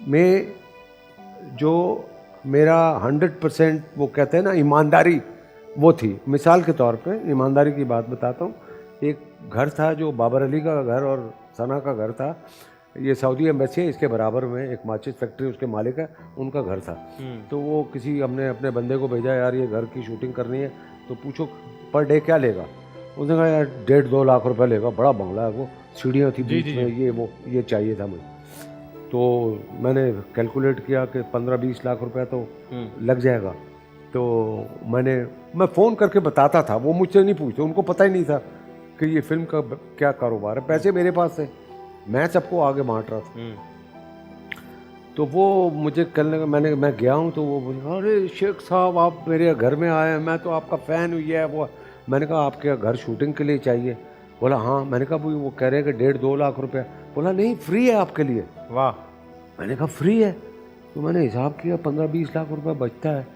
S5: में जो मेरा 100% वो कहते हैं ना ईमानदारी, वो थी। मिसाल के तौर पे ईमानदारी की बात बताता हूँ। एक घर था जो बाबर अली का घर और सना का घर था, ये सऊदी एम्बेसी है, इसके बराबर में एक माचिस फैक्ट्री उसके मालिक है, उनका घर था। तो वो हमने अपने बंदे को भेजा, यार ये घर की शूटिंग करनी है तो पूछो पर डे क्या लेगा। उसने कहा यार 1.5-2 लाख रुपए लेगा, बड़ा बंगला है वो, सीढ़ियाँ थी बीच में, ये चाहिए था मुझे। तो मैंने कैलकुलेट किया कि 15-20 लाख रुपया तो लग जाएगा। तो मैं फ़ोन करके बताता था, वो मुझसे नहीं पूछते, उनको पता ही नहीं था कि ये फिल्म का क्या कारोबार है। पैसे मेरे पास थे, मैं सबको आगे बांट रहा था। तो वो मुझे कल मैं गया हूँ तो वो बोले अरे शेख साहब आप मेरे घर में आए हैं, मैं तो आपका फ़ैन हुई है वो। मैंने कहा आपके घर शूटिंग के लिए चाहिए? बोला हाँ। मैंने कहा वो कह रहे हैं कि 1.5-2 लाख रुपया। बोला नहीं फ्री है आपके लिए।
S4: वाह।
S5: मैंने कहा फ्री है? तो मैंने हिसाब किया 15-20 लाख रुपया बचता है,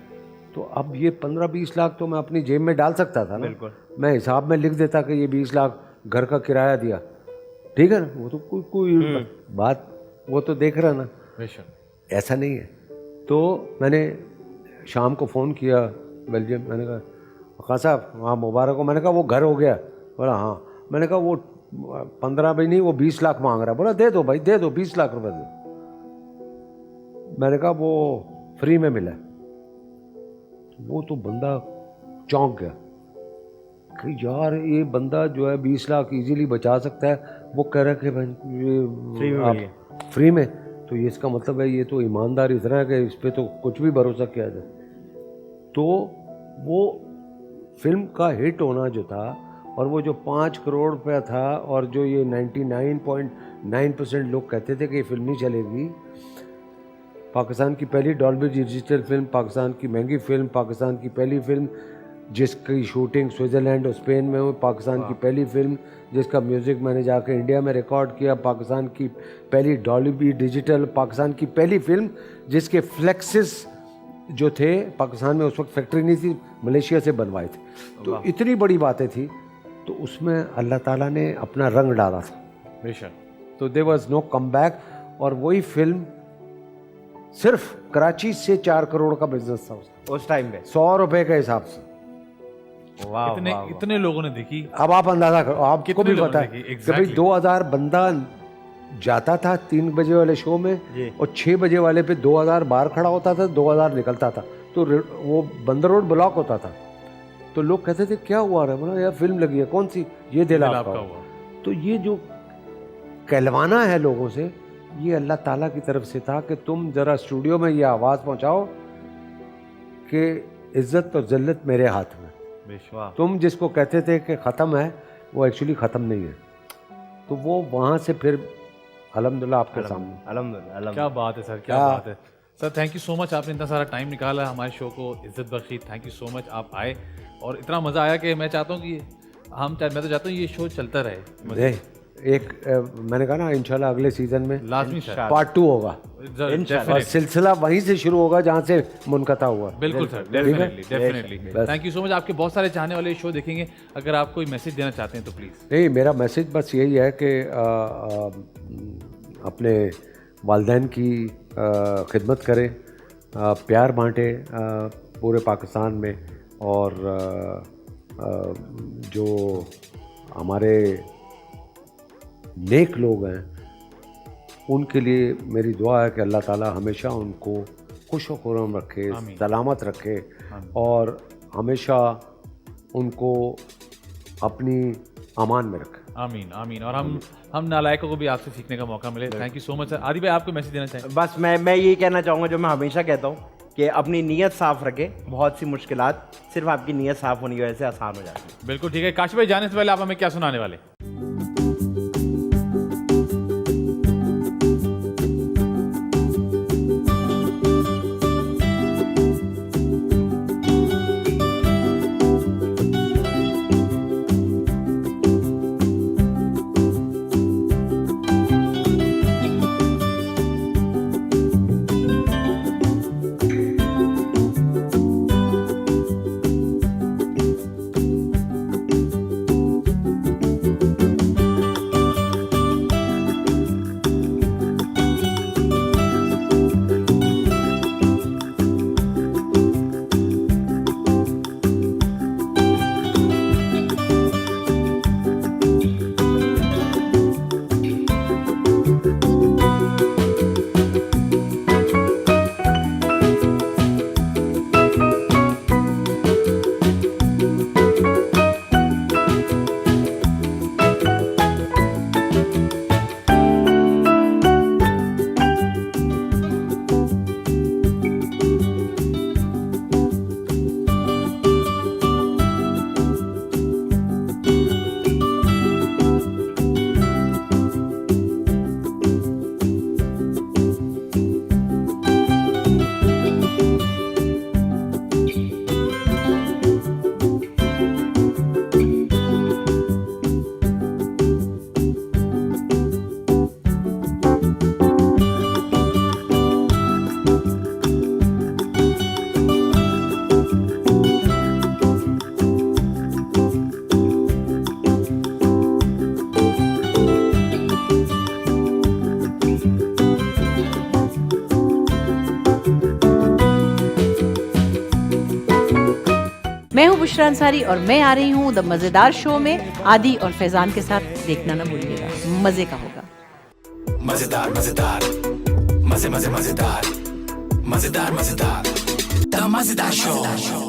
S5: तो अब ये 15-20 लाख तो मैं अपनी जेब में डाल सकता था ना।
S4: बिल्कुल।
S5: मैं हिसाब में लिख देता कि ये 20 लाख घर का किराया दिया, ठीक है ना। वो तो कोई बात, वो तो देख रहा ना, ऐसा नहीं है। तो मैंने शाम को फ़ोन किया बेल्जियम, मैंने कहा खान साहब हाँ मुबारक हो। मैंने कहा वो घर हो गया? बोला हाँ। मैंने कहा वो 15 भी नहीं, वो 20 लाख मांग रहा है। बोला दे दो भाई, दे दो, 20 लाख रुपए दो। मैंने कहा वो फ्री में मिला। वो तो बंदा चौंक गया कि यार ये बंदा जो है 20 लाख इजीली बचा सकता है, वो कह रहा है कि भाई फ्री में। तो ये इसका मतलब है ये तो ईमानदार इतना है कि इस पर तो कुछ भी भरोसा किया जाए। तो वो फिल्म का हिट होना जो था, और वो जो 5 करोड़ रुपया था, और जो ये 99.9% लोग कहते थे कि ये फिल्म नहीं चलेगी। पाकिस्तान की पहली डॉल्बी डिजिटल फिल्म, पाकिस्तान की महंगी फिल्म, पाकिस्तान की पहली फिल्म जिसकी शूटिंग स्विट्ज़रलैंड और स्पेन में हुई, पाकिस्तान की पहली फिल्म जिसका म्यूज़िक मैंने जाकर इंडिया में रिकॉर्ड किया, पाकिस्तान की पहली डॉल्बी डिजिटल, पाकिस्तान की पहली फिल्म जिसके फ्लेक्सेस जो थे पाकिस्तान में उस वक्त फैक्ट्री नहीं थी, मलेशिया से बनवाए थे। तो इतनी बड़ी बातें थी, तो उसमें अल्लाह ताला ने अपना रंग डाला था बेशक। तो there was no come back. और वही फिल्म सिर्फ कराची से 4 करोड़ का बिजनेस था
S4: उस टाइम पे,
S5: 100 रुपए के हिसाब से।
S2: इतने लोगों ने देखी।
S5: अब आप अंदाजा करो, आपको भी पता है कि भाई 2000 बंदा जाता था 3 बजे वाले शो में, और 6 बजे वाले पे 2000 बाहर खड़ा होता था, 2000 निकलता था। तो वो बंदर रोड ब्लॉक होता था। तो लोग कहते थे क्या हुआ रहा, बोला यार फिल्म लगी है, कौन सी, ये दिल आपका
S2: आपका
S5: हुआ।
S2: हुआ।
S5: तो ये जो कहलवाना है लोगों से, ये अल्लाह ताला की तरफ से था कि तुम ज़रा स्टूडियो में ये आवाज़ पहुंचाओ कि इज़्ज़त और ज़िल्लत मेरे हाथ में।
S4: बेशुमार।
S5: तुम जिसको कहते थे कि ख़त्म है, वो एक्चुअली ख़त्म नहीं है। तो वो वहाँ से फिर अल्हम्दुलिल्लाह आपके सामने।
S4: अल्हम्दुलिल्लाह।
S2: क्या बात है सर, क्या बात है sir. Thank you so much, आपने इतना सारा टाइम निकाला हमारे शो को इज्जत बख्शी। थैंक यू सो मच, आप आए और इतना मज़ा आया कि मैं चाहता हूँ कि मैं तो चाहता हूँ ये शो चलता रहे।
S5: मैंने कहा ना इंशाल्लाह अगले सीजन में
S2: लाजमी सर,
S5: पार्ट 2 होगा और
S2: डेफिनेटली
S5: सिलसिला वहीं से शुरू होगा जहाँ से मुनक़ता हुआ।
S2: बिल्कुल sir, definitely. Thank you so much. आपके बहुत सारे चाहने वाले शो देखेंगे, अगर आप कोई मैसेज देना चाहते हैं तो प्लीज़।
S5: नहीं, मेरा मैसेज बस यही है कि अपने वालिदैन की खिदमत करें, प्यार बांटें पूरे पाकिस्तान में, और जो हमारे नेक लोग हैं उनके लिए मेरी दुआ है कि अल्लाह ताला हमेशा उनको खुश व खुर्रम रखे, सलामत रखे, और हमेशा उनको अपनी अमान में रखे।
S2: आमीन आमीन। और हम नालायकों को भी आपसे सीखने का मौका मिले। Thank you so much sir. आदि भाई, आपको मैसेज देना चाहिए?
S4: बस मैं यही कहना चाहूँगा जो मैं हमेशा कहता हूँ कि अपनी नीयत साफ रखें। बहुत सी मुश्किलात सिर्फ आपकी नीयत साफ होने की वजह से आसान हो जाती है।
S2: बिल्कुल ठीक है। काशी भाई, जाने से पहले आप हमें क्या सुनाने वाले?
S8: मैं हूँ बुशरा अंसारी और मैं आ रही हूँ द मज़ेदार शो में आदि और फैजान के साथ। देखना ना भूलिएगा, मज़े का होगा।
S6: मजेदार मजेदार मजे मजे मजेदार मजेदार मजेदार द मजेदार शो।